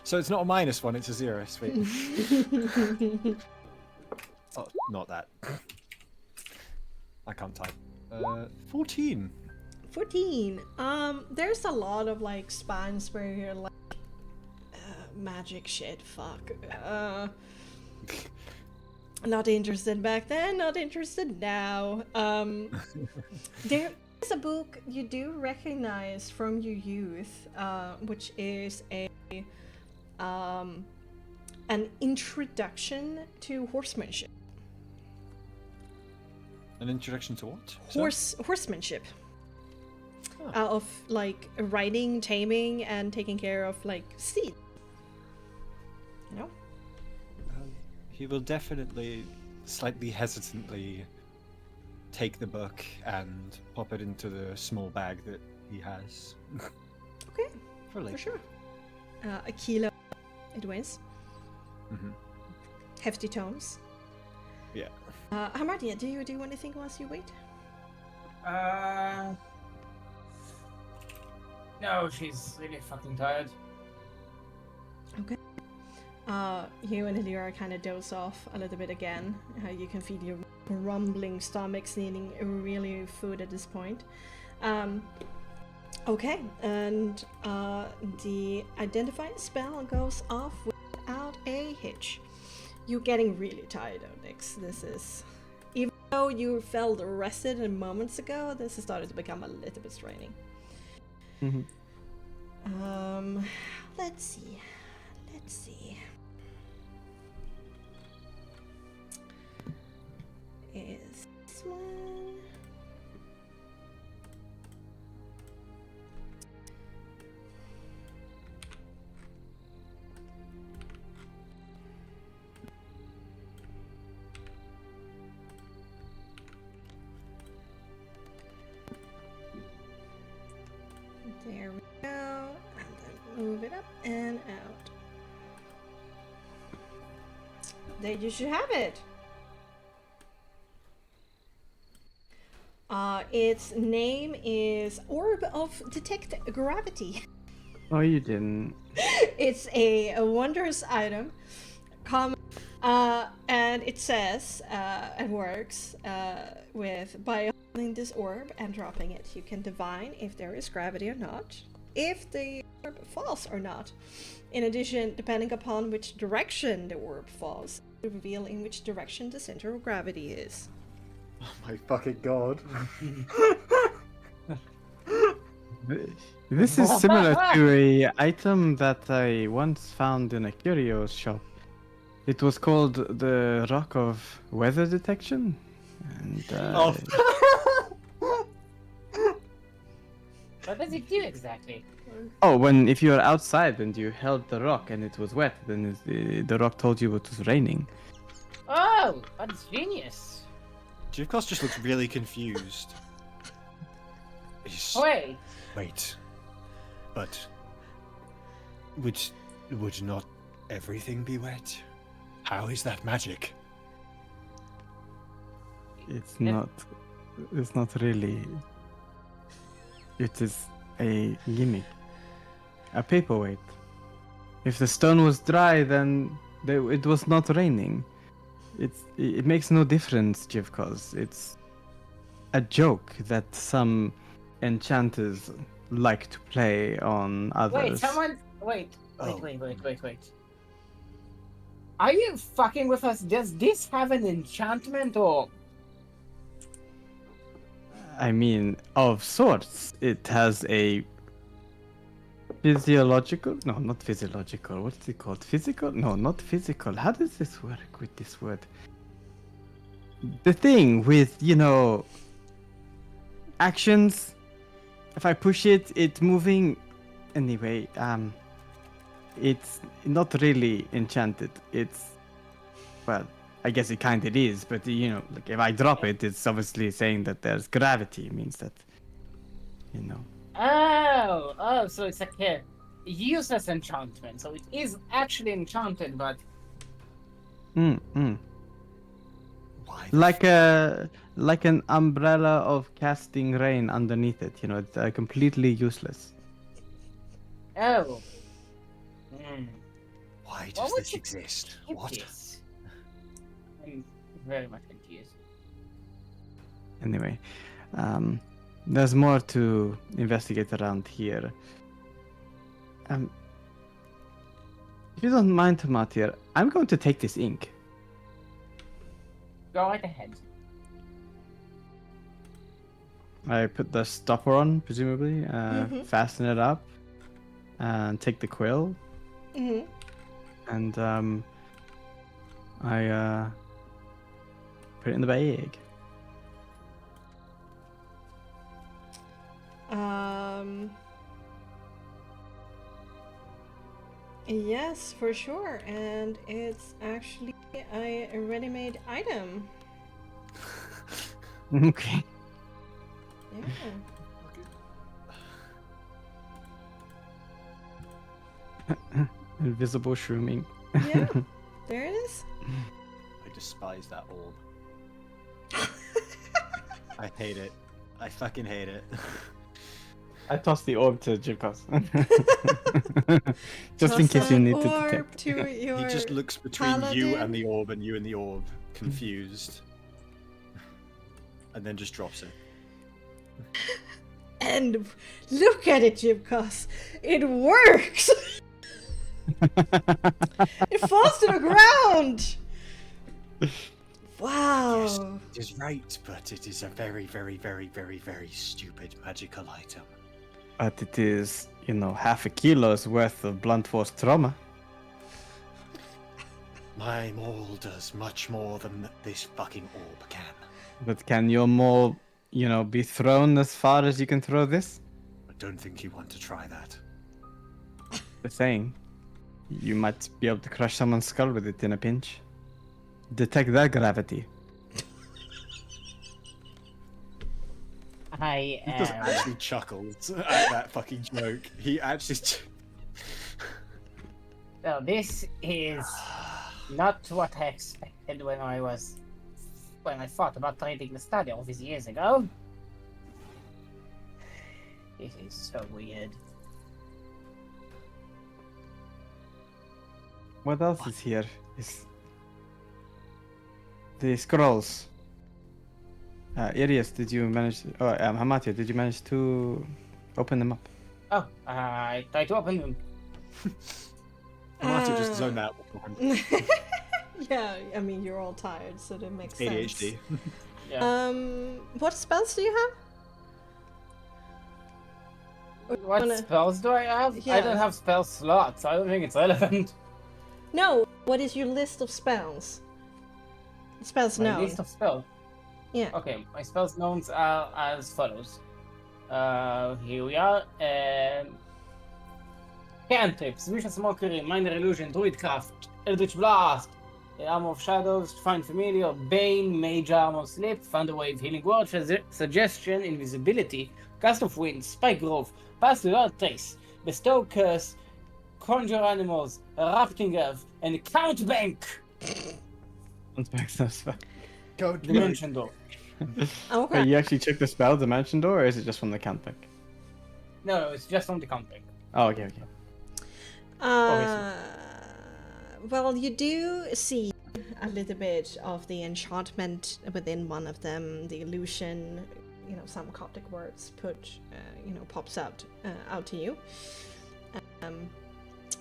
So it's not a -1, it's a 0. Sweet. Oh, not that. I can't type. 14.
14. There's a lot of like spines where you're like, magic shit. Fuck. Not interested back then. Not interested now. It's a book you do recognize from your youth, which is an introduction to horsemanship.
An introduction to what? Sir?
Horsemanship.
Oh.
Of like riding, taming, and taking care of like steed. You know?
He will definitely, slightly hesitantly, take the book and pop it into the small bag that he has.
Okay,
For later.
for sure. A kilo it weighs.
Mm-hmm.
Hefty tomes.
Yeah.
Hamartia, do you do anything whilst you wait?
No, she's really fucking tired.
Okay. You and Elira kind of doze off a little bit again. You can feel your rumbling stomachs needing really food at this point. Okay, and the identifying spell goes off without a hitch. You're getting really tired, Onyx. This is... Even though you felt rested moments ago, this has started to become a little bit straining.
Mm-hmm.
Let's see. Is this one? There we go, and then move it up and out. There you should have it. Its name is Orb of Detect Gravity.
Oh, you didn't.
It's a wondrous item. And it says, and works with by holding this orb and dropping it, you can divine if there is gravity or not, if the orb falls or not. In addition, depending upon which direction the orb falls, you reveal in which direction the center of gravity is.
Oh my fucking god.
This is similar to a item that I once found in a curio shop. It was called the Rock of Weather Detection. And,
What does it do exactly?
if you were outside and you held the rock and it was wet, then the rock told you it was raining.
Oh, that's genius.
Jivkos just looks really confused.
Wait.
But would not everything be wet? How is that magic?
It's not really. It is a gimmick. A paperweight. If the stone was dry, then it was not raining. It makes no difference, Jivkos. It's a joke that some enchanters like to play on others.
Wait. Are you fucking with us? Does this have an enchantment or?
I mean, of sorts. It has a physiological... No, not physiological. What's it called? Physical? No, not physical. How does this work with this word? The thing with, actions. If I push it, it's moving. Anyway, it's not really enchanted. Well, I guess it kind of is, but like if I drop it, it's obviously saying that there's gravity. It means that,
Oh, so it's like a useless enchantment. So it is actually enchanted, but
Why the
like an umbrella of casting rain underneath it. It's completely useless.
oh.
Why
What
does
would
this
you
exist?
keep
What?
this? I'm very much confused.
Anyway, there's more to investigate around here. If you don't mind, Matir, I'm going to take this ink.
Go right ahead.
I put the stopper on, presumably,
Mhm.
fasten it up, and take the quill,
Mm-hmm.
and I put it in the bag.
Yes, for sure, and it's actually a ready-made item.
Okay.
Yeah.
Invisible shrooming.
Yeah. There it is.
I despise that orb. I hate it. I fucking hate it.
I tossed the orb to Jukos. Just in
Toss
case you
an
need to
orb
detect.
to your
He just looks between you
paladin.
and the orb and you and the orb, confused. And then just drops it.
And look at it, Jibcos. It works! It falls to the ground! Wow.
Yes, it is right, but it is a very, very, very, very, very stupid magical item.
But it is, half a kilo's worth of blunt force trauma.
My maul does much more than this fucking orb can.
But can your maul, be thrown as far as you can throw this?
I don't think you want to try that.
The saying. You might be able to crush someone's skull with it in a pinch. Detect that gravity.
I
He just actually chuckles at that fucking joke. He actually...
So this is not what I expected when I thought about trading the study office years ago. This is so weird.
What else is here? Is the scrolls. Arius, did you manage? Hamatia, did you manage to open them up?
Oh, I tried to open them.
Marty just zoned out.
Yeah, I mean, you're all tired, so that makes
ADHD.
sense.
Yeah.
What spells do you have?
What
wanna-
spells do I have? I
Yeah.
don't have spell slots. I don't think it's relevant.
No, what is your list of spells? Spells
My
known.
list of spells.
Yeah.
Okay, my spells known are as follows. Here we are. Cantrips, Vicious Mockery, Minor Illusion, Druidcraft, Eldritch Blast, Armor of Shadows, Find Familiar, Bane, Mage Armor, Slip, Thunderwave, Healing Word, Suggestion, Invisibility, Gust of Wind, Spike Growth, Pass Without Trace, Bestow Curse, Conjure Animals, Rapting Earth, and Count Bank! Dimension Door.
Okay.
You actually checked the spell dimension door, or is it just from the count book?
No, it's just on the Count Bank.
Oh, okay.
Well, you do see a little bit of the enchantment within one of them, the illusion, some Coptic words pops out to you.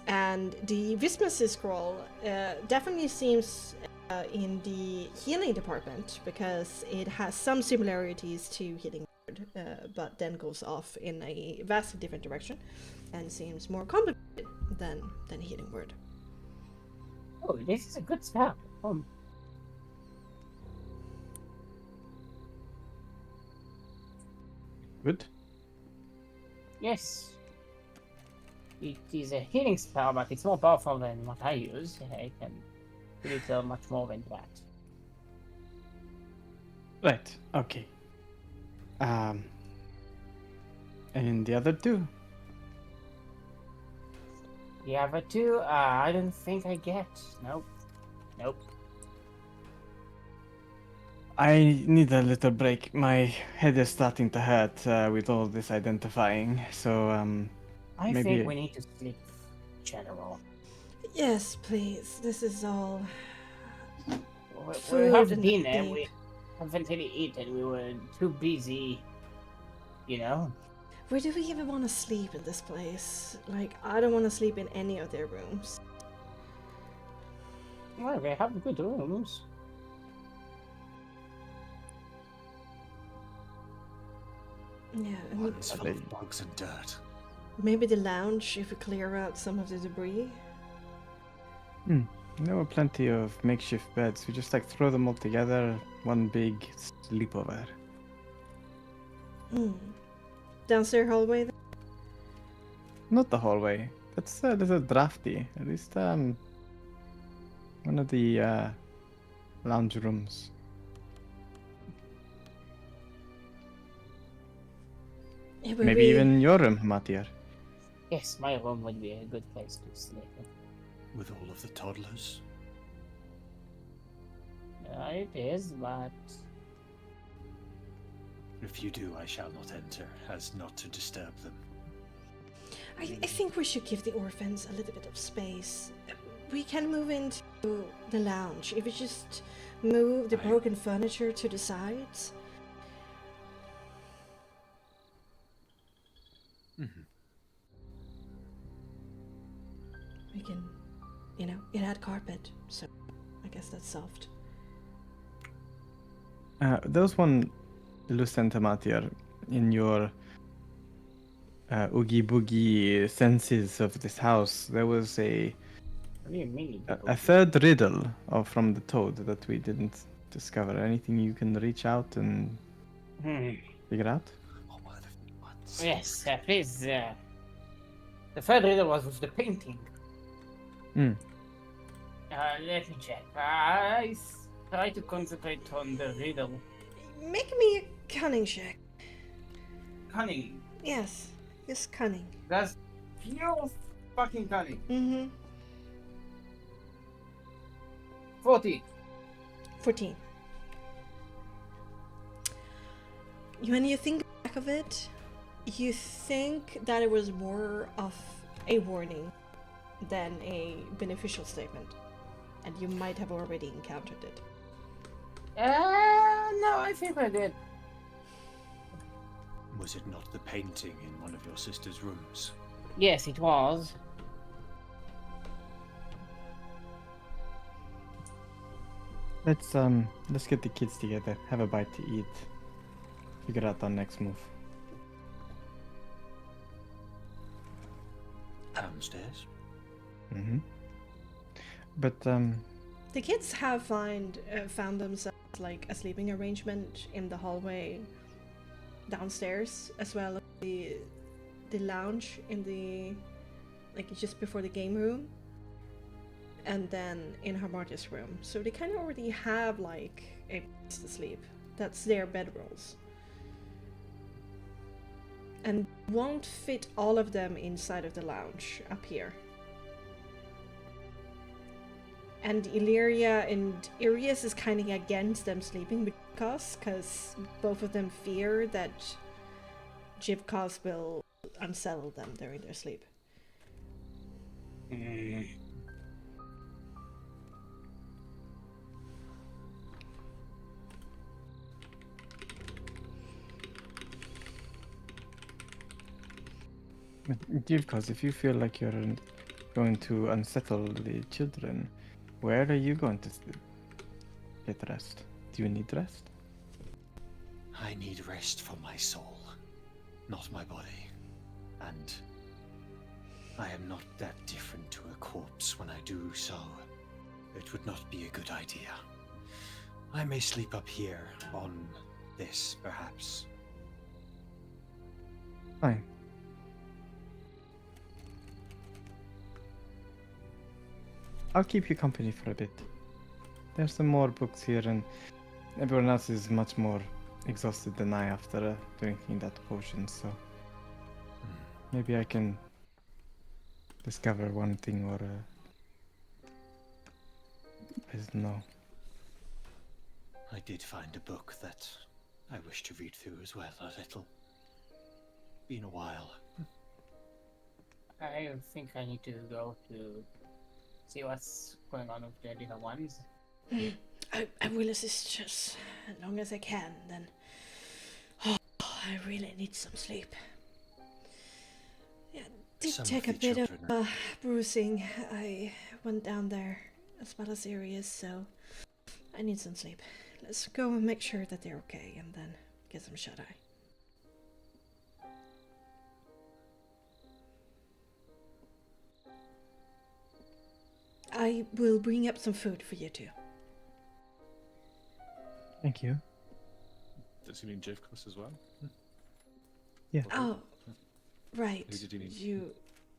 And the Vismus scroll definitely seems in the healing department, because it has some similarities to Healing Word, but then goes off in a vastly different direction and seems more complicated than Healing Word.
Oh, this is a good spell.
Good.
Yes. It is a healing spell, but it's more powerful than what I use. I can do it much more than that.
Right. Okay. And the other two.
The other two, I don't think I get. Nope.
I need a little break. My head is starting to hurt with all this identifying. So
I
maybe
think we need to sleep, General.
Yes, please. This is all.
We
Food
have
and
dinner.
sleep.
We haven't really eaten. We were too busy.
Where do we even want to sleep in this place? Like, I don't want to sleep in any of their rooms.
Well, they have good rooms.
Yeah, and
One's full
they-
of bugs and dirt.
maybe the lounge if we clear out some of the debris.
There were plenty of makeshift beds. We just like throw them all together, one big sleepover.
Downstairs hallway.
Not the hallway. That's a little drafty. At least one of the lounge rooms.
It would
Maybe
be-
even your room, Matiar.
Yes, my room would be a good place to sleep.
With all of the toddlers.
It is, but
If you do, I shall not enter, as not to disturb them.
I think we should give the orphans a little bit of space. We can move into the lounge if we just move the broken furniture to the sides. We can, it had carpet, so I guess that's soft.
Those one Lucenta Matiar in your oogie boogie senses of this house. There was a
what do you mean?
third riddle from the toad that we didn't discover. Anything you can reach out and figure out?
Oh, what
Yes, please. The third riddle was with the painting. Let me check. I try to concentrate on the riddle.
Make me a cunning check.
Cunning.
Yes, cunning.
That's pure fucking cunning.
Mm-hmm.
40.
14. When you think back of it, you think that it was more of a warning than a beneficial statement. And you might have already encountered it.
No, I think I did.
Was it not the painting in one of your sister's rooms?
Yes, it was.
Let's get the kids together, have a bite to eat, figure out our next move.
Downstairs?
But
The kids have found themselves like a sleeping arrangement in the hallway downstairs, as well as the lounge in the just before the game room, and then in Harmartia's room. So they kind of already have like a place to sleep. That's their bedrolls. And won't fit all of them inside of the lounge up here. And Illyria and Irius is kind of against them sleeping because both of them fear that Jivkos will unsettle them during their sleep.
Jivkos, if you feel like you're going to unsettle the children, where are you going to get rest? Do you need rest?
I need rest for my soul, not my body. And I am not that different to a corpse when I do so. It would not be a good idea. I may sleep up here on this, perhaps.
Fine. I'll keep you company for a bit. There's some more books here, and everyone else is much more exhausted than I after drinking that potion, so maybe I can discover one thing or I don't know.
I did find a book that I wish to read through as well a little. Been a while.
I think I need to go to see what's going on with the little ones.
I will assist as long as I can, then. Oh, I really need some sleep. Yeah, did
Some
take
of
a
the
bit of
children
bruising. I went down there as well as areas, so I need some sleep. Let's go and make sure that they're okay and then get some shut-eye. I will bring up some food for you two.
Thank you.
Does he mean Jivkos as well?
Yeah.
Oh, right.
Who did he mean?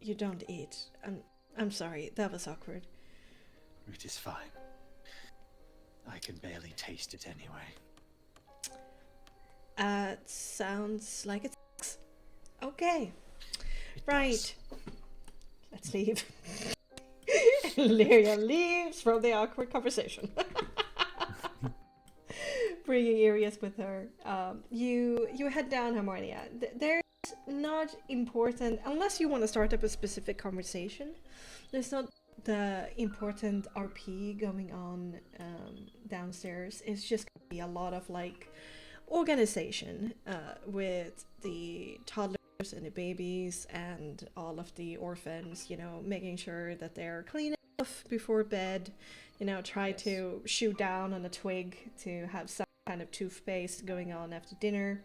You don't eat. I'm sorry. That was awkward.
It is fine. I can barely taste it anyway.
Sounds like it's okay.
It
Right.
does.
Let's leave. Lyria leaves from the awkward conversation. Bringing Arius with her. You head down Harmonia. There's not important, unless you want to start up a specific conversation, there's not the important RP going on downstairs. It's just gonna be a lot of like organization with the toddlers and the babies and all of the orphans, you know, making sure that they're clean enough before bed, you know, try to shoot down on a twig to have some kind of toothpaste going on after dinner,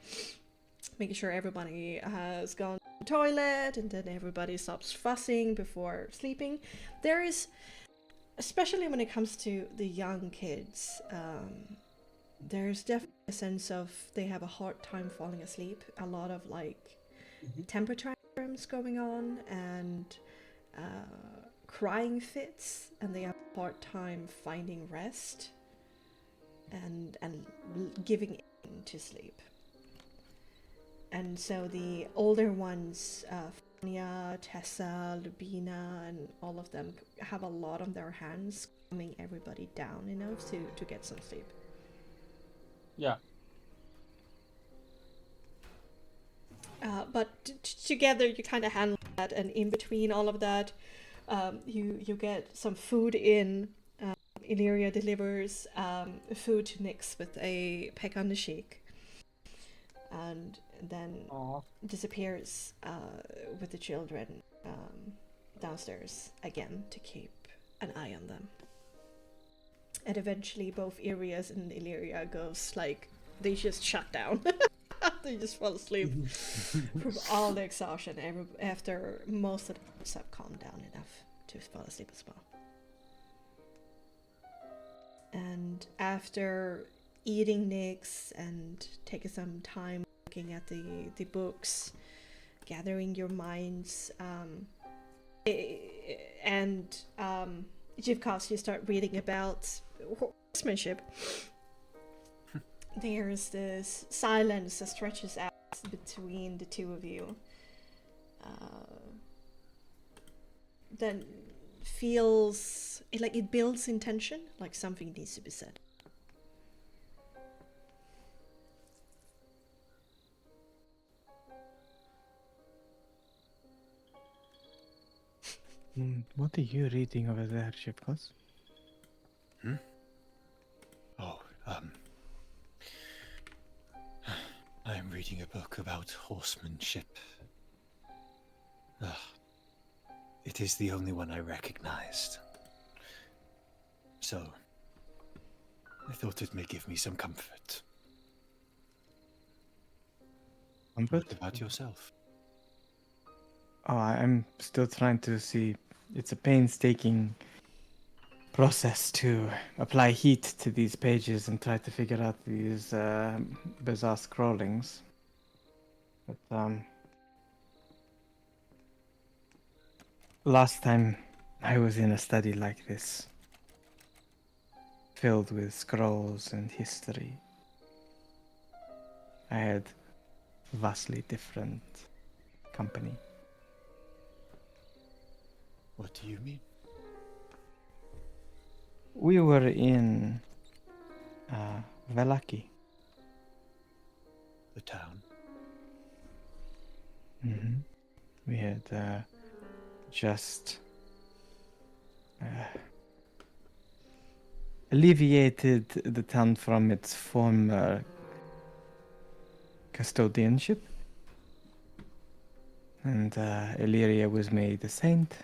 making sure everybody has gone to the toilet and then everybody stops fussing before sleeping. There is, especially when it comes to the young kids, there's definitely a sense of they have a hard time falling asleep. A lot of like temper tantrums going on and crying fits, and they have a hard time finding rest and giving in to sleep. And so the older ones, Fania, Tessa, Lubina, and all of them have a lot on their hands, calming everybody down enough to get some sleep.
Yeah.
But together you kind of handle that, and in between all of that, you get some food in. Illyria delivers food to Nyx with a peck on the cheek, and then disappears with the children downstairs again to keep an eye on them. And eventually both Arias and Illyria goes like, they just shut down. They just fall asleep from all the exhaustion after most of the kids have calmed down enough to fall asleep as well. And after eating Nyx and taking some time looking at the books, gathering your minds, and Jivkos, you start reading about horsemanship. There's this silence that stretches out between the two of you. Then feels like it builds in tension, like something needs to be said.
What are you reading over there, Jivkos?
Oh, I am reading a book about horsemanship. It is the only one I recognized. So, I thought it may give me some comfort.
Comfort?
What about yourself?
Oh, I'm still trying to see. It's a painstaking process to apply heat to these pages and try to figure out these bizarre scrollings. But last time I was in a study like this, filled with scrolls and history, I had vastly different company.
What do you mean?
We were in Velaki.
The town?
Mm-hmm. We had just alleviated the town from its former custodianship, and Illyria was made a saint,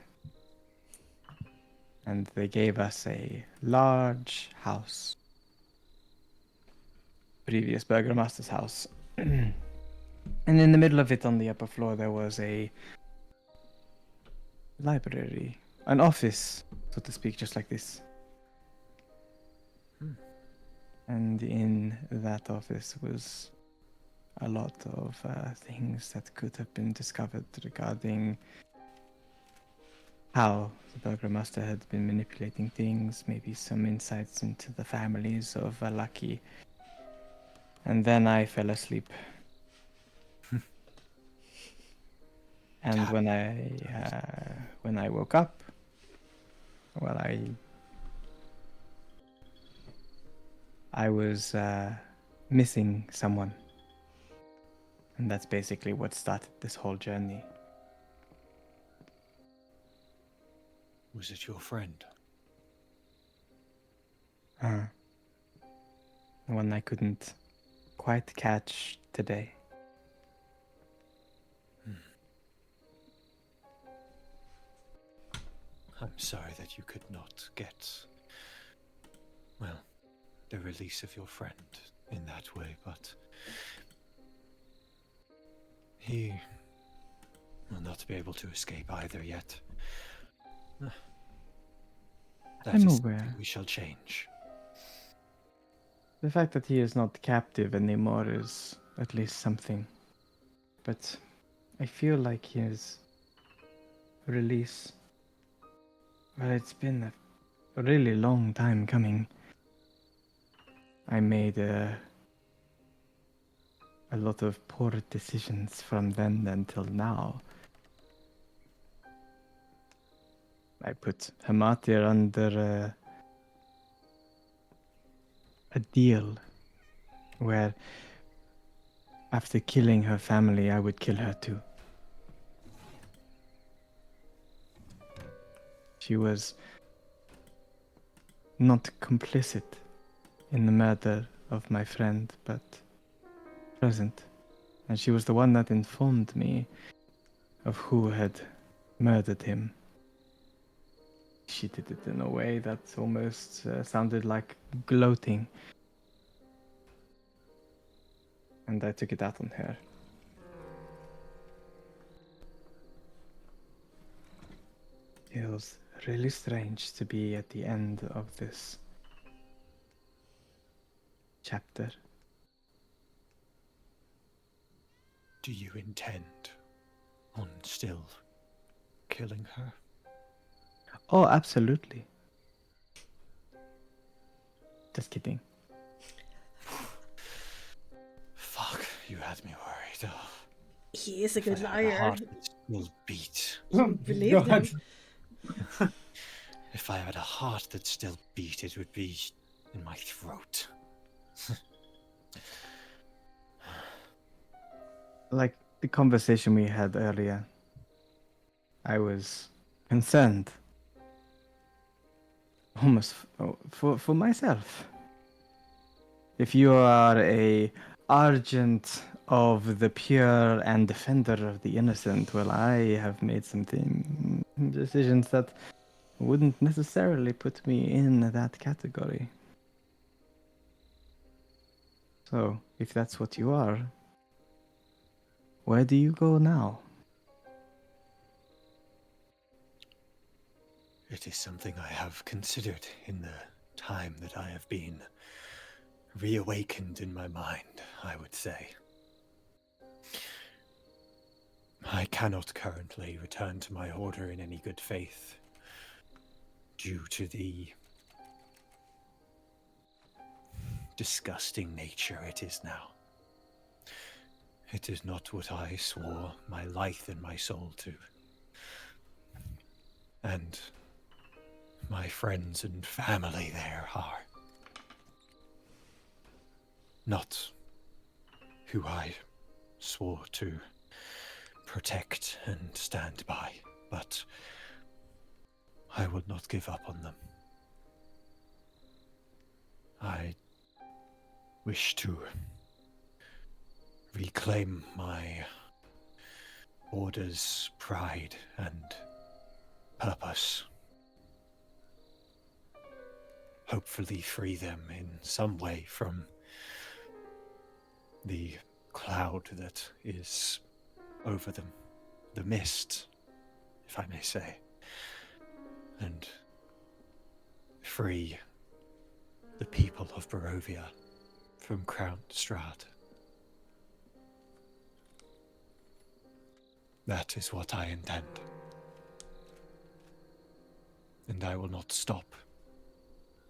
and they gave us a large house, previous burgomaster's house. And in the middle of it, on the upper floor, there was a library, an office so to speak, just like this.
Hmm.
And in that office was a lot of things that could have been discovered regarding how the Burgermaster had been manipulating things, maybe some insights into the families of Lucky. And then I fell asleep. And when I woke up, well, I was missing someone. And that's basically what started this whole journey.
Was it your friend?
The one I couldn't quite catch today.
I'm sorry that you could not get, well, the release of your friend in that way, but he will not be able to escape either yet. That
I'm
is
aware.
something we shall change.
The fact that he is not captive anymore is at least something. But I feel like his release, well, it's been a really long time coming. I made a lot of poor decisions from then until now. I put Hamatir under a deal where after killing her family, I would kill her too. She was not complicit in the murder of my friend, but present. And she was the one that informed me of who had murdered him. She did it in a way that almost sounded like gloating. And I took it out on her. It was really strange to be at the end of this chapter.
Do you intend on still killing her?
Oh, absolutely. Just kidding.
Fuck, you had me worried. Oh,
He is a
if
good
I had a
liar.
heart that still beat.
Believe him.
If I had a heart that still beat, it would be in my throat.
Like the conversation we had earlier, I was concerned. Almost for myself. If you are a argent of the pure and defender of the innocent, well, I have made some decisions that wouldn't necessarily put me in that category. So, if that's what you are, where do you go now?
It is something I have considered in the time that I have been reawakened in my mind, I would say. I cannot currently return to my order in any good faith due to the disgusting nature it is now. It is not what I swore my life and my soul to. And my friends and family there are not who I swore to protect and stand by, but I will not give up on them. I wish to reclaim my order's pride and purpose. Hopefully free them in some way from the cloud that is over them, the mist, if I may say. And free the people of Barovia from Count Strahd. That is what I intend. And I will not stop,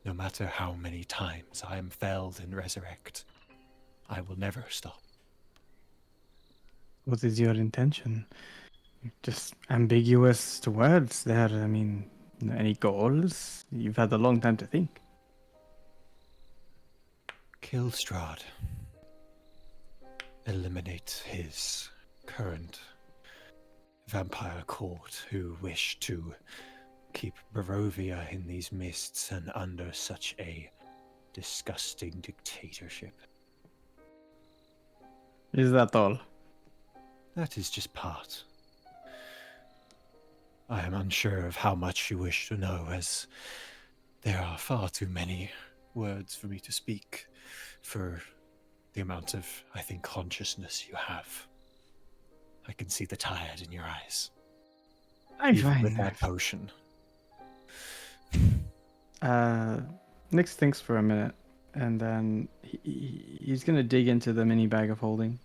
no matter how many times I am felled and resurrect. I will never stop.
What is your intention? Just ambiguous words there. I mean, any goals? You've had a long time to think.
Kill Strahd. Eliminate his current vampire court who wish to keep Barovia in these mists and under such a disgusting dictatorship.
Is that all?
That is just part. I am unsure of how much you wish to know, as there are far too many words for me to speak for the amount of, I think, consciousness you have. I can see the tired in your eyes.
I'm
Even
fine.
with that potion.
Nix thinks for a minute, and then he's gonna dig into the mini bag of holding,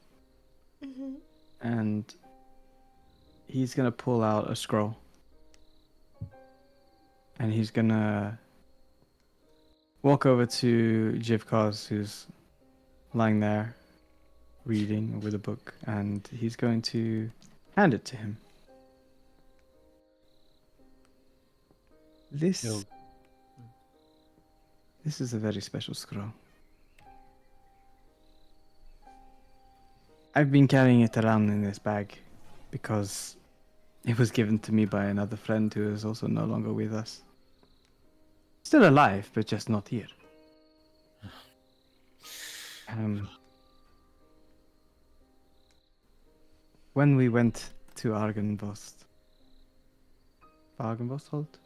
and he's gonna pull out a scroll, and he's gonna walk over to Jivkaz, who's lying there reading with a book, and he's going to hand it to him. This is a very special scroll. I've been carrying it around in this bag because it was given to me by another friend who is also no longer with us. Still alive, but just not here. When we went to Argenvost,
Argenvost.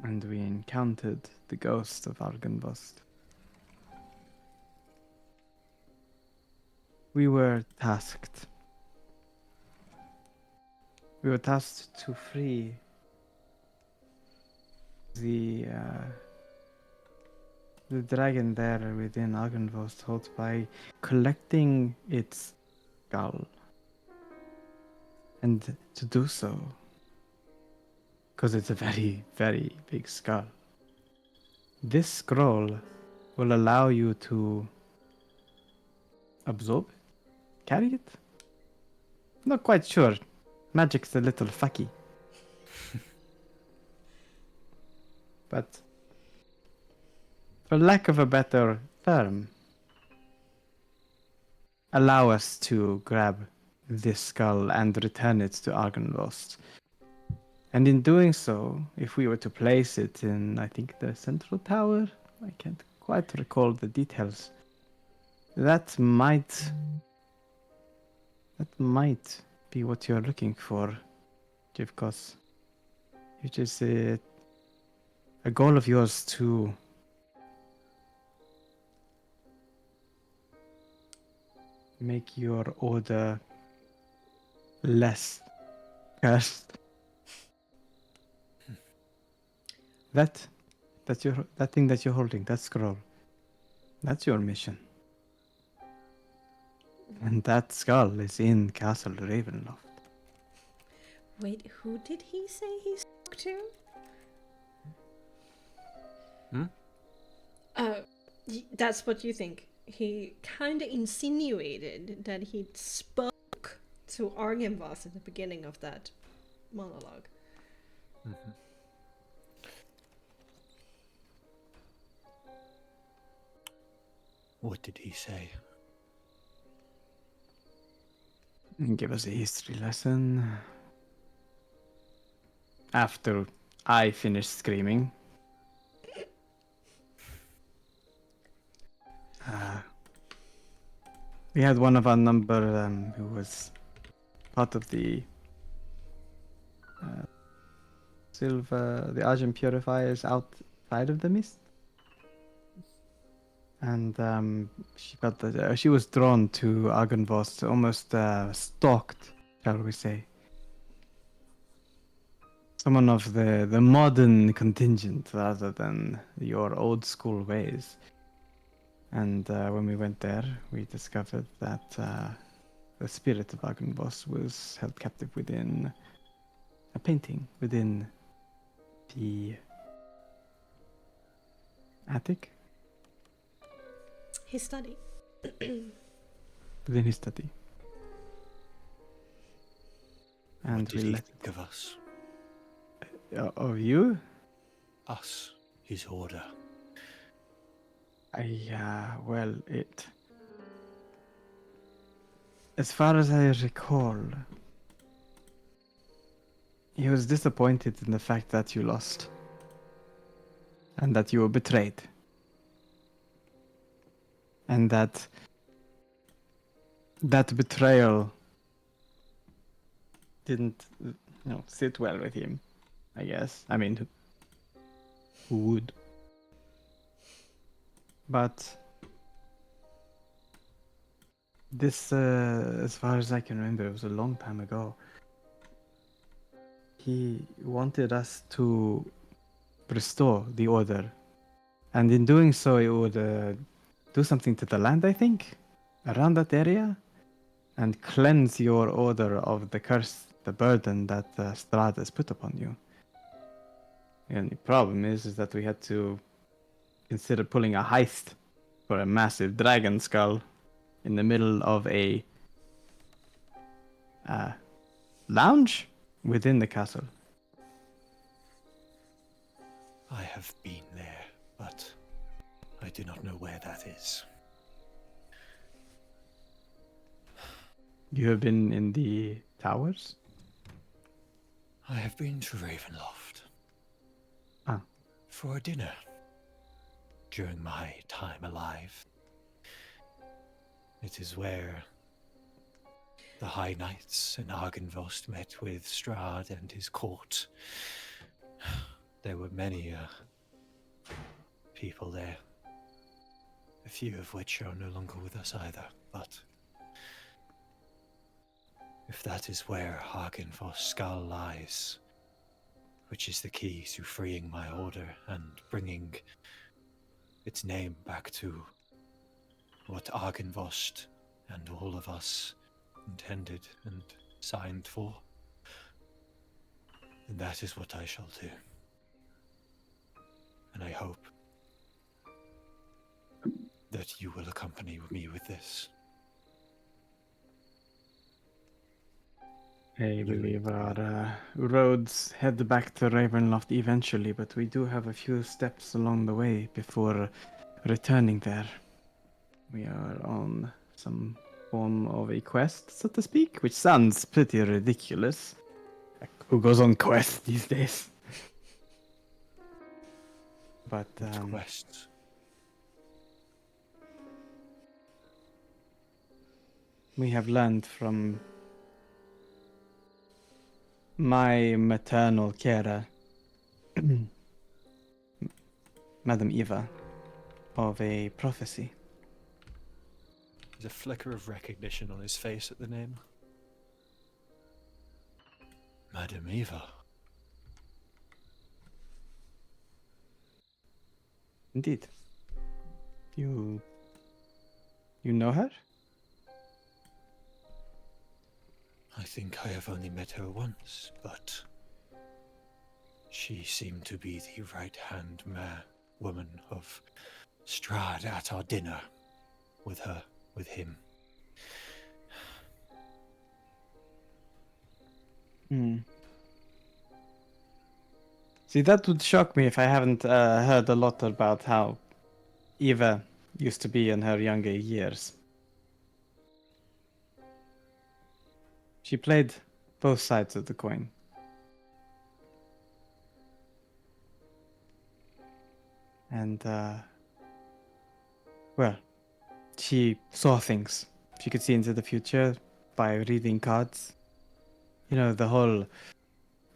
And we encountered the ghost of Argenvost. We were tasked to free the dragon there within Argenvost by collecting its skull. And to do so, because it's a very, very big skull, this scroll will allow you to absorb it, carry it. Not quite sure. Magic's a little fucky. But for lack of a better term, allow us to grab this skull and return it to Argenvost. And in doing so, if we were to place it in, I think, the central tower, I can't quite recall the details, that might be what you're looking for, Jivkos. Which is a goal of yours to make your order less cursed. That thing that you're holding, that scroll, that's your mission. And that skull is in Castle Ravenloft.
Wait, who did he say he spoke to? That's what you think. He kind of insinuated that he spoke to Argenvost at the beginning of that monologue.
Mm-hmm. What did he say?
Give us a history lesson. After I finished screaming. We had one of our number who was part of the Argent Purifiers outside of the mist. And she felt that she was drawn to Argenvost, almost stalked, shall we say. someone of the modern contingent rather than your old school ways. And when we went there, we discovered that the spirit of Argenvoss was held captive within a painting within the attic,
His study.
within his study. And
What did he think of us?
Of you?
Us, his order.
Well, as far as I recall, he was disappointed in the fact that you lost. And that you were betrayed. And that betrayal didn't, sit well with him, I guess. I mean, who would? But this, as far as I can remember, it was a long time ago. He wanted us to restore the order, and in doing so, it would do something to the land, I think, around that area, and cleanse your order of the curse, the burden that Strahd has put upon you. The only problem is that we had to consider pulling a heist for a massive dragon skull in the middle of a lounge within the castle.
I have been there, but I do not know where that is.
You have been in the towers?
I have been to Ravenloft.
Ah.
For a dinner. During my time alive. It is where the High Knights and Argenvost met with Strahd and his court. There were many people there. A few of which are no longer with us either, but if that is where Argenvost's skull lies, which is the key to freeing my order and bringing its name back to what Argenvost and all of us intended and signed for, then that is what I shall do. And I hope that you will accompany me with this.
I believe our roads head back to Ravenloft eventually, but we do have a few steps along the way before returning there. We are on some form of a quest, so to speak, which sounds pretty ridiculous. Like, who goes on quests these days? But
Quests.
we have learned from my maternal carer, Madam Eva, of a prophecy.
There's a flicker of recognition on his face at the name.
Madam Eva.
Indeed. You know her?
I think I have only met her once, but she seemed to be the right-hand woman of Strahd at our dinner with him.
See, that would shock me if I haven't heard a lot about how Eva used to be in her younger years. She played both sides of the coin. And, well, she saw things. She could see into the future by reading cards. You know, the whole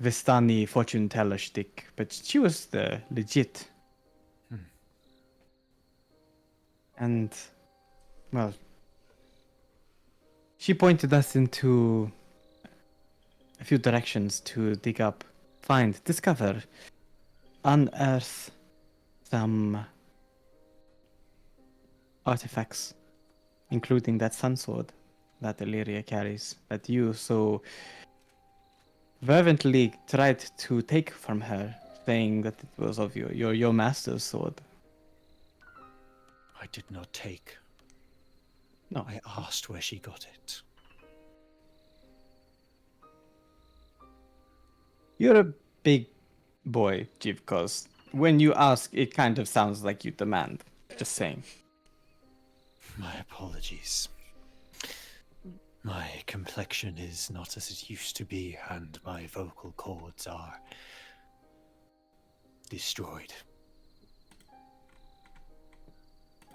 Vistani fortune teller shtick, but she was the legit. And, well, she pointed us into a few directions to dig up discover, unearth some artifacts, including that sun sword that Illyria carries, that you so fervently tried to take from her, saying that it was of your master's sword.
I did not take.
No.
I asked where she got it.
You're a big boy, Jivkos. When you ask, it kind of sounds like you demand. Just saying.
My apologies. My complexion is not as it used to be, and my vocal cords are destroyed.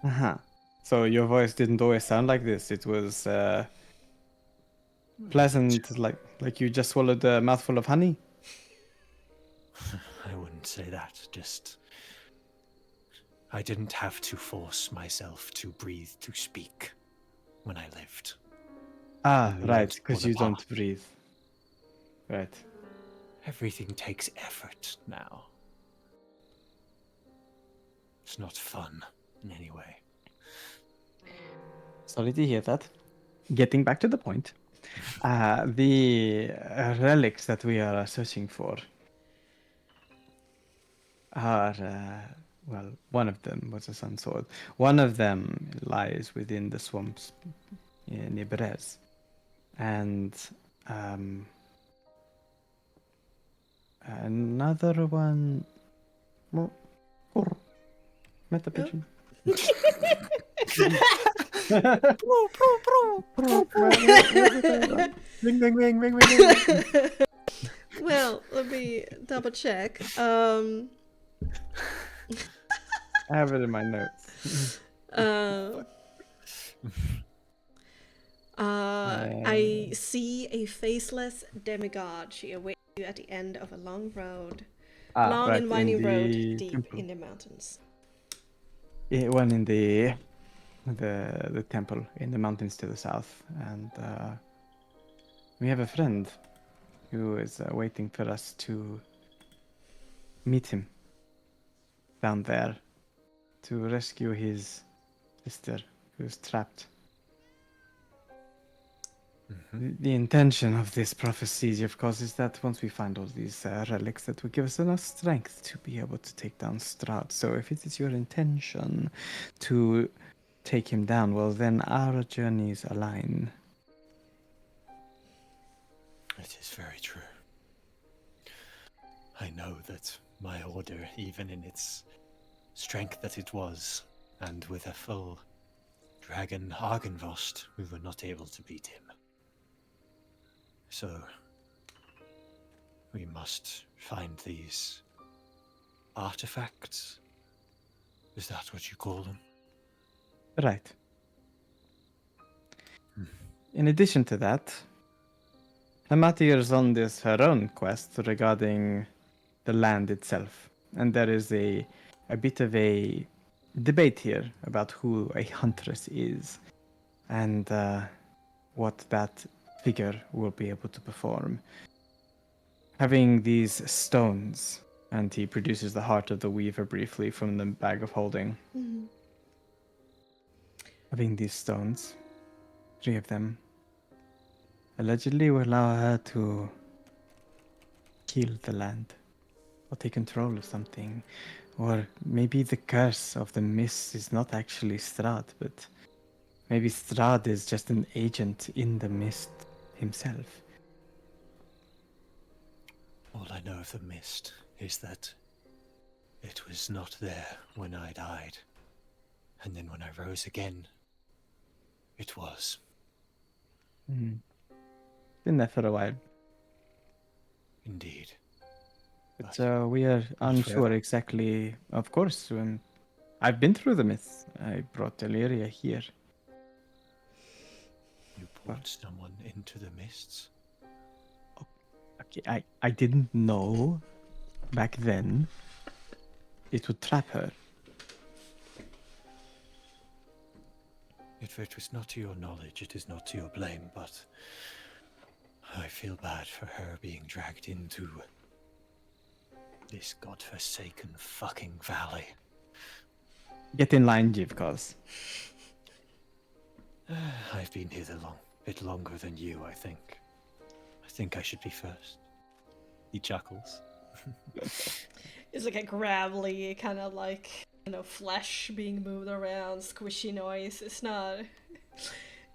Uh-huh. So your voice didn't always sound like this. It was pleasant, like you just swallowed a mouthful of honey.
I wouldn't say that, just... I didn't have to force myself to breathe to speak when I lived.
Ah,
When we
right,
went
because you
Bonaparte.
don't breathe. Right.
Everything takes effort now. It's not fun in any way.
Sorry to hear that. Getting back to the point. The relics that we are searching for are, well, one of them was a sun sword. One of them lies within the swamps near Brez. And another one... Meta pigeon.
Ring, ring, ring, ring, ring, ring.
Well, let me double check.
I have it in my notes.
I see a faceless demigod. She awaits you at the end of a long road. Long
right,
and winding road
the
deep
temple.
in the mountains.
Yeah, one in the temple in the mountains to the south, and we have a friend who is waiting for us to meet him down there to rescue his sister who's trapped. The intention of this prophecy, of course, is that once we find all these relics, that will give us enough strength to be able to take down Strahd. So if it is your intention to take him down, well, then our journeys align.
It is very true. I know that my order, even in its strength that it was, and with a full dragon Argenvost, we were not able to beat him. So, we must find these artifacts. Is that what you call them?
Right. In addition to that, Hamatir is on this her own quest regarding the land itself. And there is a bit of a debate here about who a huntress is and what that figure will be able to perform. Having these stones, and he produces the heart of the weaver briefly from the bag of holding. Having these stones, 3 of them, allegedly will allow her to heal the land or take control of something. Or maybe the curse of the mist is not actually Strahd, but maybe Strahd is just an agent in the mist himself.
All I know of the mist is that it was not there when I died. And then when I rose again, it was.
Been there for a while.
Indeed.
But we are unsure exactly. Of course, I've been through the myths. I brought Illyria here.
You brought someone into the mists?
Okay, I didn't know back then it would trap her.
If it was not to your knowledge, it is not to your blame, but I feel bad for her being dragged into This godforsaken fucking valley.
Get in line, Jivkos.
I've been here bit longer than you, I think. I think I should be first.
He chuckles.
It's like a gravelly kind of like, flesh being moved around, squishy noise. It's not.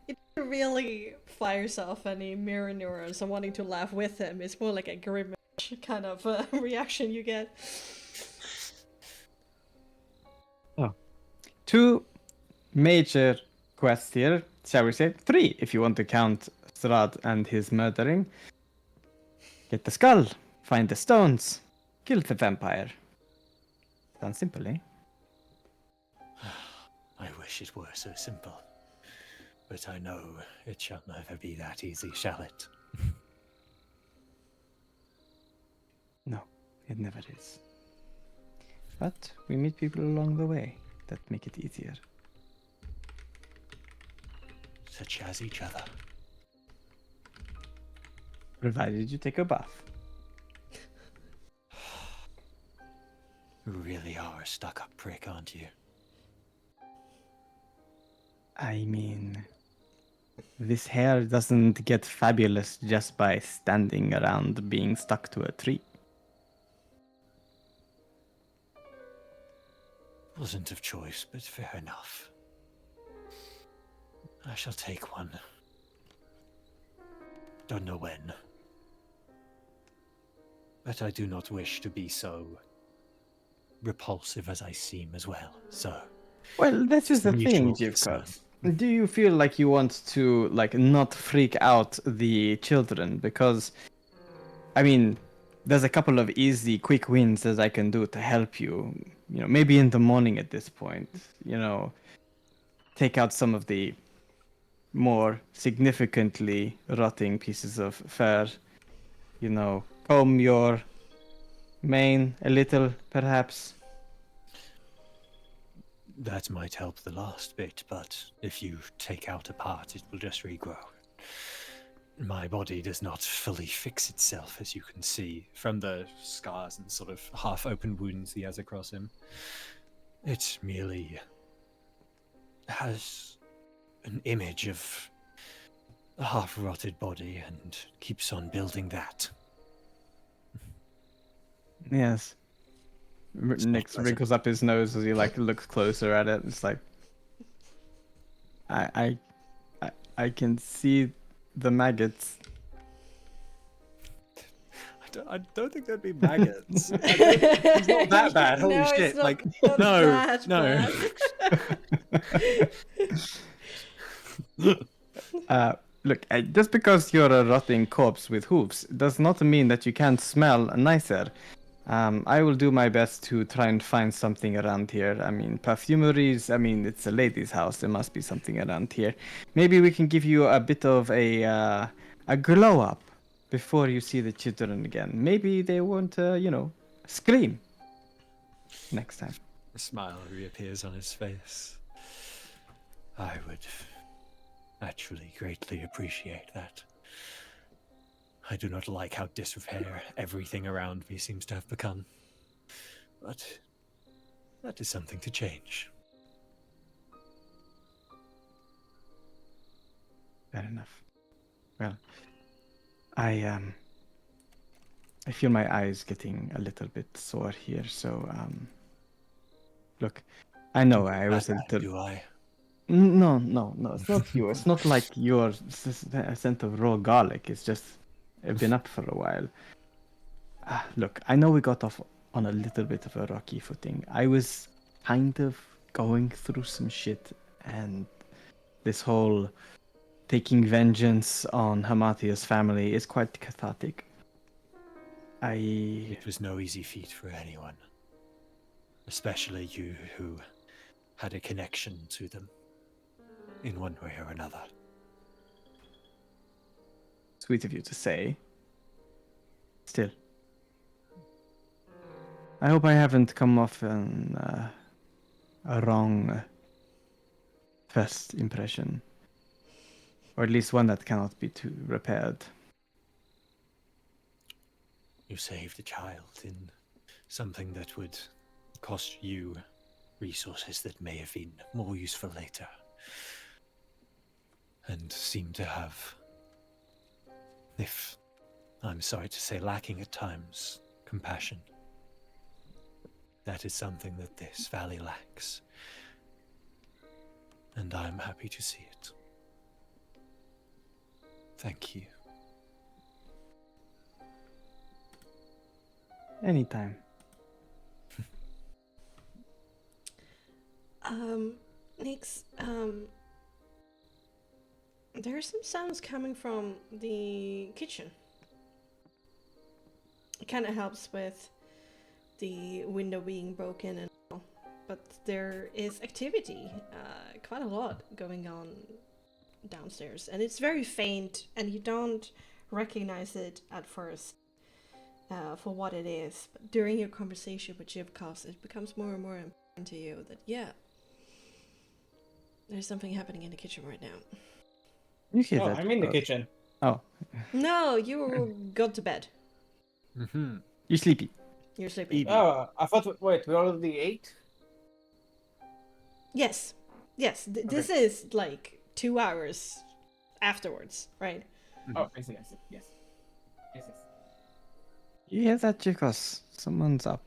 It doesn't really fires off any mirror neurons and wanting to laugh with him. It's more like a grimace kind of reaction you get.
Oh. 2 major quests here. Shall we say 3 if you want to count Strahd and his murdering. Get the skull, find the stones, kill the vampire. Sounds simple, eh?
I wish it were so simple. But I know it shall never be that easy, shall it?
No, it never is. But we meet people along the way that make it easier.
Such as each other.
Provided you take a bath.
You really are a stuck-up prick, aren't you?
I mean, this hair doesn't get fabulous just by standing around being stuck to a tree.
Wasn't of choice, but fair enough. I shall take one. Don't know when. But I do not wish to be so repulsive as I seem as well, so...
Well, that is the thing,
mutual
Jivkos. Do you feel like you want to, not freak out the children? Because, I mean, there's a couple of easy, quick wins that I can do to help you. Maybe in the morning at this point, take out some of the more significantly rotting pieces of fur. Comb your mane a little, perhaps.
That might help the last bit, but if you take out a part, it will just regrow. My body does not fully fix itself, as you can see
From the scars and sort of half-open wounds he has across him.
It merely has an image of a half-rotted body and keeps on building that.
Yes. Nick wrinkles up his nose as he looks closer at it. It's like, I can see the maggots.
I don't think there'd be maggots. It's not that bad. Holy
No,
shit!
it's not that bad.
Look, just because you're a rotting corpse with hooves does not mean that you can't smell nicer. I will do my best to try and find something around here. I mean, perfumeries, it's a lady's house. There must be something around here. Maybe we can give you a bit of a glow up before you see the children again. Maybe they won't, scream next time.
A smile reappears on his face.
I would actually greatly appreciate that. I do not like how disrepair everything around me seems to have become. But that is something to change.
Fair enough. Well, I feel my eyes getting a little bit sore here, so look, I know I was a little...
Do I?
No, it's not you. It's not like your scent of raw garlic. It's just I've been up for a while. Look, I know we got off on a little bit of a rocky footing. I was kind of going through some shit, and this whole taking vengeance on Hamatia's family is quite cathartic.
It was no easy feat for anyone. Especially you who had a connection to them in one way or another.
Sweet of you to say. Still. I hope I haven't come off an, a wrong first impression. Or at least one that cannot be too repaired.
You saved a child in something that would cost you resources that may have been more useful later, and seem to have, if I'm sorry to say, lacking at times, compassion. That is something that this valley lacks, and I'm happy to see it. Thank you.
Anytime.
Nix, there are some sounds coming from the kitchen. It kind of helps with the window being broken and all, but there is activity, quite a lot going on downstairs, and it's very faint, and you don't recognize it at first for what it is. But during your conversation with Jivkos, it becomes more and more important to you that, yeah, there's something happening in the kitchen right now.
You hear
Oh,
that?
I'm in the kitchen.
Oh,
No, you got to bed.
Mm-hmm.
you're sleepy.
You're sleeping.
Oh, I thought. Wait, we already ate.
Yes. Yes, this is like 2 hours afterwards, right?
Oh, I see. Yes. Yes.
You hear that, Chicos? Someone's up.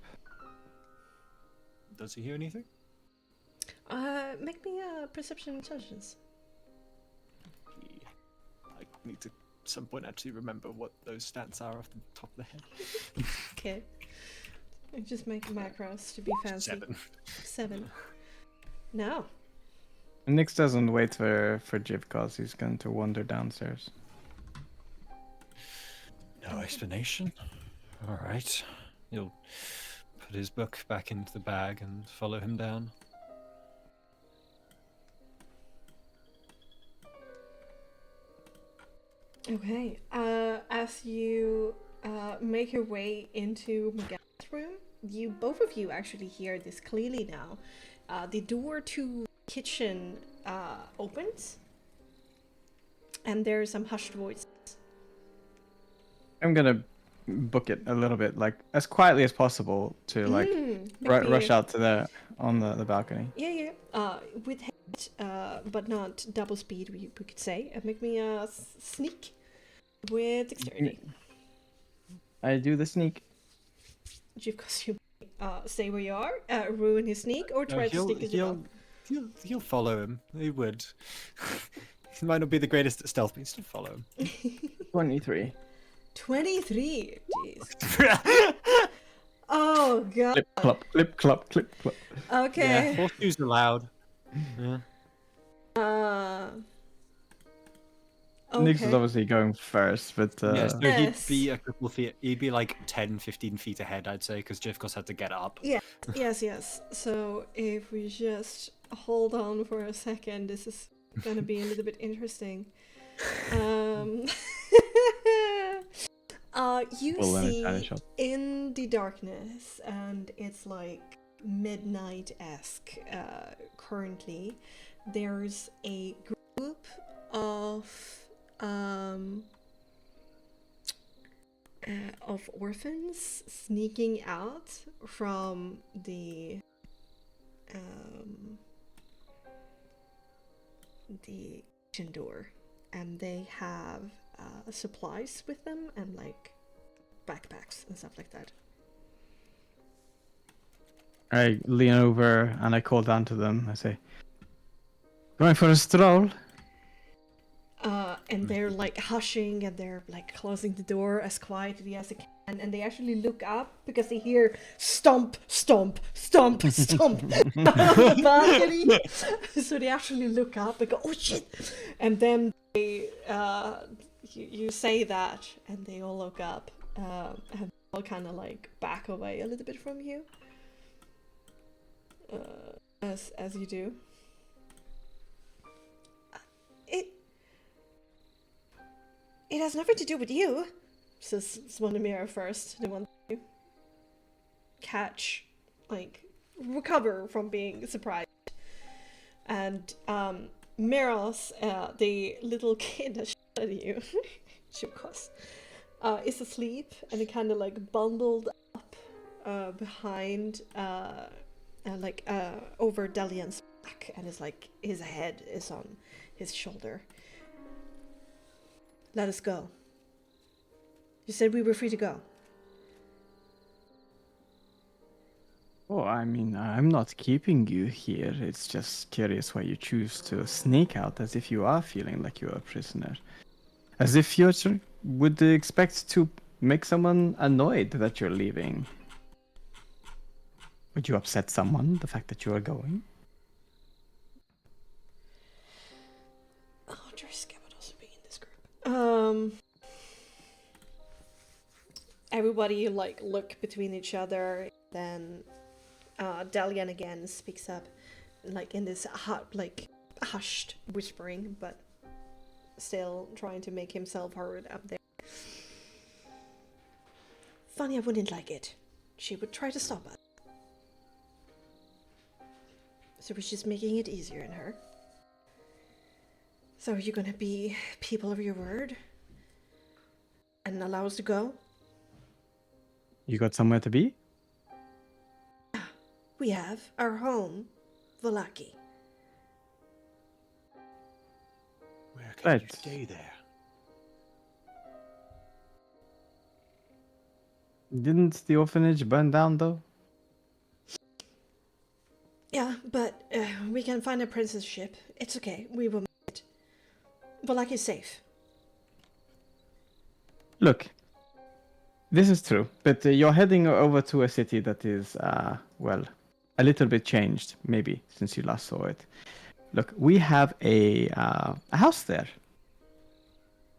Does he hear anything?
Make me a perception intelligence.
I need to, at some point, actually remember what those stats are off the top of the head.
Okay. I just make macros to be fancy. 7. No.
Nix doesn't wait for Jivkos. He's going to wander downstairs.
No explanation. All right. He'll put his book back into the bag and follow him down.
Okay. As you make your way into Miguel's room, both of you actually hear this clearly now. The door to kitchen opens, and there's some hushed voices.
I'm gonna book it a little bit, like as quietly as possible, to like rush out to on the balcony.
Yeah. With head, but not double speed, we could say. Make me a sneak with dexterity.
I do the sneak.
Because you stay where you are, ruin his sneak, or try to sneak as well.
He'll follow him. He would. He might not be the greatest at stealth, but he'll still follow him.
23.
23. Jeez. Oh god.
Clip clop, clip clop, clip clop.
Okay.
Yeah, horseshoes allowed. Yeah.
Nix is
Okay.
obviously going first, but
Yeah, so
Yes.
he'd be a couple of feet. He'd be like 10, 15 feet ahead, I'd say, because Jivkos had to get up.
Yeah. Yes. So if we just hold on for a second, this is gonna be a little bit interesting. You
Well, then it's
see
kinda shot.
in the darkness, and it's like midnight-esque currently, there's a group of orphans sneaking out from the kitchen door, and they have supplies with them and like backpacks and stuff like that.
I lean over and I call down to them. I say, "Going for a stroll?"
And they're like hushing, and they're like closing the door as quietly as they can, and they actually look up because they hear stomp, stomp, stomp, stomp on the balcony. So they actually look up and go, "Oh shit!" And then they, you say that, and they all look up, and they all kind of like back away a little bit from you, as you do. It has nothing to do with you, says Swanamira first, the one to catch, like, recover from being surprised. And Miros, the little kid that shot at you, she was, is asleep, and it kind of like bundled up behind, over Delian's back, and is like his head is on his shoulder. Let us go. You said we were free to go.
Oh, I mean, I'm not keeping you here. It's just curious why you choose to sneak out as if you are feeling like you're a prisoner. As if you would expect to make someone annoyed that you're leaving. Would you upset someone, the fact that you are going?
Oh, Jessica would also be in this group. Everybody like look between each other. Then Delian again speaks up, like in this hushed whispering, but still trying to make himself heard up there. Funny, I wouldn't like it. She would try to stop us. So we're just making it easier on her. So are you gonna be people of your word? And allow us to go?
You got somewhere to be?
We have our home, Vallaki.
Where can you
Right.
stay there?
Didn't the orphanage burn down though?
Yeah, but we can find a princess ship. It's okay, we will make it. Vallaki's safe.
Look, this is true, but you're heading over to a city that is, well, a little bit changed, maybe, since you last saw it. Look, we have a house there.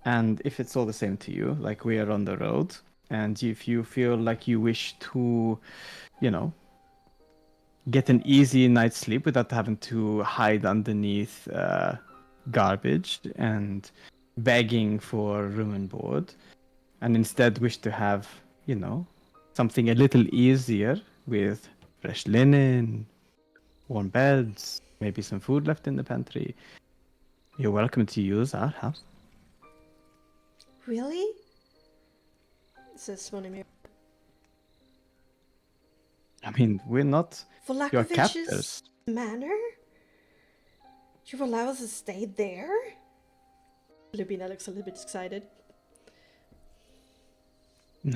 And if it's all the same to you, like we are on the road, and if you feel like you wish to, you know, get an easy night's sleep without having to hide underneath garbage and begging for room and board, and instead wish to have, you know, something a little easier with fresh linen, warm beds, maybe some food left in the pantry, you're welcome to use our house.
Really? Says Svonimir.
I mean, we're not your
Vlakovich's
captors.
manor? You allow us to stay there? Lubina looks a little bit excited.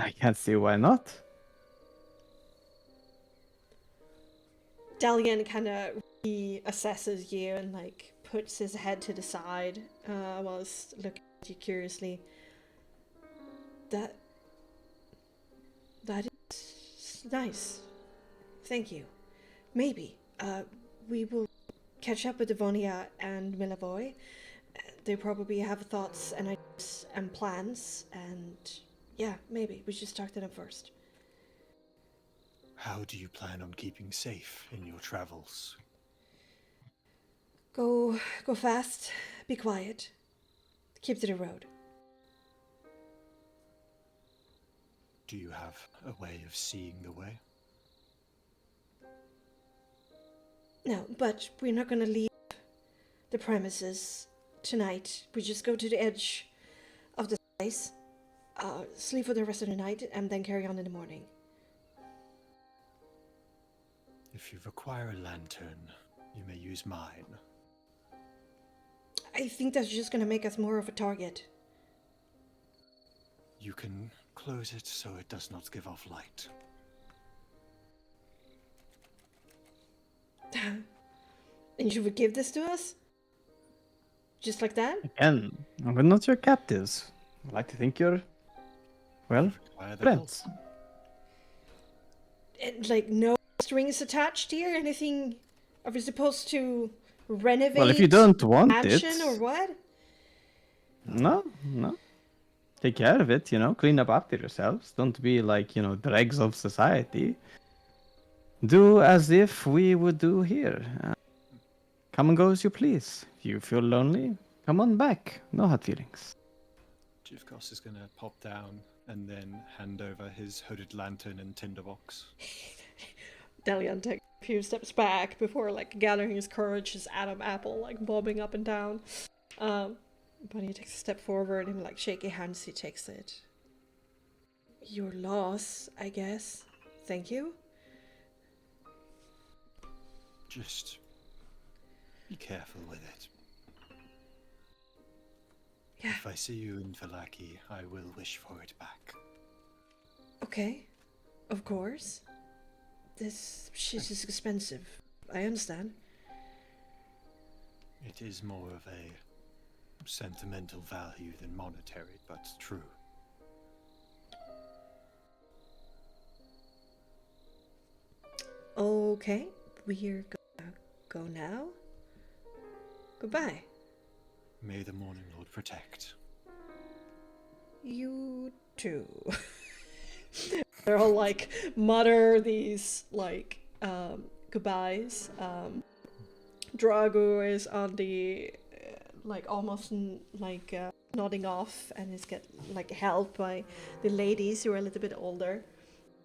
I can't see why not.
Dalian kind of reassesses you and like puts his head to the side whilst looking at you curiously. That is nice. Thank you. Maybe we will catch up with Devonia and Milavoy. They probably have thoughts and ideas and plans, and yeah, maybe we should talk to them first.
How do you plan on keeping safe in your travels?
Go fast, be quiet, keep to the road.
Do you have a way of seeing the way?
No, but we're not gonna leave the premises tonight. We just go to the edge of the place, sleep for the rest of the night, and then carry on in the morning.
If you require a lantern, you may use mine.
I think that's just gonna make us more of a target.
You can close it so it does not give off light.
And you would give this to us? Just like that?
Again, we're not your captives. I like to think you're, well,
Require the help.
friends.
And like no strings attached here? Anything? Are we supposed to renovate?
Well, if you don't want
mansion
it,
or what?
no. Take care of it, clean up after yourselves. Don't be like, dregs of society. Do as if we would do here. Come and go as you please. If you feel lonely, come on back. No hard feelings.
Jivkos is going to pop down and then hand over his hooded lantern and tinderbox.
Delian takes a few steps back before like gathering his courage, his Adam apple like bobbing up and down. But he takes a step forward and like shaky hands he takes it. Your loss, I guess. thank you.
Just be careful with it.
Yeah.
If I see you in Vallaki, I will wish for it back.
Okay, of course. This shit is expensive. I understand.
It is more of a sentimental value than monetary, but true.
Okay, we're gonna go now. Goodbye.
May the Morning Lord protect.
You too. They're all like mutter these like goodbyes. Drago is on the like almost like nodding off and is get like helped by the ladies who are a little bit older,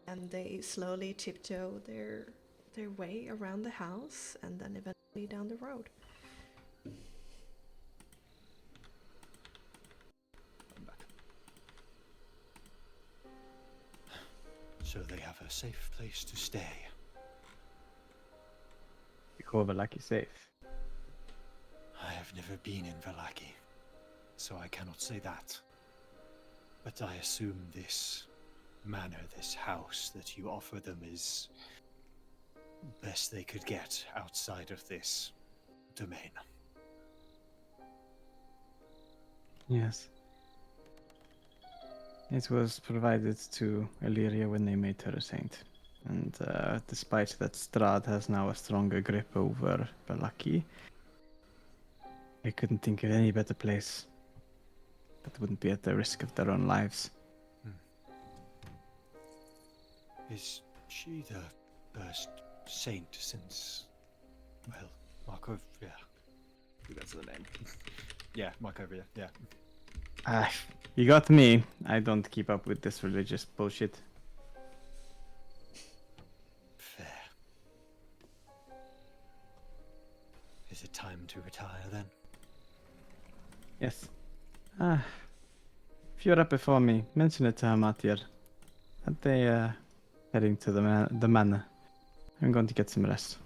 and they slowly tiptoe their way around the house and then eventually down the road.
I'm back.
So they have a safe place to stay.
You call Vallaki safe.
I have never been in Vallaki, so I cannot say that. But I assume this manor, this house that you offer them is best they could get outside of this domain.
Yes. It was provided to Illyria when they made her a saint. And despite that Strahd has now a stronger grip over Vallaki, I couldn't think of any better place that wouldn't be at the risk of their own lives.
Is she the first saint since, well, Markov? Yeah.
I think that's the name. Yeah, Markovia, yeah.
Ah, you got me. I don't keep up with this religious bullshit.
Fair. Is it time to retire then?
Yes. If you're up before me, mention it to Hamatir. Aren't they heading to the manor? I'm going to get some rest.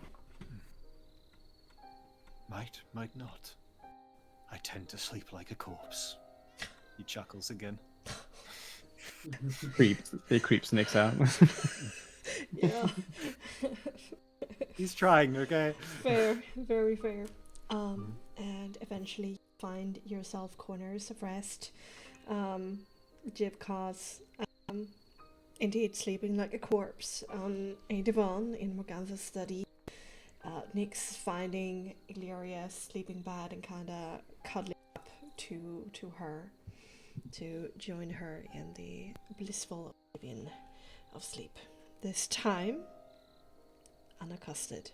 Might not. I tend to sleep like a corpse.
He chuckles again.
They creep snicks out.
Yeah.
He's trying, okay?
Fair, very fair. And eventually you find yourself corners of rest. Jibka's indeed sleeping like a corpse on a divan in Morganza's study. Nyx finding Illyria sleeping bad and kinda cuddling up to her to join her in the blissful oblivion of sleep. This time unaccosted,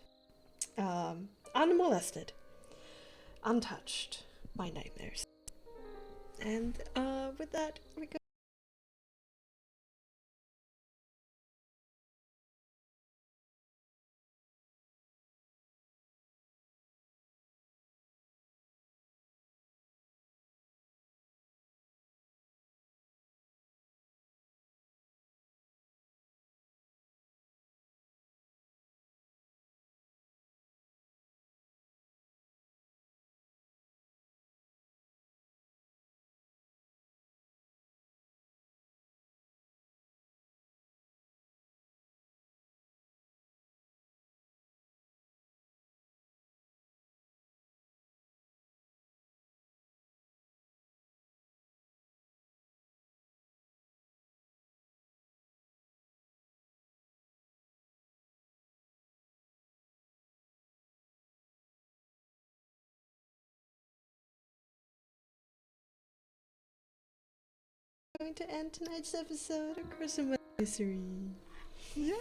unmolested, untouched by nightmares. And with that, we go. Going to end tonight's episode of Charismatic Canine.
Yay!